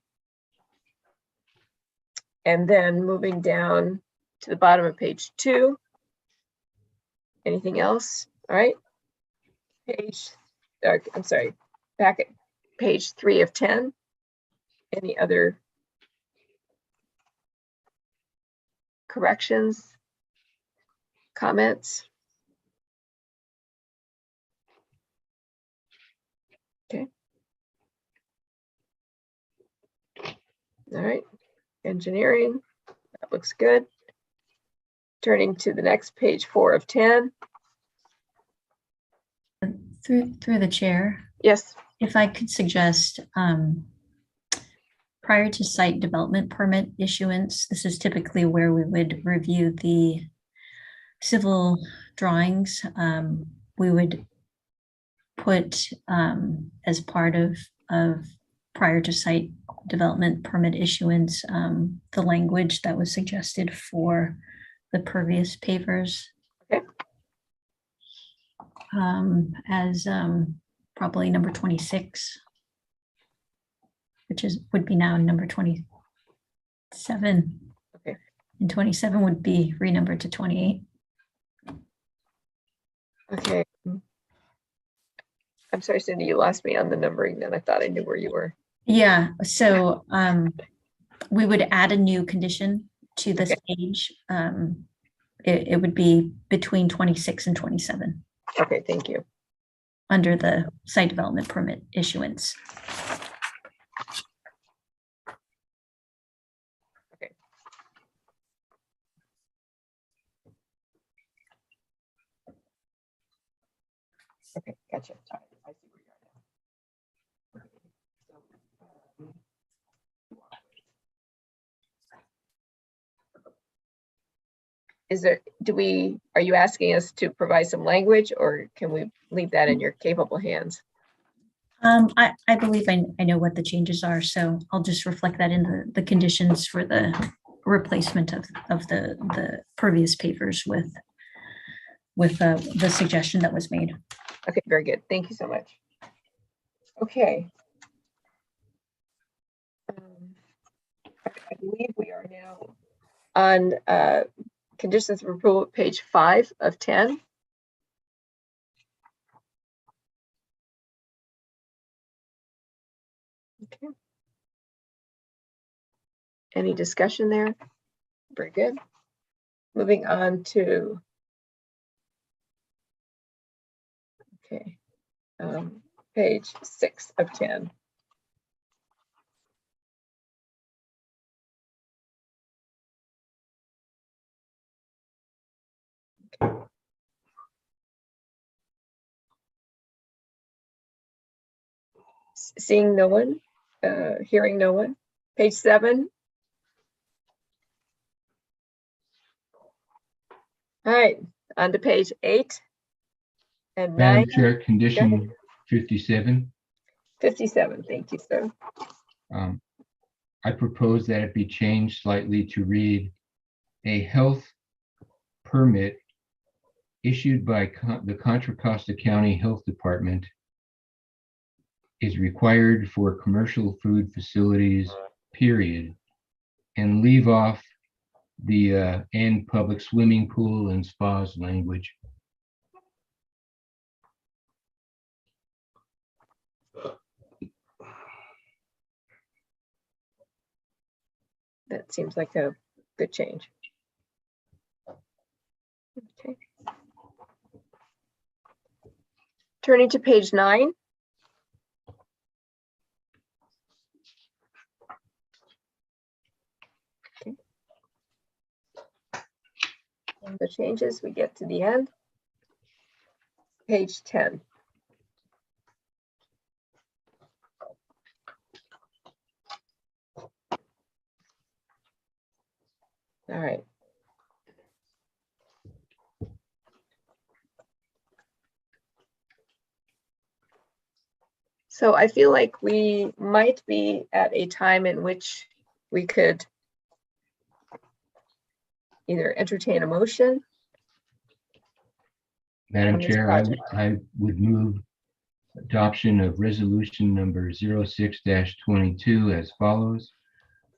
And then moving down to the bottom of page 2. Anything else? All right. I'm sorry, packet page 3 of 10. Any other corrections, comments? Okay. All right. Engineering, that looks good. Turning to the next page 4 of 10. Through the chair. Yes. If I could suggest, prior to site development permit issuance, this is typically where we would review the civil drawings. We would put as part of prior to site development permit issuance, the language that was suggested for the pervious pavers. Okay. As probably number 26, which would be now number 27. Okay. And 27 would be renumbered to 28. Okay. I'm sorry, Cindy, you lost me on the numbering then. I thought I knew where you were. Yeah, so we would add a new condition to this page. It would be between 26 and 27. Okay, thank you. Under the site development permit issuance. Okay. Okay, gotcha. All right, I see where you are now. Okay. Are you asking us to provide some language, or can we leave that in your capable hands? I believe I know what the changes are, so I'll just reflect that in the conditions for the replacement of the pervious pavers with the suggestion that was made. Okay, very good. Thank you so much. Okay. I believe we are now on conditions of approval, page 5 of 10. Okay. Any discussion there? Very good. Moving on to, okay, page 6 of 10. Seeing no one, hearing no one. Page 7. All right, on to page 8 and 9. Madam Chair, condition 57. 57, thank you, sir. I propose that it be changed slightly to read, a health permit issued by the Contra Costa County Health Department is required for commercial food facilities, period, and leave off the and public swimming pool and spas language. That seems like a good change. Okay. Turning to page 9. Okay. And the changes, we get to the end. Page 10. All right. So I feel like we might be at a time in which we could either entertain a motion. Madam Chair, I would move adoption of resolution number 06-22 as follows.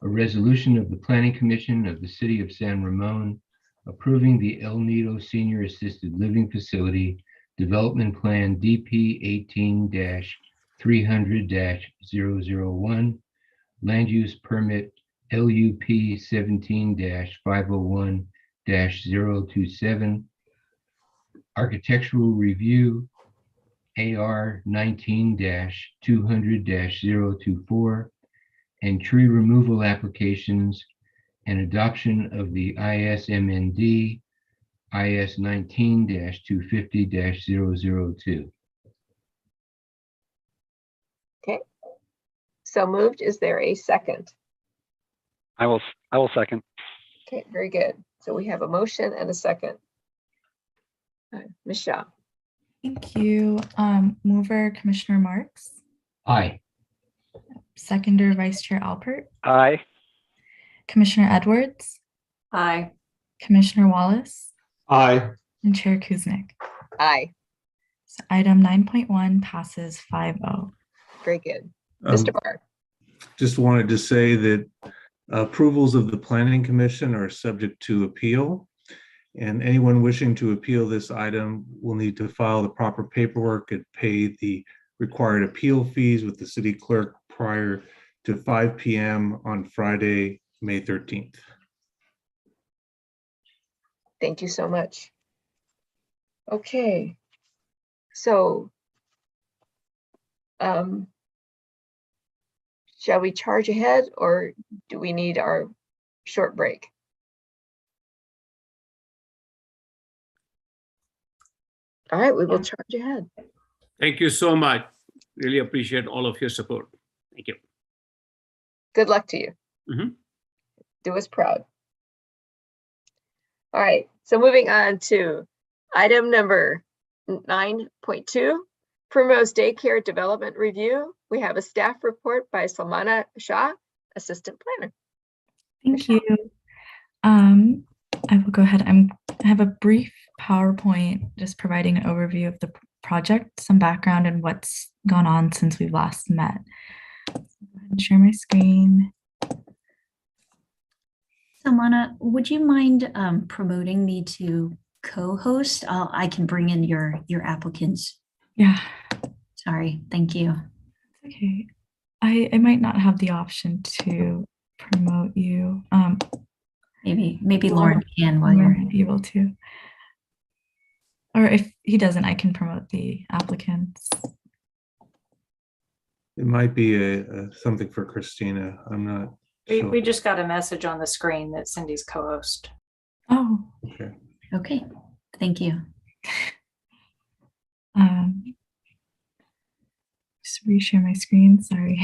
A resolution of the Planning Commission of the City of San Ramon approving the El Nido Senior Assisted Living Facility Development Plan DP 18-300-001, Land Use Permit LUP 17-501-027, Architectural Review AR 19-200-024, and tree removal applications and adoption of the ISMND IS 19-250-002. Okay. So moved. Is there a second? I will second. Okay, very good. So we have a motion and a second. Michelle. Thank you. Mover Commissioner Marks. Aye. Seconder Vice Chair Alpert. Aye. Commissioner Edwards. Aye. Commissioner Wallace. Aye. And Chair Kuznick. Aye. So item 9.1 passes 5-0. Very good. Mr. Barr. Just wanted to say that approvals of the Planning Commission are subject to appeal. And anyone wishing to appeal this item will need to file the proper paperwork and pay the required appeal fees with the city clerk prior to 5 p.m. on Friday, May 13th. Thank you so much. Okay. So, shall we charge ahead or do we need our short break? All right, we will charge ahead. Thank you so much. Really appreciate all of your support. Thank you. Good luck to you. Do us proud. All right, so moving on to item number 9.2, Primrose Daycare Development Review. We have a staff report by Salmana Shah, Assistant Planner. Thank you. I will go ahead. I have a brief PowerPoint just providing an overview of the project, some background, and what's gone on since we last met. So go ahead and share my screen. Samana, would you mind promoting me to co-host? I can bring in your applicants. Yeah. Sorry, thank you. Okay. I might not have the option to promote you. Maybe Lauren can while I you're might be able to. Or if he doesn't, I can promote the applicants. It might be something for Christina. I'm not sure. We just got a message on the screen that Cindy's co-host. Oh. Okay. Okay. Thank you. Just reshare my screen. Sorry.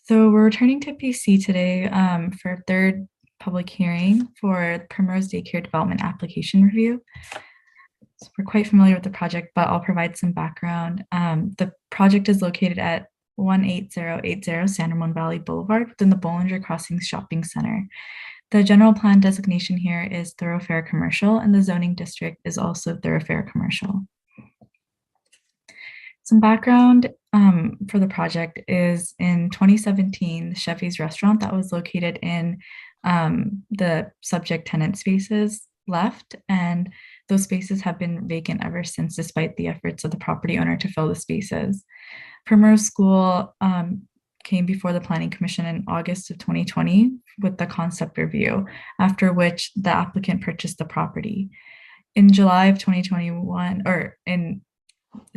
So we're returning to PC today for a third public hearing for Primrose Daycare Development Application Review. So we're quite familiar with the project, but I'll provide some background. The project is located at 18080 San Ramon Valley Boulevard within the Bollinger Crossings Shopping Center. The general plan designation here is thoroughfare commercial, and the zoning district is also thoroughfare commercial. Some background for the project is in 2017, the Chevy's restaurant that was located in the subject tenant spaces left, and those spaces have been vacant ever since, despite the efforts of the property owner to fill the spaces. Primrose School came before the Planning Commission in August of 2020 with the concept review, after which the applicant purchased the property. In July of 2021, or in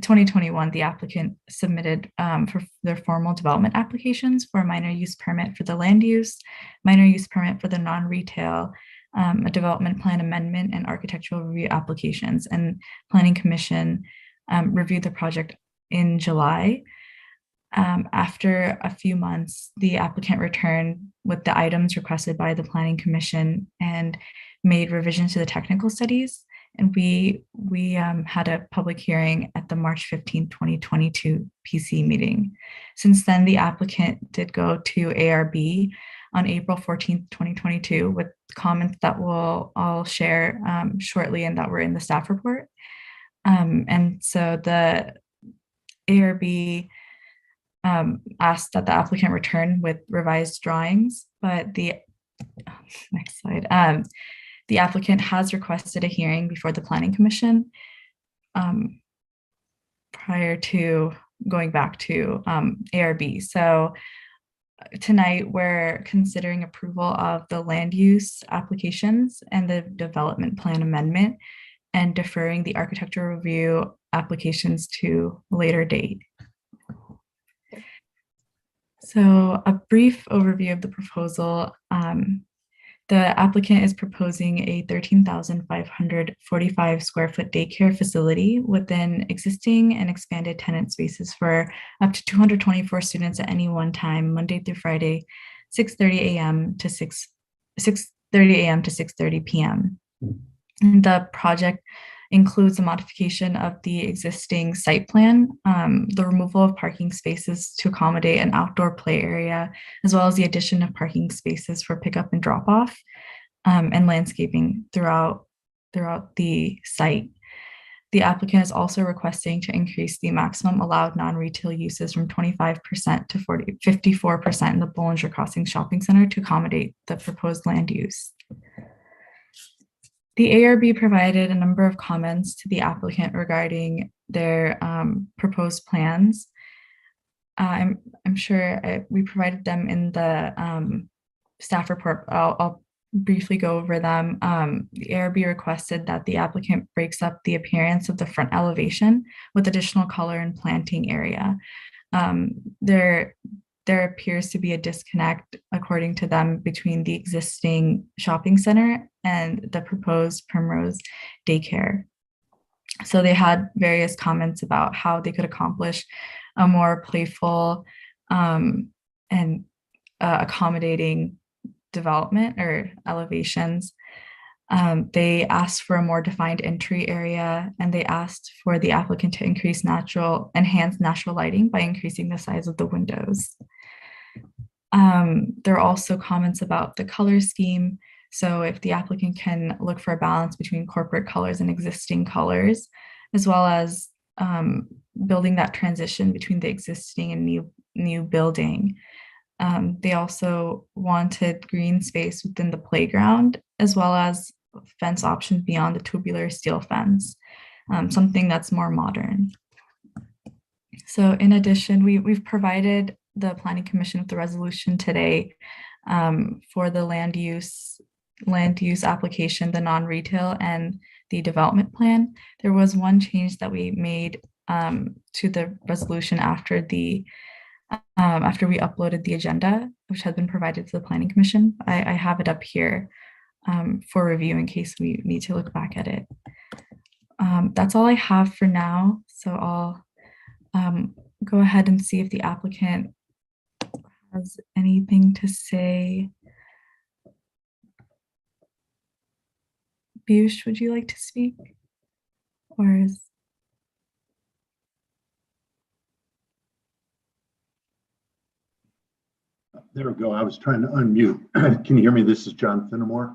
2021, the applicant submitted for their formal development applications for a minor use permit for the land use, minor use permit for the non-retail, a development plan amendment, and architectural review applications. And Planning Commission reviewed the project in July. After a few months, the applicant returned with the items requested by the Planning Commission and made revisions to the technical studies. And we had a public hearing at the March 15, 2022 PC meeting. Since then, the applicant did go to ARB on April 14, 2022 with comments that I'll share shortly and that were in the staff report. And so the ARB asked that the applicant return with revised drawings, but next slide. The applicant has requested a hearing before the Planning Commission prior to going back to ARB. So tonight we're considering approval of the land use applications and the development plan amendment and deferring the architectural review applications to a later date. So a brief overview of the proposal. The applicant is proposing a 13,545 square foot daycare facility within existing and expanded tenant spaces for up to 224 students at any one time, Monday through Friday, 6:30 a.m. to 6:30 a.m. to 6:30 p.m. And the project includes a modification of the existing site plan, the removal of parking spaces to accommodate an outdoor play area, as well as the addition of parking spaces for pickup and drop off, and landscaping throughout the site. The applicant is also requesting to increase the maximum allowed non-retail uses from 25% to 54% in the Bollinger Crossing Shopping Center to accommodate the proposed land use. The ARB provided a number of comments to the applicant regarding their proposed plans. I'm sure we provided them in the staff report. I'll briefly go over them. The ARB requested that the applicant breaks up the appearance of the front elevation with additional color and planting area. There appears to be a disconnect, according to them, between the existing shopping center and the proposed Primrose Daycare. So they had various comments about how they could accomplish a more playful and accommodating development or elevations. They asked for a more defined entry area, and they asked for the applicant to enhance natural lighting by increasing the size of the windows. There are also comments about the color scheme. So if the applicant can look for a balance between corporate colors and existing colors, as well as building that transition between the existing and new building. They also wanted green space within the playground, as well as fence options beyond the tubular steel fence, something that's more modern. So in addition, we've provided the Planning Commission with the resolution today for the land use application, the non-retail and the development plan. There was one change that we made to the resolution after we uploaded the agenda, which had been provided to the Planning Commission. I have it up here for review in case we need to look back at it. That's all I have for now. So I'll go ahead and see if the applicant has anything to say. Piyush, would you like to speak? Or is... There we go. I was trying to unmute. Can you hear me? This is John Finnemore.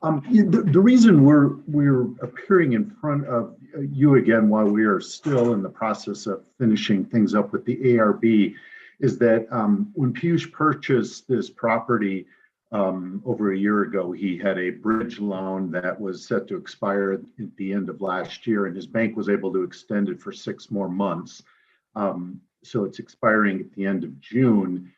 The reason we're appearing in front of you again while we are still in the process of finishing things up with the ARB is that when Piyush purchased this property over a year ago, he had a bridge loan that was set to expire at the end of last year, and his bank was able to extend it for 6 more months. So it's expiring at the end of June.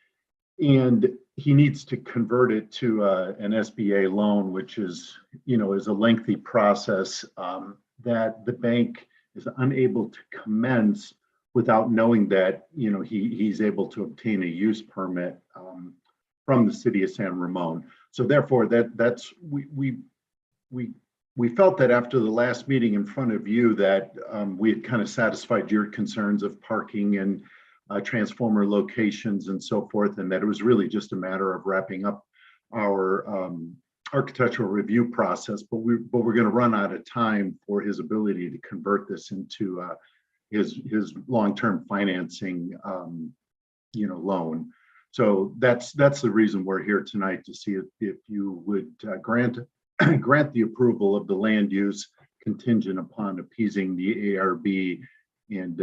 And he needs to convert it to an SBA loan, which is a lengthy process that the bank is unable to commence without knowing that he's able to obtain a use permit from the city of San Ramon. So therefore, we felt that after the last meeting in front of you that we had kind of satisfied your concerns of parking and transformer locations and so forth, and that it was really just a matter of wrapping up our architectural review process. But we're going to run out of time for his ability to convert this into his long-term financing, loan. So that's the reason we're here tonight, to see if you would grant the approval of the land use contingent upon appeasing the ARB. And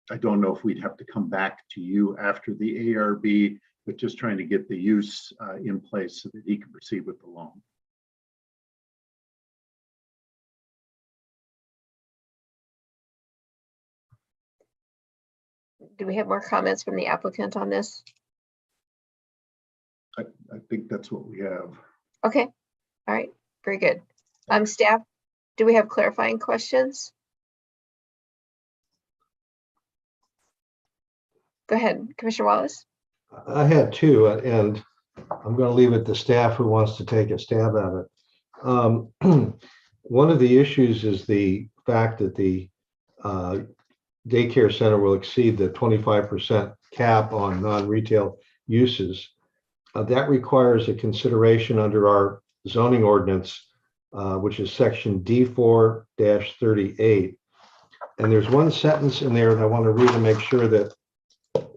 I don't know if we'd have to come back to you after the ARB, but just trying to get the use in place so that he can proceed with the loan. Do we have more comments from the applicant on this? I think that's what we have. Okay, all right, very good. Staff, do we have clarifying questions? Go ahead, Commissioner Wallace. I had 2, and I'm going to leave it to staff who wants to take a stab at it. One of the issues is the fact that the daycare center will exceed the 25% cap on non-retail uses. That requires a consideration under our zoning ordinance, which is section D4-38. And there's one sentence in there that I want to read to make sure that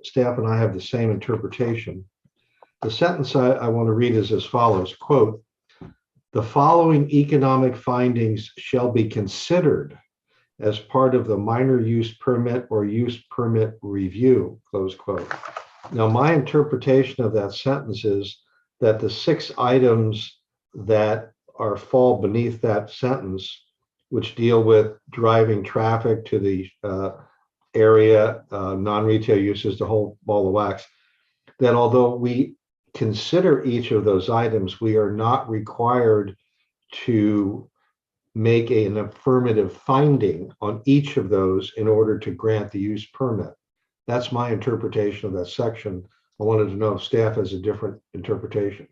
staff and I have the same interpretation. The sentence I want to read is as follows, quote, "The following economic findings shall be considered as part of the minor use permit or use permit review," close quote. Now, my interpretation of that sentence is that the 6 items that fall beneath that sentence, which deal with driving traffic to the area, non-retail uses, the whole ball of wax, that although we consider each of those items, we are not required to make an affirmative finding on each of those in order to grant the use permit. That's my interpretation of that section. I wanted to know if staff has a different interpretation.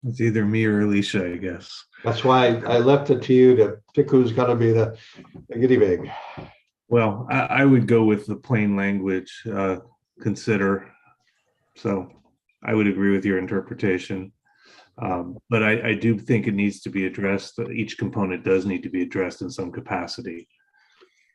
It's either me or Alicia, I guess. That's why I left it to you to pick who's going to be the guinea pig. Well, I would go with the plain language, consider. So I would agree with your interpretation. But I do think it needs to be addressed. Each component does need to be addressed in some capacity.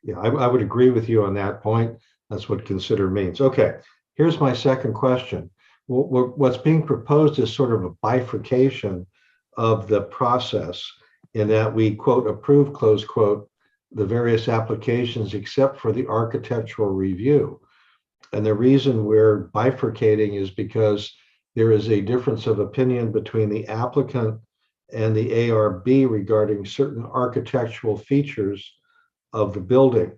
Yeah, I would agree with you on that point. That's what consider means. Okay, here's my second question. What's being proposed is sort of a bifurcation of the process in that we, quote, approve, close quote, the various applications except for the architectural review. And the reason we're bifurcating is because there is a difference of opinion between the applicant and the ARB regarding certain architectural features of the building.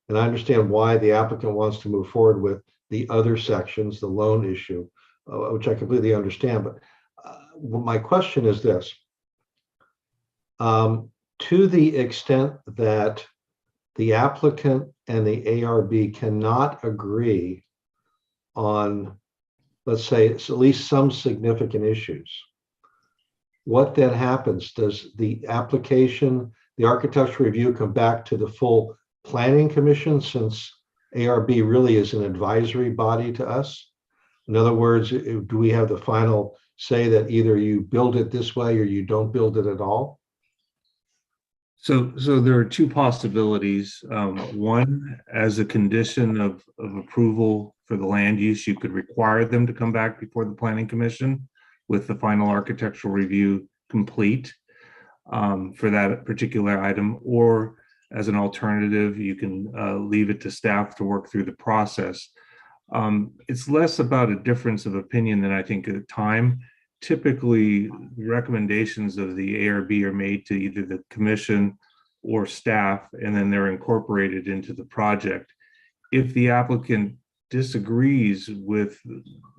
And I understand why the applicant wants to move forward with the other sections, the loan issue, which I completely understand. But my question is this. To the extent that the applicant and the ARB cannot agree on, let's say, it's at least some significant issues, what then happens? Does the application, the architectural review, come back to the full planning commission, since ARB really is an advisory body to us? In other words, do we have the final say that either you build it this way or you don't build it at all? So there are two possibilities. One, as a condition of approval for the land use, you could require them to come back before the planning commission with the final architectural review complete for that particular item. Or as an alternative, you can leave it to staff to work through the process. It's less about a difference of opinion than I think at the time. Typically, recommendations of the ARB are made to either the commission or staff, and then they're incorporated into the project. If the applicant disagrees with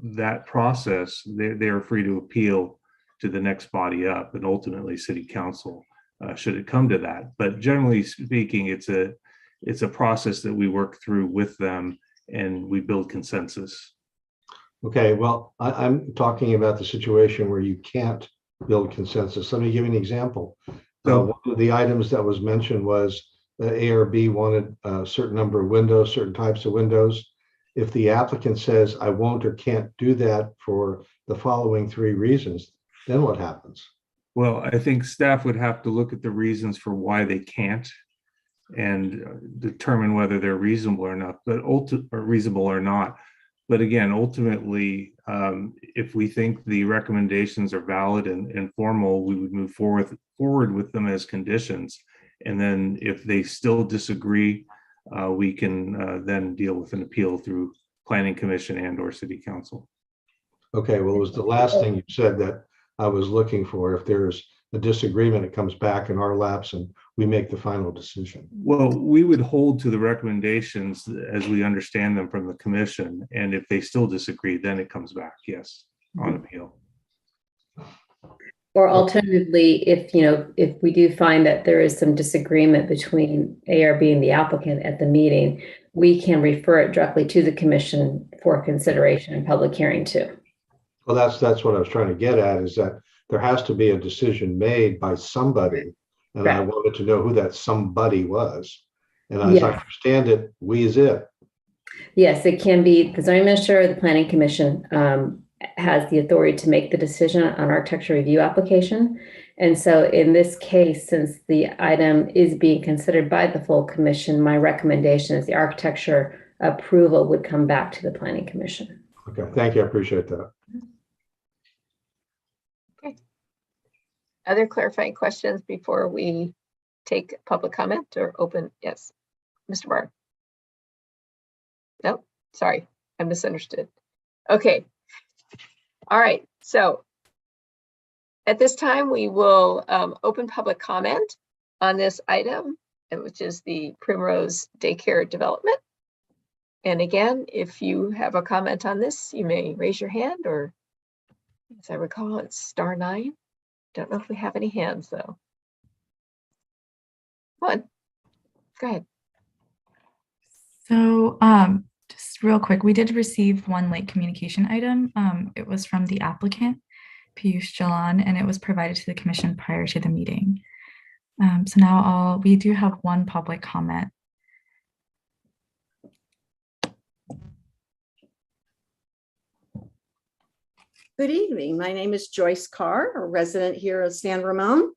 that process, they are free to appeal to the next body up, and ultimately City Council, should it come to that. But generally speaking, it's a process that we work through with them, and we build consensus. Okay, well, I'm talking about the situation where you can't build consensus. Let me give you an example. One of the items that was mentioned was that ARB wanted a certain number of windows, certain types of windows. If the applicant says, I won't or can't do that for the following 3 reasons, then what happens? Well, I think staff would have to look at the reasons for why they can't and determine whether they're reasonable or not, reasonable or not. But again, ultimately, if we think the recommendations are valid and formal, we would move forward with them as conditions. And then if they still disagree, we can then deal with an appeal through Planning Commission and or City Council. Okay, well, it was the last thing you said that I was looking for. If there's a disagreement, it comes back in our laps and we make the final decision. Well, we would hold to the recommendations as we understand them from the commission. And if they still disagree, then it comes back, yes, on appeal. Or alternatively, if we do find that there is some disagreement between ARB and the applicant at the meeting, we can refer it directly to the commission for consideration and public hearing too. Well, that's what I was trying to get at, is that there has to be a decision made by somebody. And right. I wanted to know who that somebody was. And as I understand it, we is it. Yes, it can be the zoning administrator or the planning commission has the authority to make the decision on architecture review application. And so in this case, since the item is being considered by the full commission, my recommendation is the architecture approval would come back to the planning commission. Okay, thank you. I appreciate that. Okay. Other clarifying questions before we take public comment or open? Yes, Mr. Barr. No, sorry, I misunderstood. Okay. All right, so at this time, we will open public comment on this item, which is the Primrose Daycare Development. And again, if you have a comment on this, you may raise your hand, or as I recall, it's *9. Don't know if we have any hands though. Come on, go ahead. So just real quick, we did receive one late communication item. It was from the applicant, Piyush Jalan, and it was provided to the commission prior to the meeting. So now we do have one public comment. Good evening. My name is Joyce Carr, a resident here of San Ramon.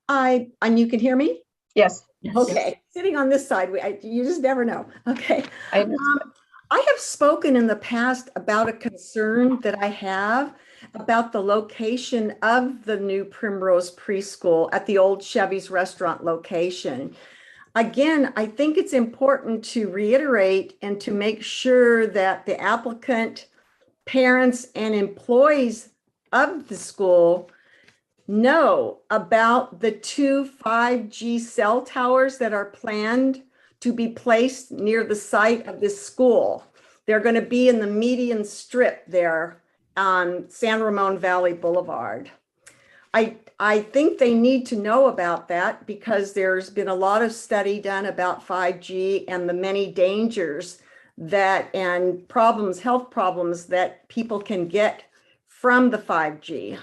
And you can hear me? Yes. Okay. Yes. Sitting on this side, you just never know. Okay. I have spoken in the past about a concern that I have about the location of the new Primrose Preschool at the old Chevy's Restaurant location. Again, I think it's important to reiterate and to make sure that the applicant, parents, and employees of the school know about the two 5G cell towers that are planned to be placed near the site of this school. They're going to be in the median strip there on San Ramon Valley Boulevard. I think they need to know about that because there's been a lot of study done about 5G and the many dangers that and problems, health problems that people can get from the 5G,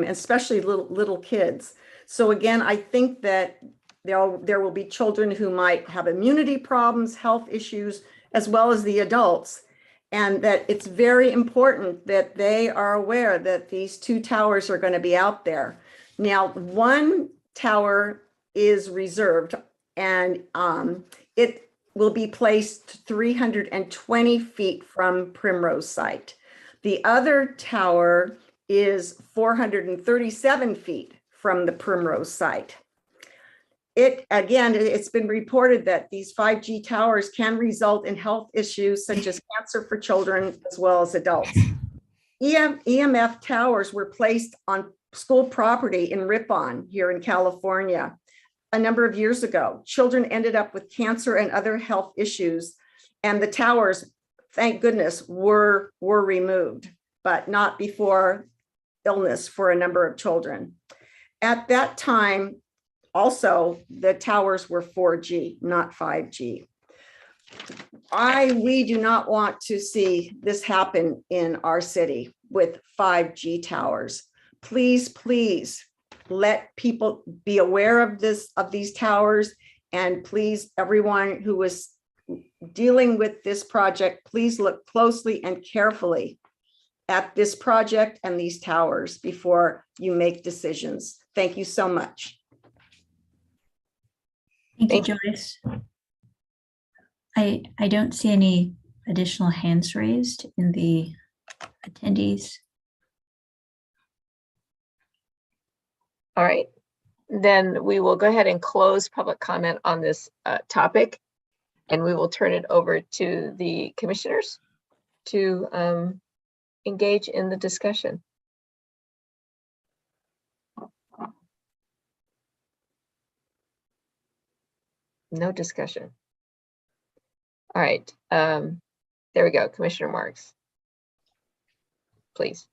especially little kids. So again, I think that there will be children who might have immunity problems, health issues, as well as the adults. And that it's very important that they are aware that these two towers are going to be out there. Now, one tower is reserved and it will be placed 320 feet from Primrose site. The other tower is 437 feet from the Primrose site. It's been reported that these 5G towers can result in health issues such as cancer for children as well as adults. EMF towers were placed on school property in Ripon here in California a number of years ago. Children ended up with cancer and other health issues, and the towers, thank goodness, were removed, but not before illness for a number of children. At that time, also, the towers were 4G, not 5G. We do not want to see this happen in our city with 5G towers. Please, please let people be aware of these towers, and please, everyone who is dealing with this project, please look closely and carefully at this project and these towers before you make decisions. Thank you so much. Thank you, Joyce. I don't see any additional hands raised in the attendees. All right, then we will go ahead and close public comment on this topic, and we will turn it over to the commissioners to engage in the discussion. No discussion. All right, there we go. Commissioner Marks, please.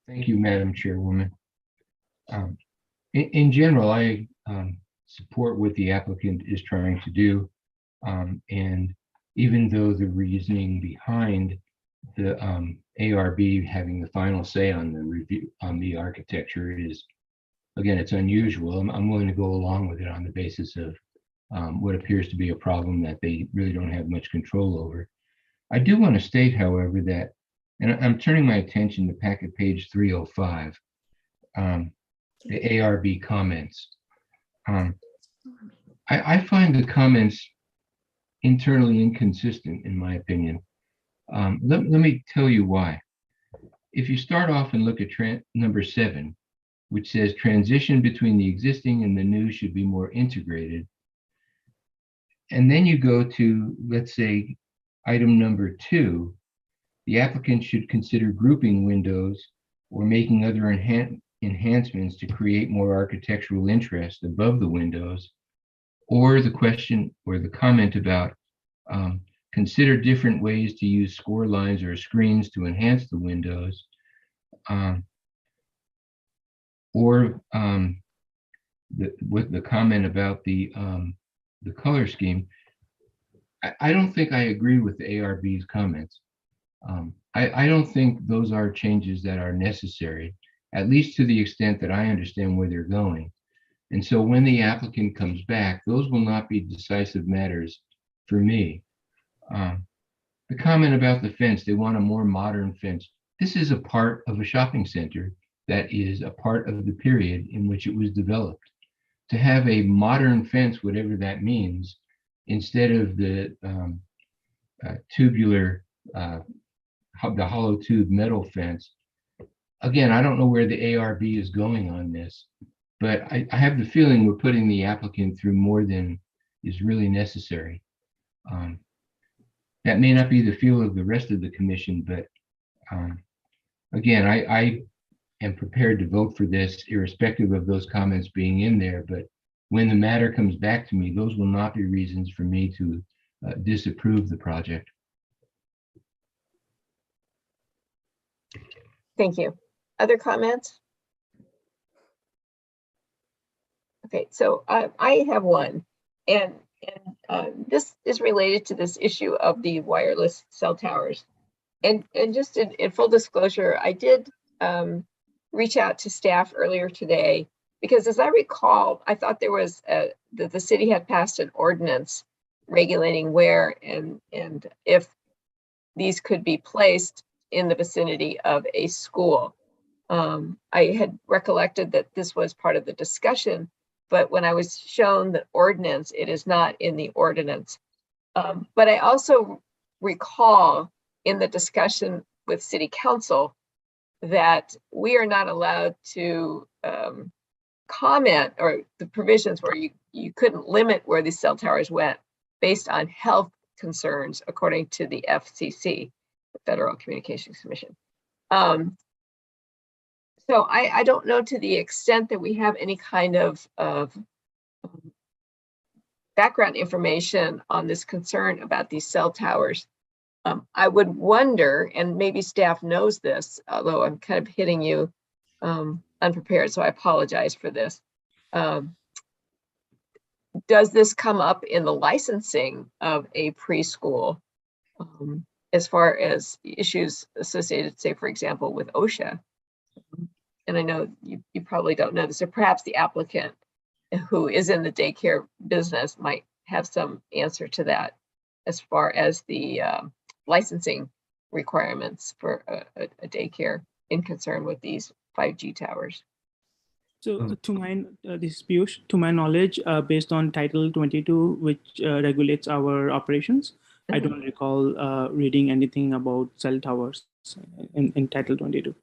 Thank you, Madam Chairwoman. In general, I support what the applicant is trying to do. And even though the reasoning behind the ARB having the final say on the review on the architecture is, again, it's unusual. I'm willing to go along with it on the basis of what appears to be a problem that they really don't have much control over. I do want to state, however, that, and I'm turning my attention to packet page 305, the ARB comments. I find the comments internally inconsistent, in my opinion. Let me tell you why. If you start off and look at number 7, which says transition between the existing and the new should be more integrated, and then you go to, let's say, item number 2, the applicant should consider grouping windows or making other enhancements to create more architectural interest above the windows, or the question or the comment about consider different ways to use score lines or screens to enhance the windows, or with the comment about the color scheme. I don't think I agree with the ARB's comments. I don't think those are changes that are necessary, at least to the extent that I understand where they're going. And so when the applicant comes back, those will not be decisive matters for me. The comment about the fence, they want a more modern fence. This is a part of a shopping center that is a part of the period in which it was developed. To have a modern fence, whatever that means, instead of the tubular, the hollow tube metal fence. Again, I don't know where the ARB is going on this, but I have the feeling we're putting the applicant through more than is really necessary. That may not be the feel of the rest of the commission, but again, I am prepared to vote for this irrespective of those comments being in there. But when the matter comes back to me, those will not be reasons for me to disapprove the project. Thank you. Other comments? Okay, so I have one, and this is related to this issue of the wireless cell towers. And just in full disclosure, I did reach out to staff earlier today because, as I recall, I thought there was that the city had passed an ordinance regulating where and if these could be placed in the vicinity of a school. I had recollected that this was part of the discussion, but when I was shown the ordinance, it is not in the ordinance. But I also recall in the discussion with City Council that we are not allowed to comment, or the provisions where you couldn't limit where these cell towers went based on health concerns, according to the FCC, the Federal Communications Commission. So I don't know to the extent that we have any kind of background information on this concern about these cell towers. I would wonder, and maybe staff knows this, although I'm kind of hitting you unprepared, so I apologize for this. Does this come up in the licensing of a preschool as far as issues associated, say, for example, with OSHA? And I know you probably don't know this, or perhaps the applicant who is in the daycare business might have some answer to that as far as the licensing requirements for a daycare in concern with these 5G towers. So to my, this is Piyush, to my knowledge, based on Title 22, which regulates our operations, I don't recall reading anything about cell towers in Title 22.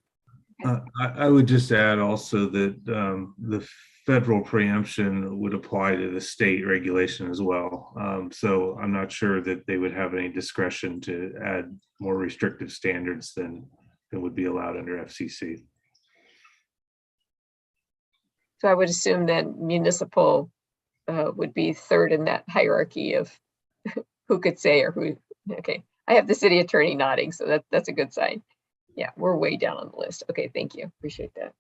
I would just add also that the federal preemption would apply to the state regulation as well. So I'm not sure that they would have any discretion to add more restrictive standards than would be allowed under FCC. So I would assume that municipal would be third in that hierarchy of who could say or who. Okay, I have the city attorney nodding, so that's a good sign. Yeah, we're way down on the list. Okay, thank you. Appreciate that.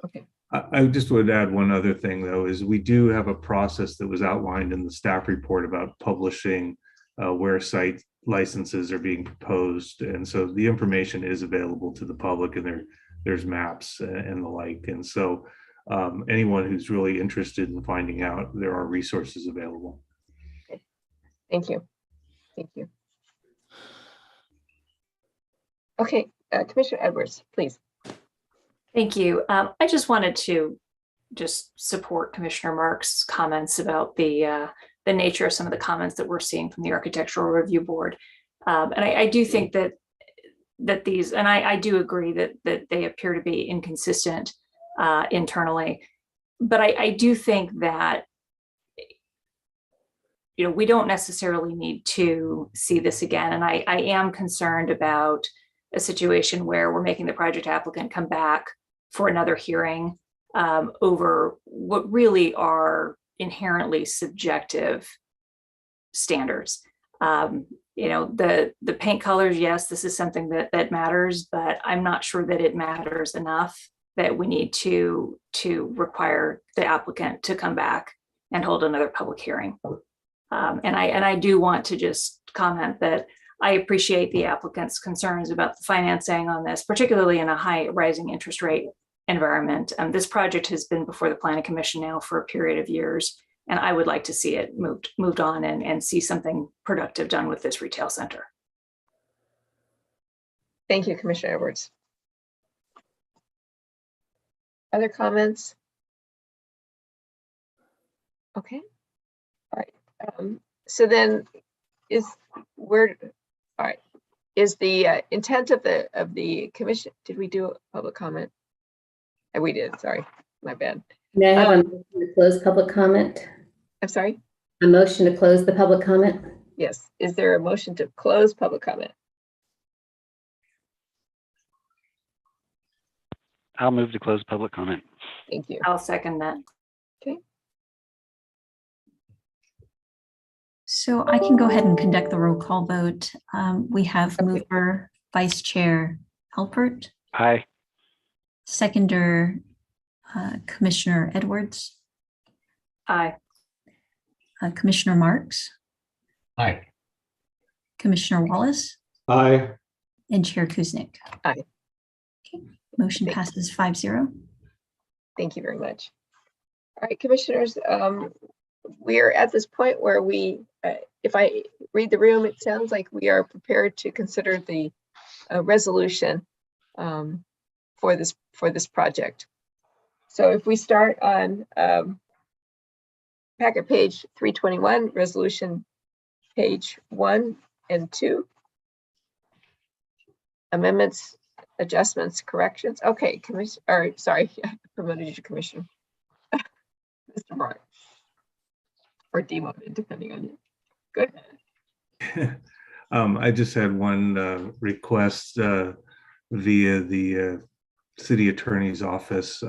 Okay. I just would add one other thing, though, is we do have a process that was outlined in the staff report about publishing where site licenses are being proposed. And so the information is available to the public, and there's maps and the like. And so anyone who's really interested in finding out, there are resources available. Okay. Thank you. Thank you. Okay, Commissioner Edwards, please. Thank you. I just wanted to just support Commissioner Marks' comments about the nature of some of the comments that we're seeing from the Architectural Review Board. And I do think that these, and I do agree that they appear to be inconsistent internally. But I do think that, we don't necessarily need to see this again. And I am concerned about a situation where we're making the project applicant come back for another hearing over what really are inherently subjective standards. The paint colors, yes, this is something that matters, but I'm not sure that it matters enough that we need to require the applicant to come back and hold another public hearing. And I do want to just comment that I appreciate the applicant's concerns about the financing on this, particularly in a high rising interest rate environment. This project has been before the Planning Commission now for a period of years, and I would like to see it moved on and see something productive done with this retail center. Thank you, Commissioner Edwards. Other comments? Okay. All right. So then is where, all right, is the intent of the commission, did we do a public comment? We did, sorry, my bad. May I have a motion to close public comment? I'm sorry? A motion to close the public comment? Yes, is there a motion to close public comment? I'll move to close public comment. Thank you. I'll second that. Okay. So I can go ahead and conduct the roll call vote. We have mover, Vice Chair Alpert, Aye. seconder, Commissioner Edwards, Aye. Commissioner Marks, Aye. Commissioner Wallace, Aye. and Chair Kuznick. Aye. Okay, motion passes 5-0. Thank you very much. All right, commissioners, we are at this point where we, if I read the room, it sounds like we are prepared to consider the resolution for this project. So if we start on packet page 321, resolution page 1 and 2, amendments, adjustments, corrections. Okay, sorry, I promoted you to commissioner. Mr. Mark, or demoted, depending on you. Go ahead. I just had one request via the city attorney's office.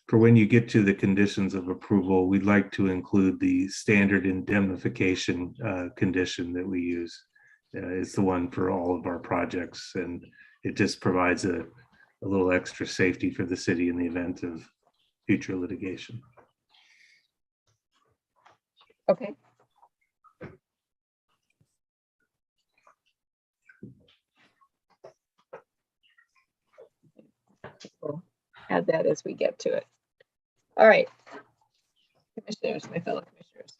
For when you get to the conditions of approval, we'd like to include the standard indemnification condition that we use. It's the one for all of our projects, and it just provides a little extra safety for the city in the event of future litigation. Okay. We'll add that as we get to it. All right. Commissioners, my fellow commissioners.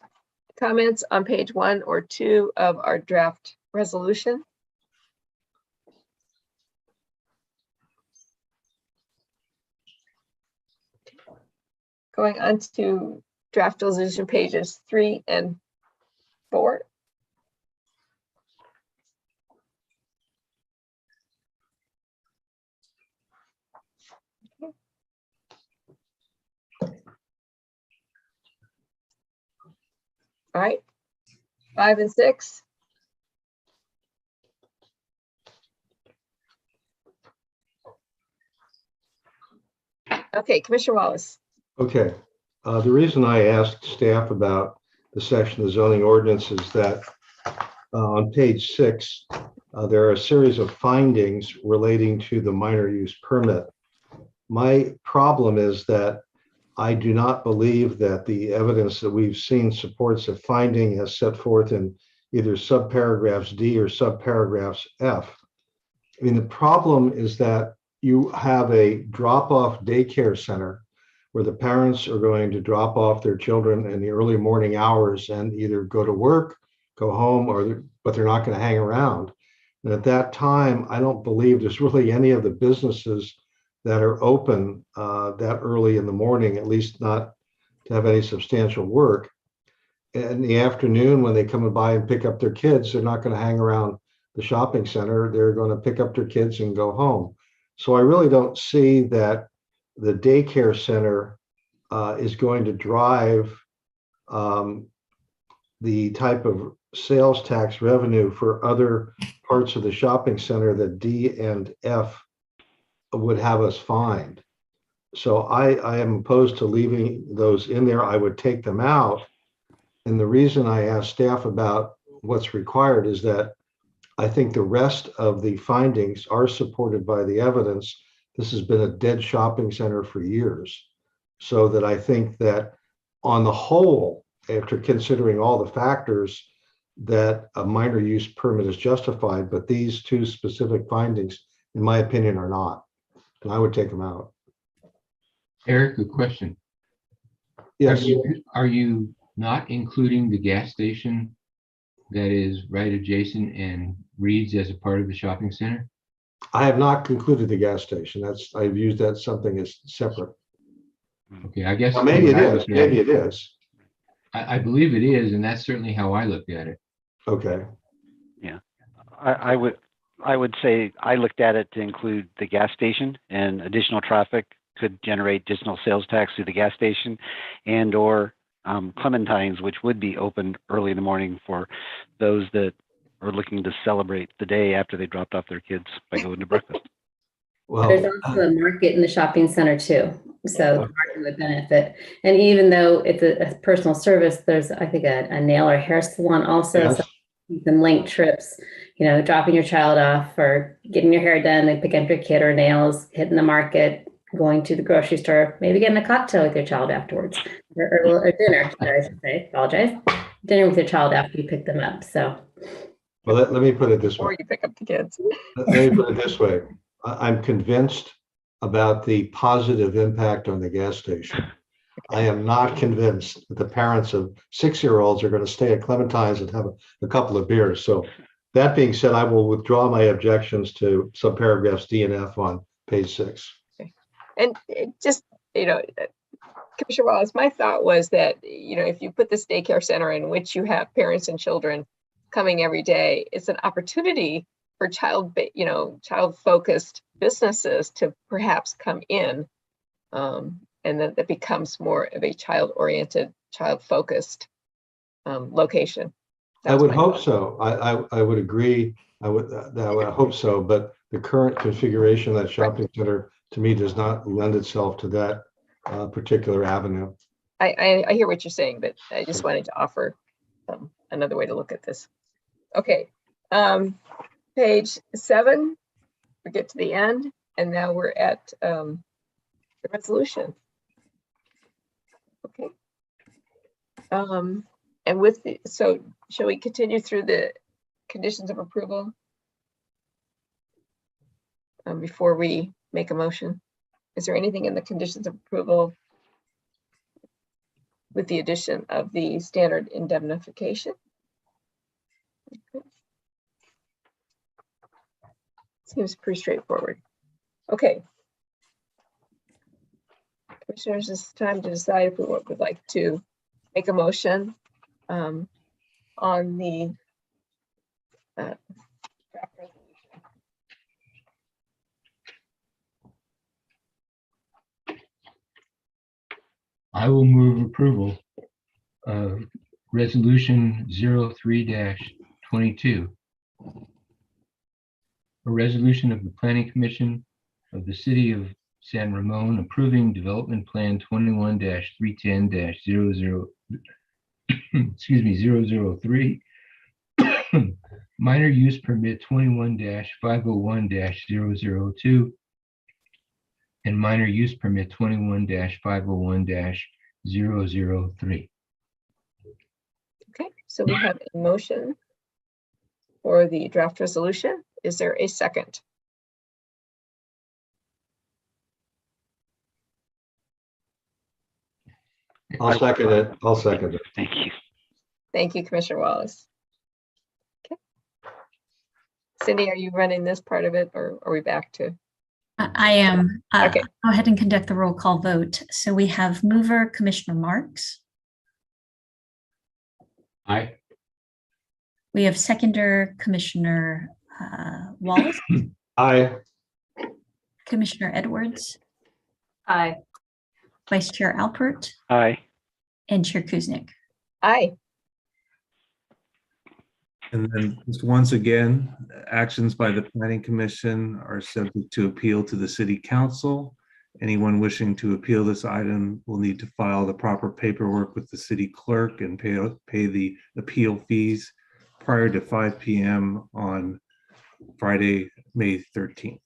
Comments on page 1 or 2 of our draft resolution? Going on to draft resolution pages 3 and 4. Okay. All right, 5 and 6. Okay, Commissioner Wallace. Okay. The reason I asked staff about the section of the zoning ordinance is that on page 6, there are a series of findings relating to the minor use permit. My problem is that I do not believe that the evidence that we've seen supports a finding as set forth in either subparagraphs D or subparagraphs F. I mean, the problem is that you have a drop-off daycare center where the parents are going to drop off their children in the early morning hours and either go to work, go home, but they're not going to hang around. And at that time, I don't believe there's really any of the businesses that are open that early in the morning, at least not to have any substantial work. In the afternoon, when they come by and pick up their kids, they're not going to hang around the shopping center. They're going to pick up their kids and go home. So I really don't see that the daycare center is going to drive the type of sales tax revenue for other parts of the shopping center that D and F would have us find. So I am opposed to leaving those in there. I would take them out. And the reason I asked staff about what's required is that I think the rest of the findings are supported by the evidence. This has been a dead shopping center for years. So that I think that on the whole, after considering all the factors, that a minor use permit is justified, but these two specific findings, in my opinion, are not. And I would take them out. Eric, good question. Yes. Are you not including the gas station that is right adjacent and reads as a part of the shopping center? I have not concluded the gas station. I've used that something as separate. Okay, I guess. Well, maybe it is. Maybe it is. I believe it is, and that's certainly how I looked at it. Okay. Yeah, I would say I looked at it to include the gas station, and additional traffic could generate additional sales tax through the gas station, and or Clementines, which would be open early in the morning for those that are looking to celebrate the day after they dropped off their kids by going to breakfast. There's also a market in the shopping center too, so the market would benefit. And even though it's a personal service, there's, I think, a nail or hair salon also. Yes. So you can link trips, dropping your child off or getting your hair done, then pick up your kid, or nails, hitting the market, going to the grocery store, maybe getting a cocktail with your child afterwards, or dinner, I should say, apologize. Dinner with your child after you pick them up. So, well, let me put it this way. Or you pick up the kids. Let me put it this way. I'm convinced about the positive impact on the gas station. I am not convinced that the parents of 6-year-olds are going to stay at Clementine's and have a couple of beers. So that being said, I will withdraw my objections to subparagraphs D and F on page 6. Okay. And it just, Commissioner Wallace, my thought was that, if you put this daycare center in which you have parents and children coming every day, it's an opportunity for child-focused businesses to perhaps come in, and then that becomes more of a child-oriented, child-focused location. I would hope so. I would agree. I would hope so. But the current configuration of that shopping center, to me, does not lend itself to that particular avenue. I hear what you're saying, but I just wanted to offer another way to look at this. Okay. Page 7, we get to the end, and now we're at the resolution. Okay. And so shall we continue through the conditions of approval before we make a motion? Is there anything in the conditions of approval with the addition of the standard indemnification? Okay. Seems pretty straightforward. Okay. Commissioners, it's time to decide if we would like to make a motion on the draft resolution. I will move approval of resolution 03-22. A resolution of the Planning Commission of the City of San Ramon approving Development Plan 21-310-00, excuse me, 003, minor use permit 21-501-002, and minor use permit 21-501-003. Okay, so we have a motion for the draft resolution. Is there a second? I'll second it. I'll second it. Thank you. Thank you, Commissioner Wallace. Okay. Cindy, are you running this part of it, or are we back to? I am. Okay. Go ahead and conduct the roll call vote. So we have mover Commissioner Marks. Aye. We have seconder Commissioner Wallace. Aye. Commissioner Edwards. Aye. Vice Chair Alpert. Aye. And Chair Kuznick. Aye. And then just once again, actions by the Planning Commission are subject to appeal to the City Council. Anyone wishing to appeal this item will need to file the proper paperwork with the City Clerk and pay the appeal fees prior to 5 p.m. on Friday, May 13th.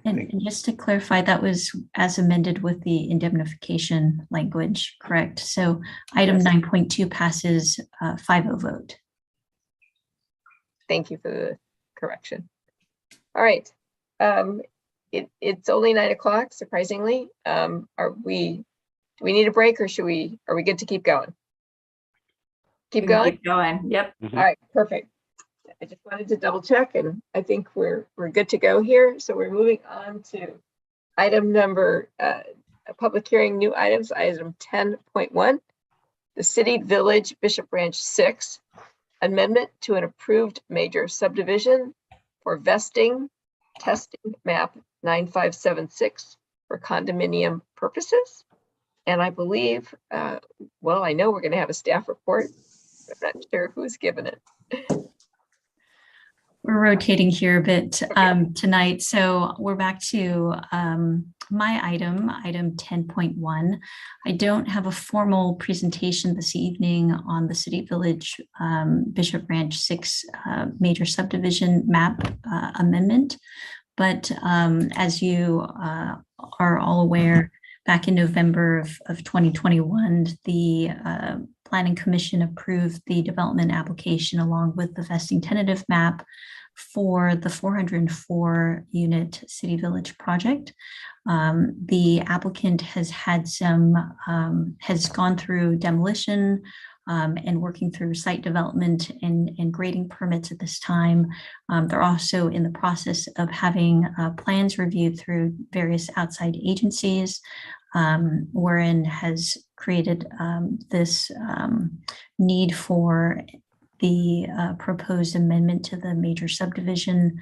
And just to clarify, that was as amended with the indemnification language, correct? So item 9.2 passes 5-0 vote. Thank you for the correction. All right. It's only 9 o'clock, surprisingly. Do we need a break, or are we good to keep going? Keep going? Keep going. Yep. All right, perfect. I just wanted to double check, and I think we're good to go here. So we're moving on to item number, public hearing, new items, item 10.1, the City Village Bishop Ranch 6, amendment to an approved major subdivision for vesting testing map 9576 for condominium purposes. And I believe, well, I know we're going to have a staff report. I'm not sure who's given it. We're rotating here a bit tonight. So we're back to my item 10.1. I don't have a formal presentation this evening on the City Village Bishop Ranch 6 major subdivision map amendment. But as you are all aware, back in November of 2021, the Planning Commission approved the development application along with the vesting tentative map for the 404 unit City Village project. The applicant has had has gone through demolition and working through site development and grading permits at this time. They're also in the process of having plans reviewed through various outside agencies, wherein has created this need for the proposed amendment to the major subdivision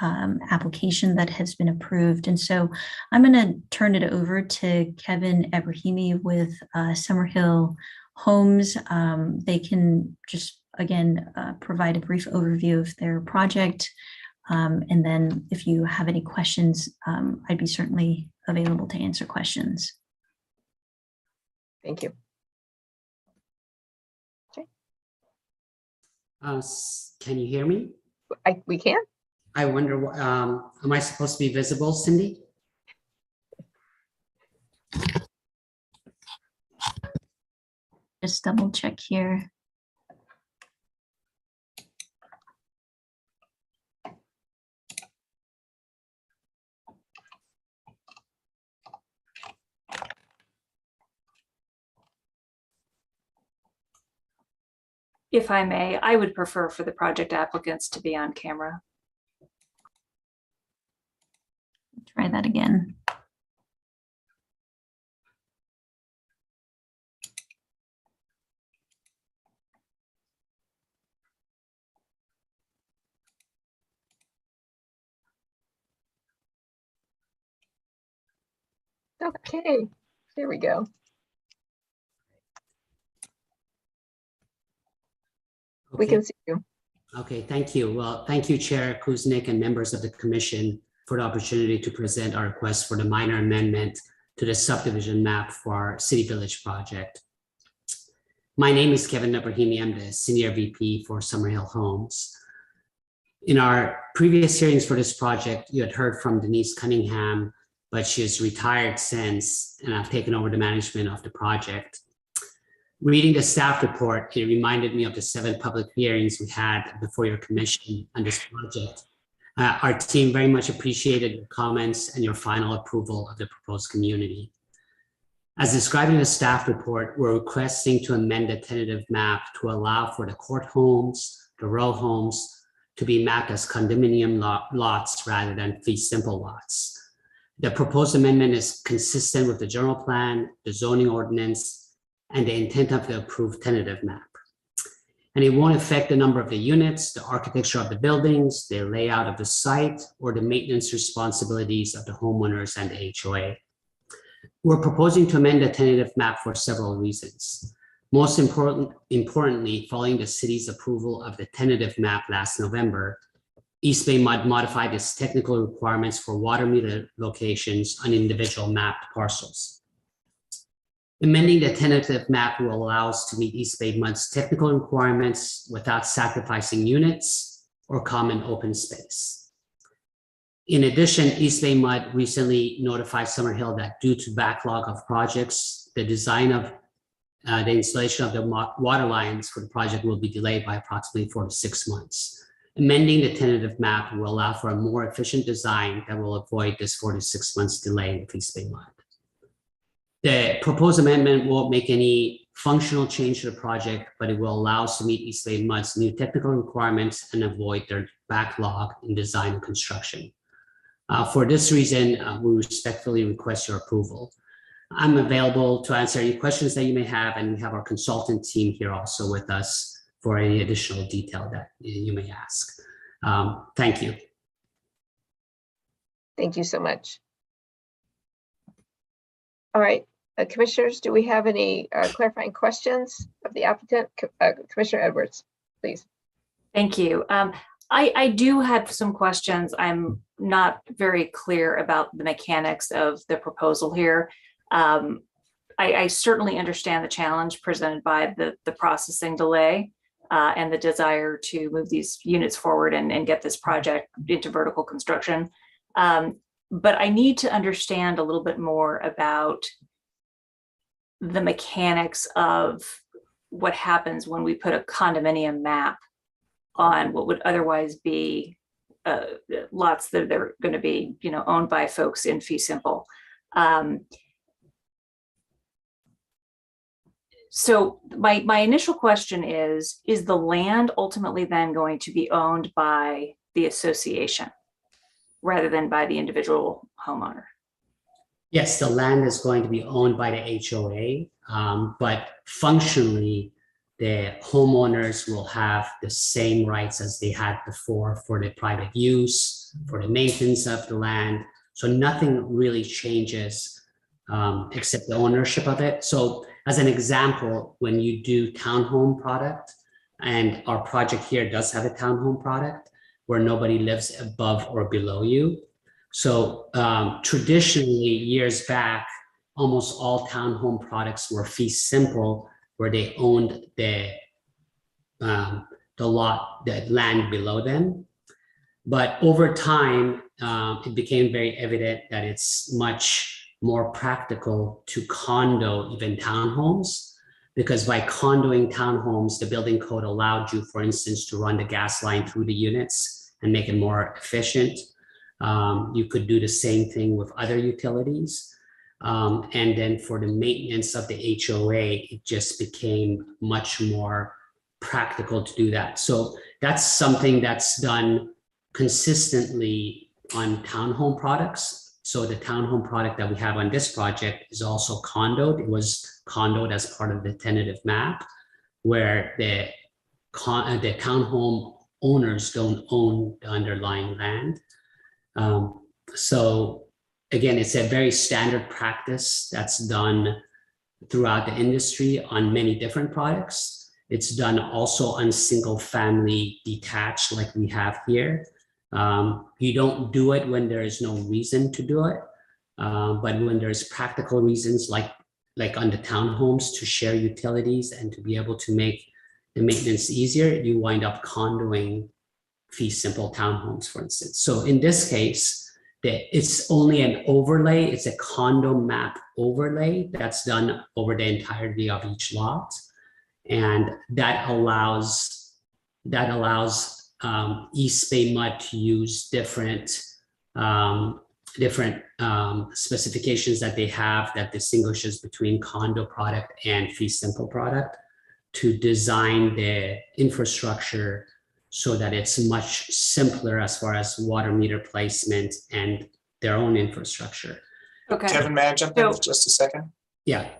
application that has been approved. And so I'm going to turn it over to Kevin Ebrahimi with Summerhill Homes. They can just, again, provide a brief overview of their project. And then if you have any questions, I'd be certainly available to answer questions. Thank you. Okay. Can you hear me? We can. I wonder, am I supposed to be visible, Cindy? Just double check here. If I may, I would prefer for the project applicants to be on camera. Try that again. Okay, there we go. We can see you. Okay, thank you. Well, thank you, Chair Kuznick and members of the commission for the opportunity to present our request for the minor amendment to the subdivision map for our City Village project. My name is Kevin Ebrahimi. I'm the Senior VP for Summerhill Homes. In our previous hearings for this project, you had heard from Denise Cunningham, but she has retired since, and I've taken over the management of the project. Reading the staff report, it reminded me of the 7 public hearings we had before your commission on this project. Our team very much appreciated your comments and your final approval of the proposed community. As described in the staff report, we're requesting to amend the tentative map to allow for the court homes, the row homes, to be mapped as condominium lots rather than fee simple lots. The proposed amendment is consistent with the general plan, the zoning ordinance, and the intent of the approved tentative map. And it won't affect the number of the units, the architecture of the buildings, the layout of the site, or the maintenance responsibilities of the homeowners and the HOA. We're proposing to amend the tentative map for several reasons. Most importantly, following the city's approval of the tentative map last November, East Bay Mud modified its technical requirements for water meter locations on individual mapped parcels. Amending the tentative map will allow us to meet East Bay Mud's technical requirements without sacrificing units or common open space. In addition, East Bay Mud recently notified Summerhill that due to backlog of projects, the design of the installation of the water lines for the project will be delayed by approximately 4 to 6 months. Amending the tentative map will allow for a more efficient design that will avoid this 4 to 6 months delay with East Bay Mud. The proposed amendment won't make any functional change to the project, but it will allow us to meet East Bay Mud's new technical requirements and avoid their backlog in design and construction. For this reason, we respectfully request your approval. I'm available to answer any questions that you may have, and we have our consultant team here also with us for any additional detail that you may ask. Thank you. Thank you so much. All right, commissioners, do we have any clarifying questions of the applicant? Commissioner Edwards, please. Thank you. I do have some questions. I'm not very clear about the mechanics of the proposal here. I certainly understand the challenge presented by the processing delay and the desire to move these units forward and get this project into vertical construction. But I need to understand a little bit more about the mechanics of what happens when we put a condominium map on what would otherwise be lots that are going to be, owned by folks in fee simple. So my initial question is the land ultimately then going to be owned by the association rather than by the individual homeowner? Yes, the land is going to be owned by the HOA, but functionally, the homeowners will have the same rights as they had before for the private use, for the maintenance of the land. So nothing really changes except the ownership of it. So as an example, when you do townhome product, and our project here does have a townhome product where nobody lives above or below you. So traditionally, years back, almost all townhome products were fee simple, where they owned the land below them. But over time, it became very evident that it's much more practical to condo even townhomes, because by condoing townhomes, the building code allowed you, for instance, to run the gas line through the units and make it more efficient. You could do the same thing with other utilities. And then for the maintenance of the HOA, it just became much more practical to do that. So that's something that's done consistently on townhome products. So the townhome product that we have on this project is also condoed. It was condoed as part of the tentative map, where the townhome owners don't own the underlying land. So again, it's a very standard practice that's done throughout the industry on many different products. It's done also on single family detached like we have here. You don't do it when there is no reason to do it, but when there's practical reasons like on the townhomes to share utilities and to be able to make the maintenance easier, you wind up condoing fee simple townhomes, for instance. So in this case, it's only an overlay. It's a condo map overlay that's done over the entirety of each lot. And that allows East Bay Mud to use different specifications that they have that distinguishes between condo product and fee simple product to design the infrastructure so that it's much simpler as far as water meter placement and their own infrastructure. Okay. Kevin, may I jump in for just a second? Yeah.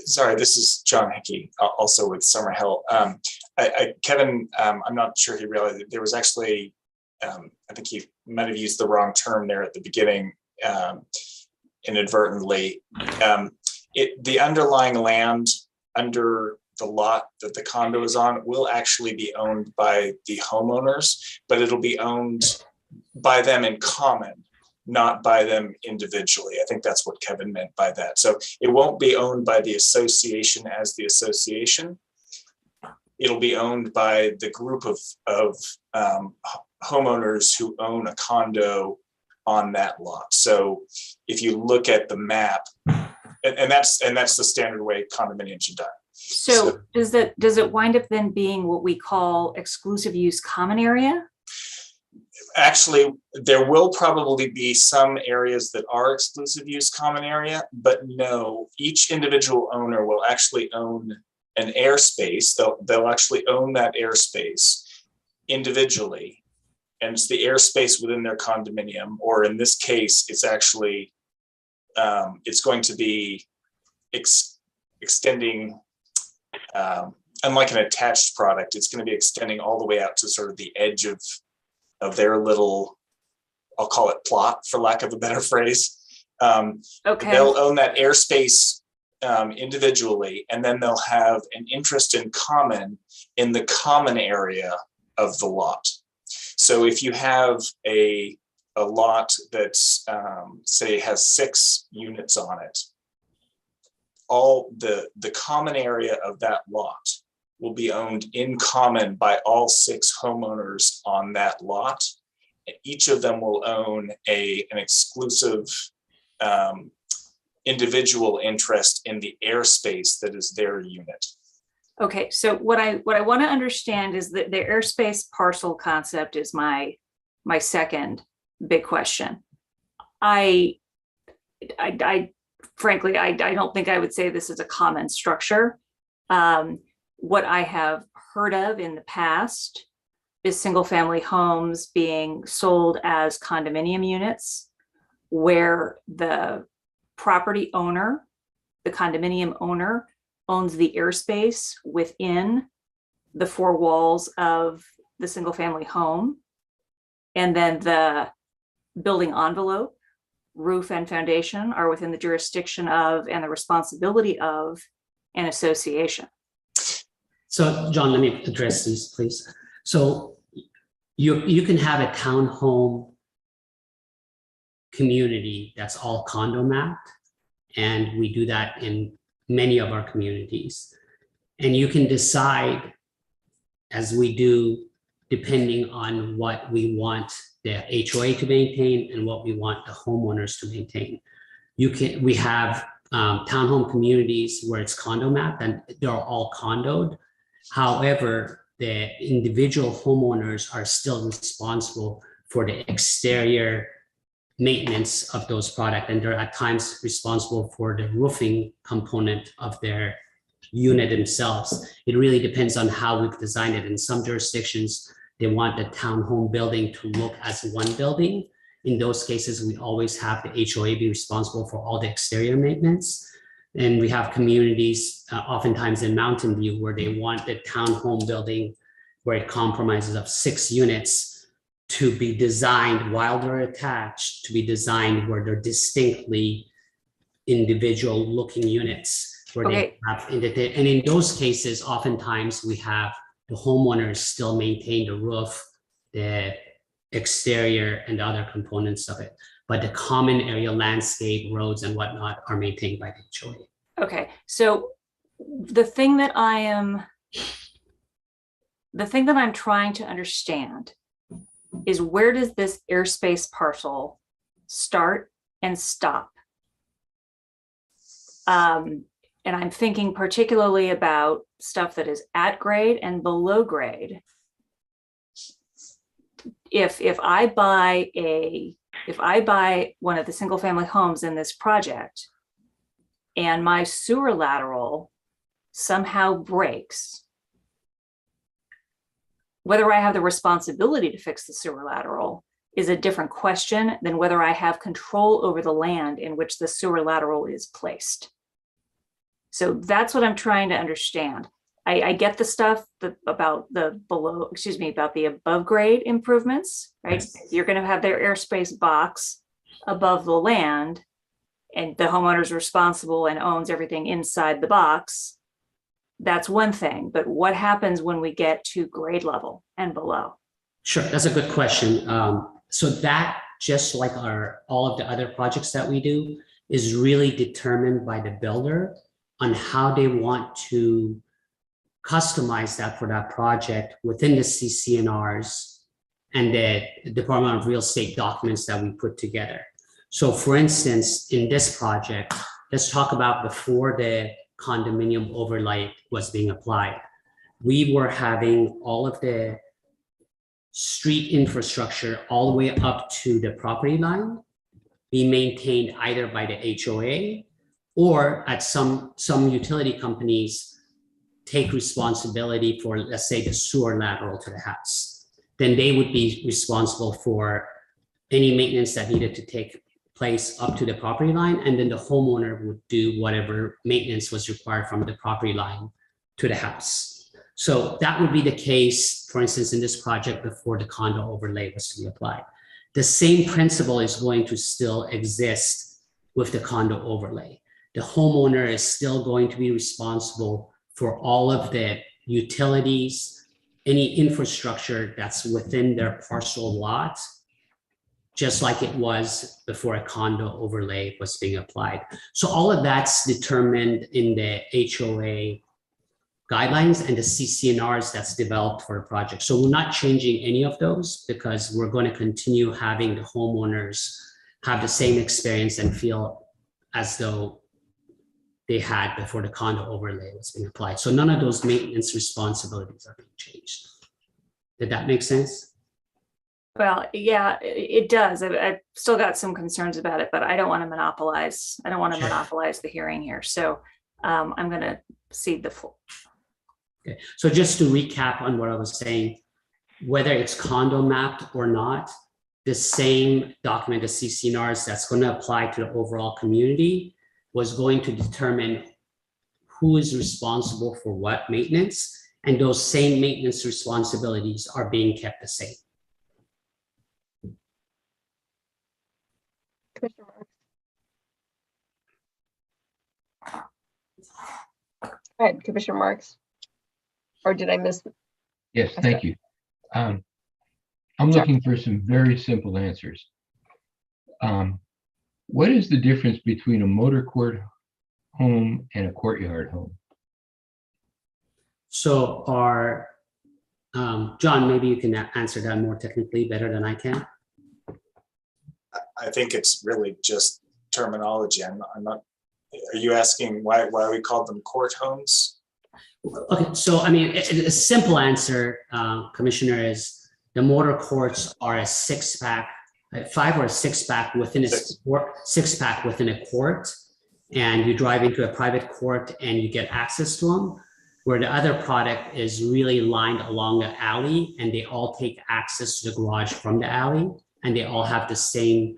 Sorry, this is John Hickey, also with Summerhill. Kevin, I'm not sure he realized that there was actually, I think he might have used the wrong term there at the beginning inadvertently. The underlying land under the lot that the condo is on will actually be owned by the homeowners, but it'll be owned by them in common, not by them individually. I think that's what Kevin meant by that. So it won't be owned by the association as the association. It'll be owned by the group of homeowners who own a condo on that lot. So if you look at the map, and that's the standard way condominiums are done. So does it wind up then being what we call exclusive use common area? Actually, there will probably be some areas that are exclusive use common area, but no, each individual owner will actually own an airspace. They'll actually own that airspace individually. And it's the airspace within their condominium, or in this case, it's actually, it's going to be extending, unlike an attached product, it's going to be extending all the way out to sort of the edge of their little, I'll call it plot for lack of a better phrase. Okay. They'll own that airspace individually, and then they'll have an interest in common in the common area of the lot. So if you have a lot that's say has 6 units on it, all the common area of that lot will be owned in common by all 6 homeowners on that lot. Each of them will own an exclusive individual interest in the airspace that is their unit. Okay, so what I want to understand is that the airspace parcel concept is my second big question. I frankly, I don't think I would say this is a common structure. What I have heard of in the past is single family homes being sold as condominium units where the property owner, the condominium owner, owns the airspace within the 4 walls of the single family home. And then the building envelope, roof and foundation are within the jurisdiction of and the responsibility of an association. So John, let me address these, please. So you can have a townhome community that's all condo mapped, and we do that in many of our communities. And you can decide, as we do, depending on what we want the HOA to maintain and what we want the homeowners to maintain. We have townhome communities where it's condo mapped and they're all condoed. However, the individual homeowners are still responsible for the exterior maintenance of those products, and they're at times responsible for the roofing component of their unit themselves. It really depends on how we've designed it. In some jurisdictions, they want the townhome building to look as one building. In those cases, we always have the HOA be responsible for all the exterior maintenance. And we have communities, oftentimes in Mountain View, where they want the townhome building where it compromises of 6 units to be designed while they're attached, to be designed where they're distinctly individual looking units where they have, and in those cases, oftentimes we have the homeowners still maintain the roof, the exterior and the other components of it. But the common area landscape, roads and whatnot are maintained by the HOA. Okay, so the thing that I'm trying to understand is, where does this airspace parcel start and stop? And I'm thinking particularly about stuff that is at grade and below grade. If I buy one of the single family homes in this project and my sewer lateral somehow breaks, whether I have the responsibility to fix the sewer lateral is a different question than whether I have control over the land in which the sewer lateral is placed. So that's what I'm trying to understand. I get the stuff about the above grade improvements, right? Yes. You're going to have their airspace box above the land, and the homeowner's responsible and owns everything inside the box. That's one thing, but what happens when we get to grade level and below? Sure, that's a good question. So that, just like all of the other projects that we do, is really determined by the builder on how they want to customize that for that project within the CC&Rs and the Department of Real Estate documents that we put together. So for instance, in this project, let's talk about before the condominium overlay was being applied. We were having all of the street infrastructure all the way up to the property line be maintained either by the HOA or at some utility companies take responsibility for, let's say, the sewer lateral to the house. Then they would be responsible for any maintenance that needed to take place up to the property line, and then the homeowner would do whatever maintenance was required from the property line to the house. So that would be the case, for instance, in this project before the condo overlay was to be applied. The same principle is going to still exist with the condo overlay. The homeowner is still going to be responsible for all of the utilities, any infrastructure that's within their parcel lot, just like it was before a condo overlay was being applied. So all of that's determined in the HOA guidelines and the CCNRs that's developed for the project. So we're not changing any of those because we're going to continue having the homeowners have the same experience and feel as though they had before the condo overlay was being applied. So none of those maintenance responsibilities are being changed. Did that make sense? Well, yeah, it does. I've still got some concerns about it, but I don't want to monopolize. I don't want to monopolize the hearing here. So I'm going to cede the floor. Okay. So just to recap on what I was saying, whether it's condo mapped or not, the same document, the CCNRs that's going to apply to the overall community was going to determine who is responsible for what maintenance, and those same maintenance responsibilities are being kept the same. Commissioner Marks. Go ahead, Commissioner Marks. Or did I miss? Yes, thank you. I'm looking for some very simple answers. What is the difference between a motor court home and a courtyard home? So our, John, maybe you can answer that more technically better than I can. I think it's really just terminology. I'm not, are you asking why we call them court homes? Okay, so I mean, a simple answer, Commissioner, is the motor courts are a 6-pack, a 5 or a 6-pack within a 6-pack within a court, and you drive into a private court and you get access to them. Where the other product is really lined along the alley, and they all take access to the garage from the alley, and they all have the same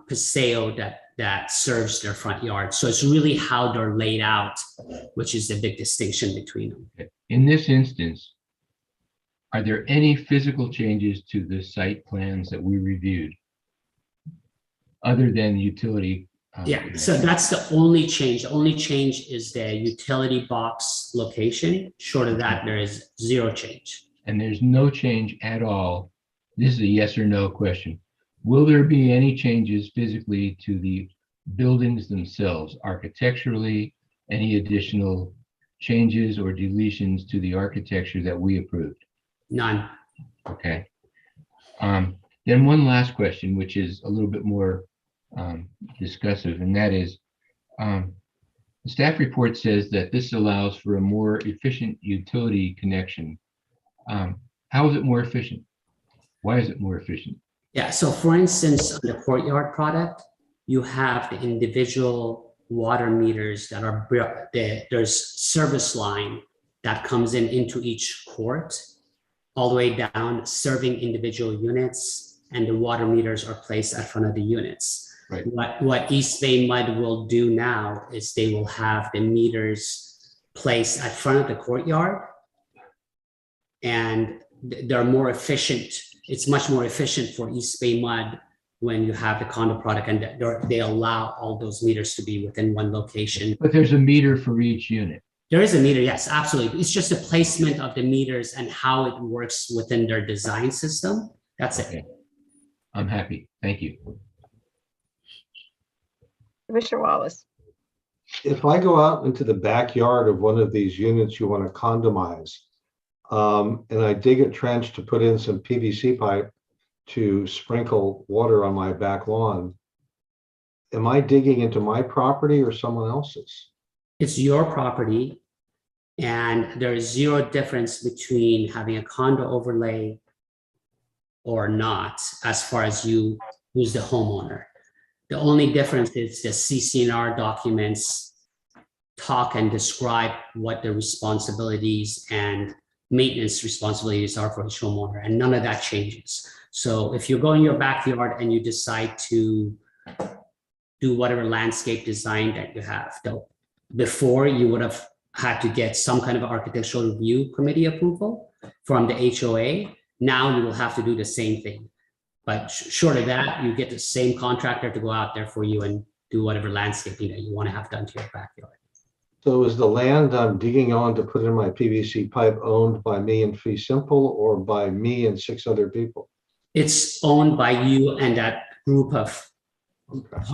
paseo that serves their front yard. So it's really how they're laid out, which is the big distinction between them. In this instance, are there any physical changes to the site plans that we reviewed other than utility? Yeah, so that's the only change. The only change is the utility box location. Short of that, there is zero change. And there's no change at all. This is a yes or no question. Will there be any changes physically to the buildings themselves, architecturally, any additional changes or deletions to the architecture that we approved? None. Okay. Then one last question, which is a little bit more discussive, and that is, the staff report says that this allows for a more efficient utility connection. How is it more efficient? Why is it more efficient? Yeah, so for instance, on the courtyard product, you have the individual water meters that are, there's service line that comes into each court, all the way down, serving individual units, and the water meters are placed at front of the units. Right. What East Bay Mud will do now is they will have the meters placed at front of the courtyard, and they're more efficient. It's much more efficient for East Bay Mud when you have the condo product, and they allow all those meters to be within one location. But there's a meter for each unit. There is a meter, yes, absolutely. It's just the placement of the meters and how it works within their design system. That's it. I'm happy. Thank you. Commissioner Wallace. If I go out into the backyard of one of these units you want to condomize, and I dig a trench to put in some PVC pipe to sprinkle water on my back lawn, am I digging into my property or someone else's? It's your property, and there is zero difference between having a condo overlay or not, as far as you, who's the homeowner. The only difference is the CCNR documents talk and describe what the responsibilities and maintenance responsibilities are for each homeowner, and none of that changes. So if you go in your backyard and you decide to do whatever landscape design that you have, before you would have had to get some kind of architectural review committee approval from the HOA. Now you will have to do the same thing. But short of that, you get the same contractor to go out there for you and do whatever landscaping that you want to have done to your backyard. So is the land I'm digging on to put in my PVC pipe owned by me and fee simple, or by me and 6 other people? It's owned by you and that group of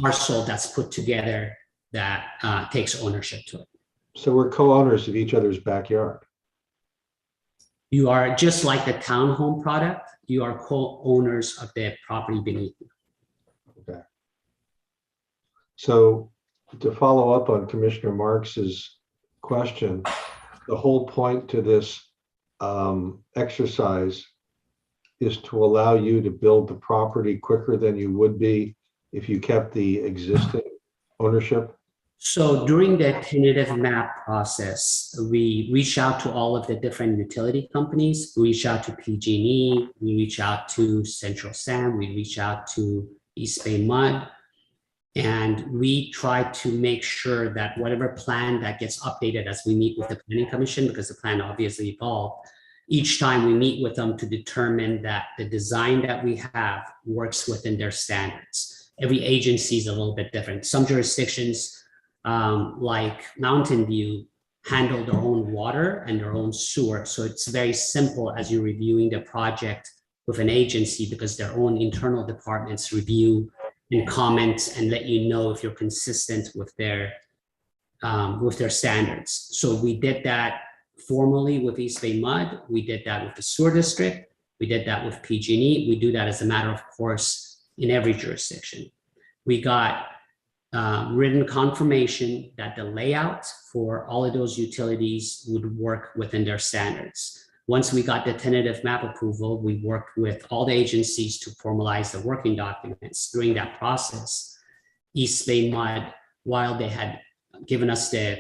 parcel that's put together that takes ownership to it. So we're co-owners of each other's backyard. You are just like the townhome product, you are co-owners of the property beneath you. Okay. So to follow up on Commissioner Marks's question, the whole point to this exercise is to allow you to build the property quicker than you would be if you kept the existing ownership? So during the tentative map process, we reach out to all of the different utility companies. We reach out to PG&E, we reach out to Central Sam, we reach out to East Bay Mud, and we try to make sure that whatever plan that gets updated as we meet with the Planning Commission, because the plan obviously evolved, each time we meet with them to determine that the design that we have works within their standards. Every agency is a little bit different. Some jurisdictions, like Mountain View, handle their own water and their own sewer. So it's very simple as you're reviewing the project with an agency, because their own internal departments review and comment and let you know if you're consistent with their standards. So we did that formally with East Bay Mud. We did that with the sewer district. We did that with PG&E. We do that as a matter of course in every jurisdiction. We got written confirmation that the layout for all of those utilities would work within their standards. Once we got the tentative map approval, we worked with all the agencies to formalize the working documents. During that process, East Bay Mud, while they had given us the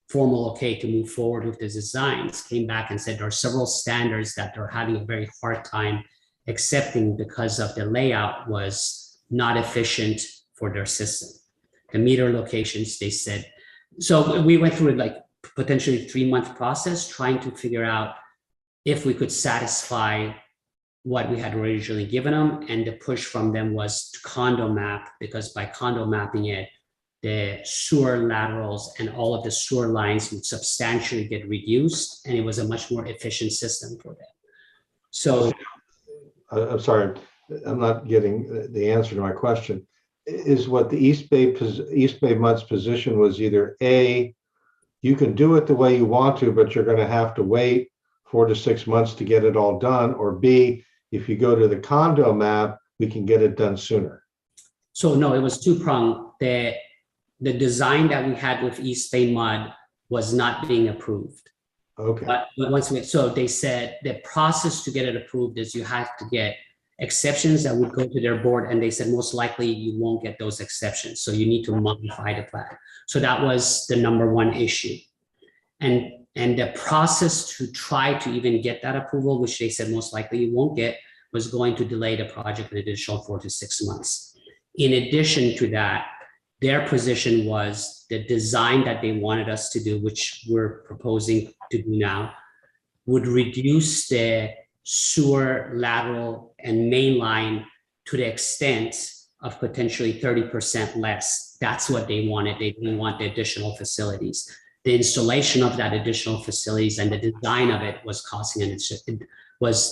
formal okay to move forward with the designs, came back and said there are several standards that they're having a very hard time accepting because of the layout was not efficient for their system. The meter locations, they said. So we went through like potentially 3-month process trying to figure out if we could satisfy what we had originally given them. And the push from them was to condo map, because by condo mapping it, the sewer laterals and all of the sewer lines would substantially get reduced, and it was a much more efficient system for them. So I'm sorry, I'm not getting the answer to my question. Is what the East Bay Mud's position was either A, you can do it the way you want to, but you're going to have to wait 4 to 6 months to get it all done, or B, if you go to the condo map, we can get it done sooner? So no, it was two-pronged. The design that we had with East Bay Mud was not being approved. Okay. But so they said the process to get it approved is you have to get exceptions that would go to their board, and they said most likely you won't get those exceptions, so you need to modify the plan. So that was the number one issue, and the process to try to even get that approval, which they said most likely you won't get, was going to delay the project an additional 4 to 6 months. In addition to that, their position was the design that they wanted us to do, which we're proposing to do now, would reduce the sewer lateral and main line to the extent of potentially 30% less. That's what they wanted. They didn't want the additional facilities. The installation of that additional facilities and the design of it was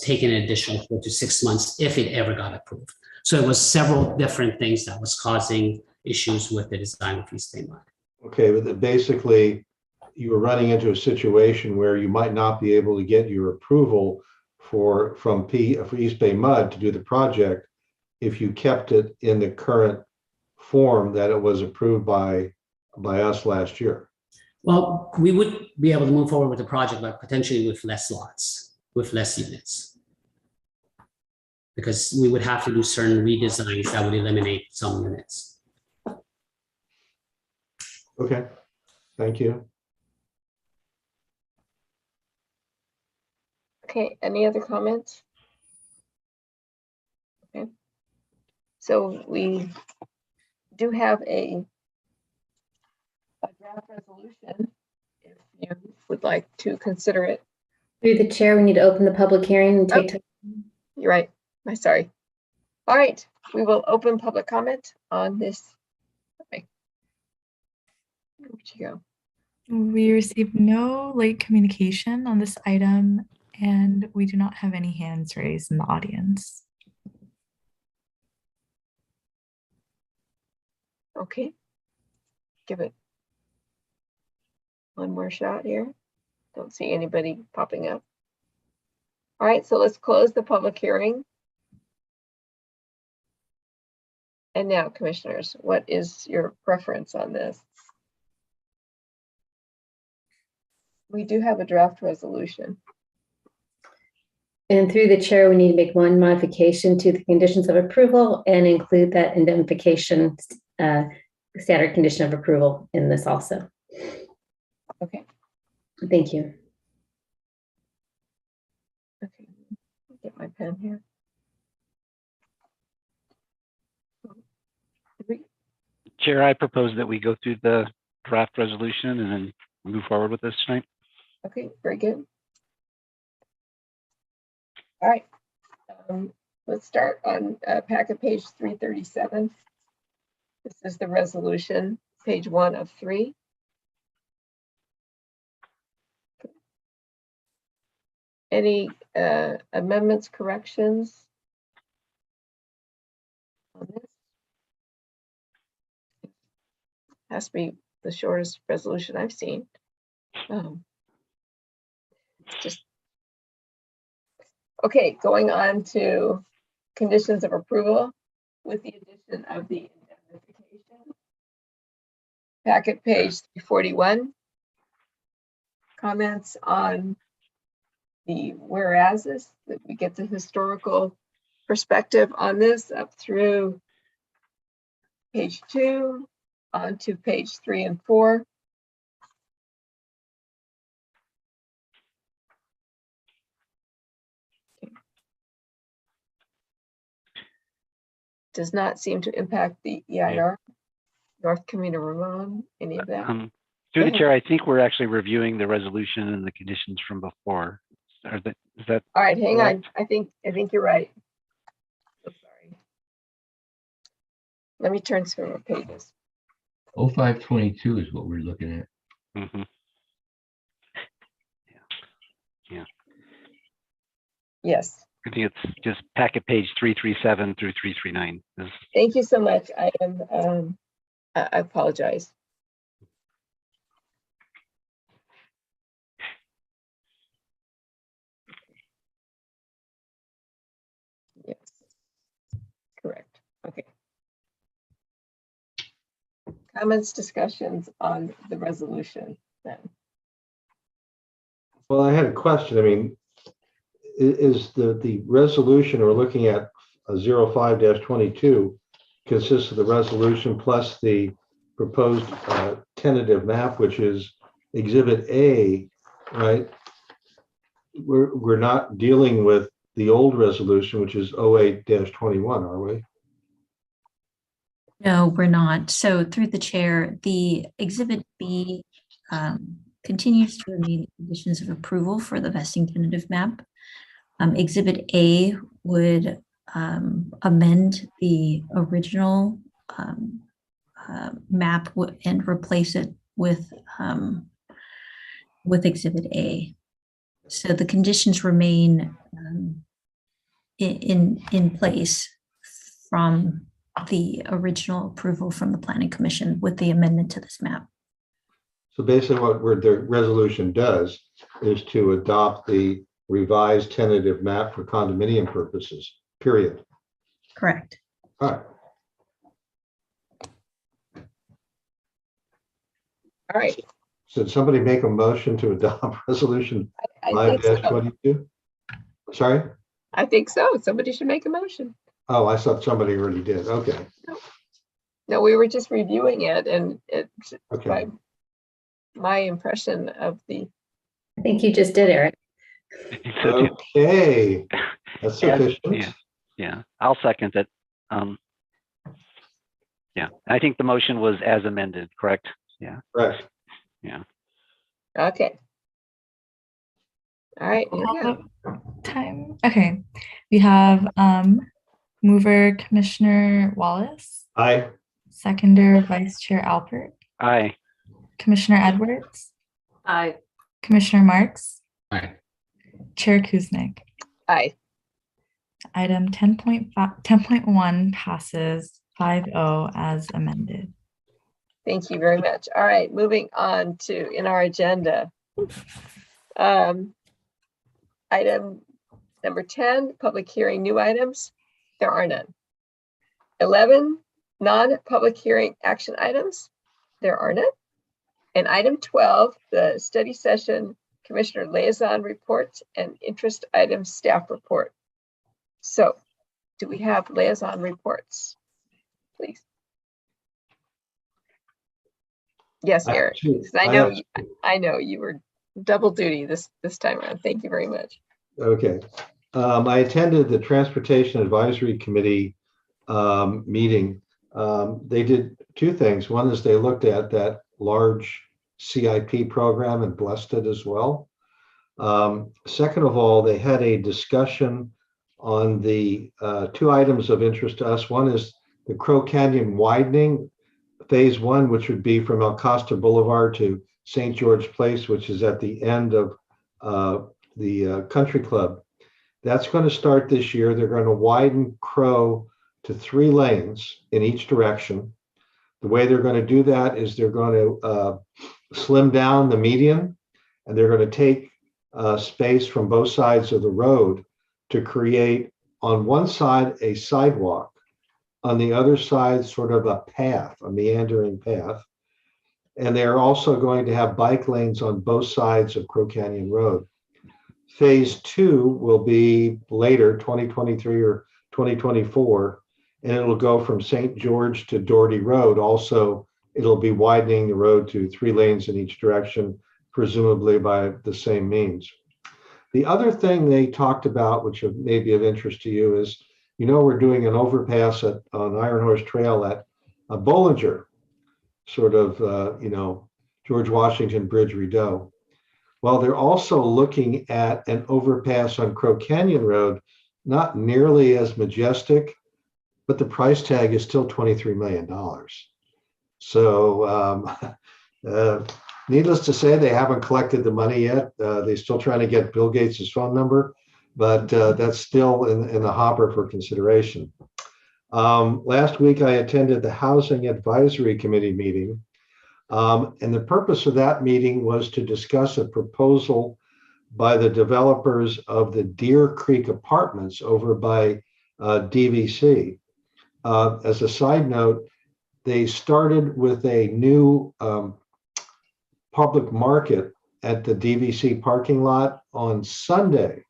taking an additional 4 to 6 months if it ever got approved. So it was several different things that was causing issues with the design of East Bay Mud. Okay, but basically you were running into a situation where you might not be able to get your approval for East Bay Mud to do the project if you kept it in the current form that it was approved by us last year. Well, we would be able to move forward with the project, but potentially with less lots, with less units, because we would have to do certain redesigns that would eliminate some units. Okay, thank you. Okay, any other comments? Okay. So we do have a draft resolution if you would like to consider it. Through the chair, we need to open the public hearing and take time. You're right. I'm sorry. All right, we will open public comment on this. Okay. Where'd you go? We received no late communication on this item, and we do not have any hands raised in the audience. Okay. Give it one more shot here. Don't see anybody popping up. All right, so let's close the public hearing. And now, commissioners, what is your preference on this? We do have a draft resolution. And through the chair, we need to make one modification to the conditions of approval and include that indemnification standard condition of approval in this also. Okay. Thank you. Okay, get my pen here. Chair, I propose that we go through the draft resolution and then move forward with this tonight. Okay, very good. All right, let's start on packet page 337. This is the resolution, page 1 of 3. Any amendments, corrections on this? Has to be the shortest resolution I've seen. It's just okay. Going on to conditions of approval with the addition of the indemnification. Packet page 341. Comments on the whereases, that we get the historical perspective on this up through page 2 on to page 3 and 4. Okay. Does not seem to impact the EIR, North Camino Ramon, any of that. Through the chair, I think we're actually reviewing the resolution and the conditions from before. Is that all right? Hang correct? on. I think you're right. So sorry. Let me turn some more pages. 0522 is what we're looking at. Mm-hmm. Yeah. Yes. I think it's just packet page 337 through 339. Thank you so much. I am. I apologize. Yes. Correct. Okay. Comments, discussions on the resolution then. Well, I had a question. I mean, is the resolution we're looking at 05-22 consists of the resolution plus the proposed tentative map, which is Exhibit A, right? We're not dealing with the old resolution, which is 08-21, are we? No, we're not. So through the chair, the Exhibit B continues to remain the conditions of approval for the vesting tentative map. Exhibit A would amend the original map and replace it with Exhibit A. So the conditions remain in place from the original approval from the Planning Commission with the amendment to this map. So basically what the resolution does is to adopt the revised tentative map for condominium purposes, period. Correct. All right. All right. So did somebody make a motion to adopt resolution 5-22? Sorry? I think so. Somebody should make a motion. Oh, I thought somebody already did. Okay. No, we were just reviewing it, and it's Okay. my impression of the. I think you just did, Eric. Okay. That's sufficient. Yeah, I'll second it. Yeah, I think the motion was as amended, correct? Yeah. Correct. Yeah. Okay. All right, here we go. Time. Okay. We have mover Commissioner Wallace. Aye. Seconder Vice Chair Alpert. Aye. Commissioner Edwards. Aye. Commissioner Marks. Aye. Chair Kuznick. Aye. Item 10.1 passes 5-0 as amended. Thank you very much. All right, moving on to in our agenda. Item number 10, public hearing new items. There are none. 11, non-public hearing action items. There are none. And item 12, the study session commissioner liaison report and interest item staff report. So do we have liaison reports, please? Yes, Eric, because I know you were double duty this time around. Thank you very much. Okay. I attended the Transportation Advisory Committee meeting. They did two things. One is they looked at that large CIP program and blessed it as well. Second of all, they had a discussion on the two items of interest to us. One is the Crow Canyon widening, phase one, which would be from El Costa Boulevard to St. George Place, which is at the end of the country club. That's going to start this year. They're going to widen Crow to 3 lanes in each direction. The way they're going to do that is they're going to slim down the median, and they're going to take space from both sides of the road to create on one side a sidewalk, on the other side sort of a path, a meandering path. And they're also going to have bike lanes on both sides of Crow Canyon Road. Phase 2 will be later, 2023 or 2024, and it'll go from St. George to Doherty Road. Also, it'll be widening the road to 3 lanes in each direction, presumably by the same means. The other thing they talked about, which may be of interest to you, is, you know, we're doing an overpass on Iron Horse Trail at Bollinger, sort of, George Washington Bridge Rideau. Well, they're also looking at an overpass on Crow Canyon Road, not nearly as majestic, but the price tag is still $23 million. So needless to say, they haven't collected the money yet. They're still trying to get Bill Gates' phone number, but that's still in the hopper for consideration. Last week, I attended the Housing Advisory Committee meeting. And the purpose of that meeting was to discuss a proposal by the developers of the Deer Creek Apartments over by DVC. As a side note, they started with a new public market at the DVC parking lot on Sunday,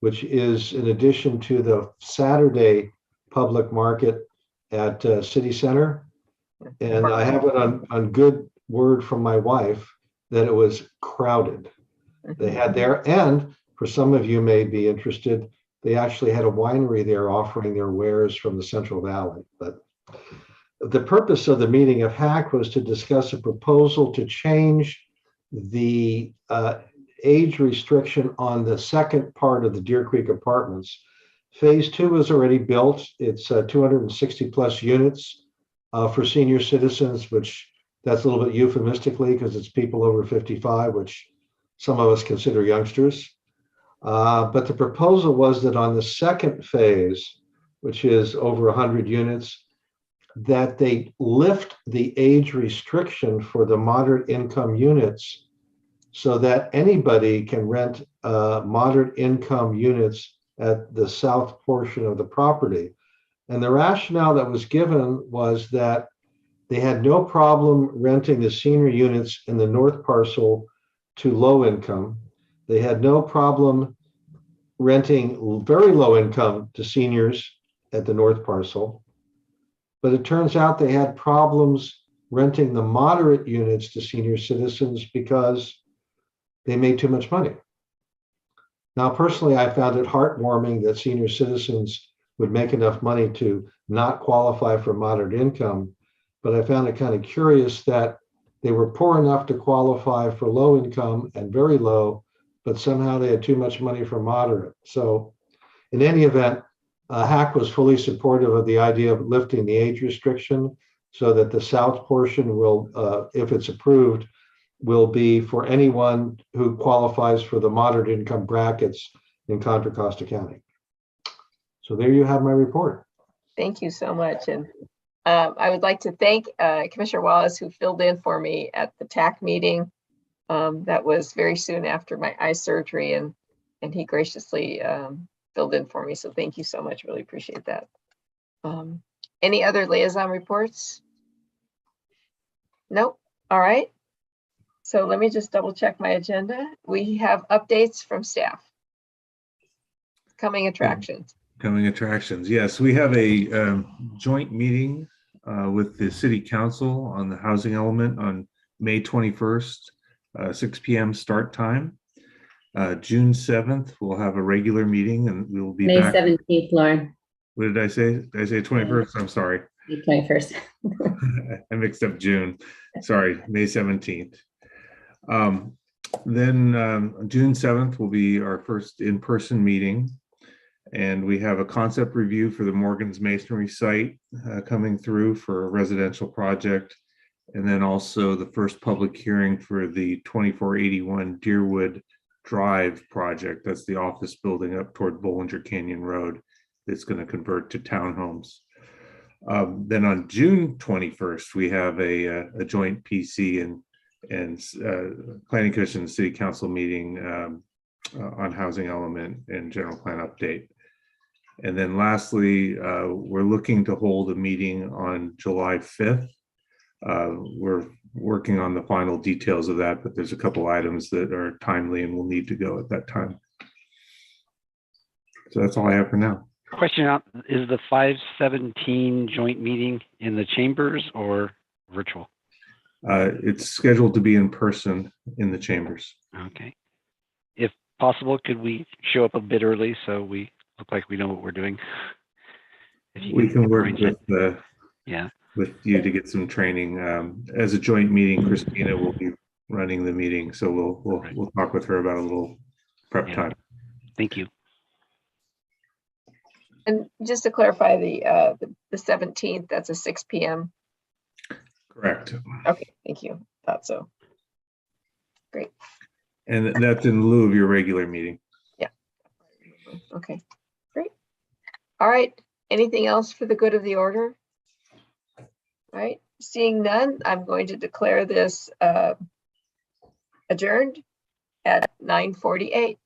which is in addition to the Saturday public market at City Center. And I have it on good word from my wife that it was crowded. They had there, and for some of you may be interested, they actually had a winery there offering their wares from the Central Valley. But the purpose of the meeting of HAC was to discuss a proposal to change the age restriction on the second part of the Deer Creek Apartments. Phase 2 is already built. It's 260 plus units for senior citizens, which that's a little bit euphemistically because it's people over 55, which some of us consider youngsters. But the proposal was that on the second phase, which is over 100 units, that they lift the age restriction for the moderate income units so that anybody can rent moderate income units at the south portion of the property. And the rationale that was given was that they had no problem renting the senior units in the north parcel to low income. They had no problem renting very low income to seniors at the north parcel. But it turns out they had problems renting the moderate units to senior citizens because they made too much money. Now, personally, I found it heartwarming that senior citizens would make enough money to not qualify for moderate income. But I found it kind of curious that They were poor enough to qualify for low income and very low, but somehow they had too much money for moderate. So in any event, HAC was fully supportive of the idea of lifting the age restriction so that the south portion will, if it's approved, will be for anyone who qualifies for the moderate income brackets in Contra Costa County. So there you have my report. Thank you so much. And I would like to thank Commissioner Wallace, who filled in for me at the TAC meeting. That was very soon after my eye surgery, and he graciously filled in for me. So thank you so much. Really appreciate that. Any other liaison reports? Nope. All right. So let me just double check my agenda. We have updates from staff. Coming attractions. Coming attractions. Yes, we have a joint meeting with the City Council on the housing element on May 21st, 6 p.m. start time. June 7th, we'll have a regular meeting and we will be May back. 17th, Lauren. What did I say? Did I say 21st? I'm sorry. May 21st. I mixed up June. Sorry, May 17th. Then June 7th will be our first in-person meeting. And we have a concept review for the Morgan's Masonry site coming through for a residential project. And then also the first public hearing for the 2481 Deerwood Drive project. That's the office building up toward Bollinger Canyon Road. It's going to convert to townhomes. Then on June 21st, we have a joint PC and Planning Commission and City Council meeting on housing element and general plan update. And then lastly, we're looking to hold a meeting on July 5th. We're working on the final details of that, but there's a couple items that are timely and will need to go at that time. So that's all I have for now. Question out, is the 5/17 joint meeting in the chambers or virtual? It's scheduled to be in person in the chambers. Okay. If possible, could we show up a bit early so we look like we know what we're doing? We can work with with you to get some training. As a joint meeting, Christina will be running the meeting, so we'll talk with her about a little prep time. Thank you. And just to clarify, the 17th, that's a 6 p.m. Correct. Okay, thank you. Thought so. Great. And that's in lieu of your regular meeting. Yeah. Okay, great. All right. Anything else for the good of the order? All right. Seeing none, I'm going to declare this adjourned at 9:48.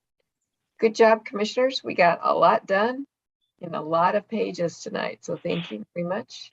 Good job, commissioners. We got a lot done in a lot of pages tonight. So thank you very much.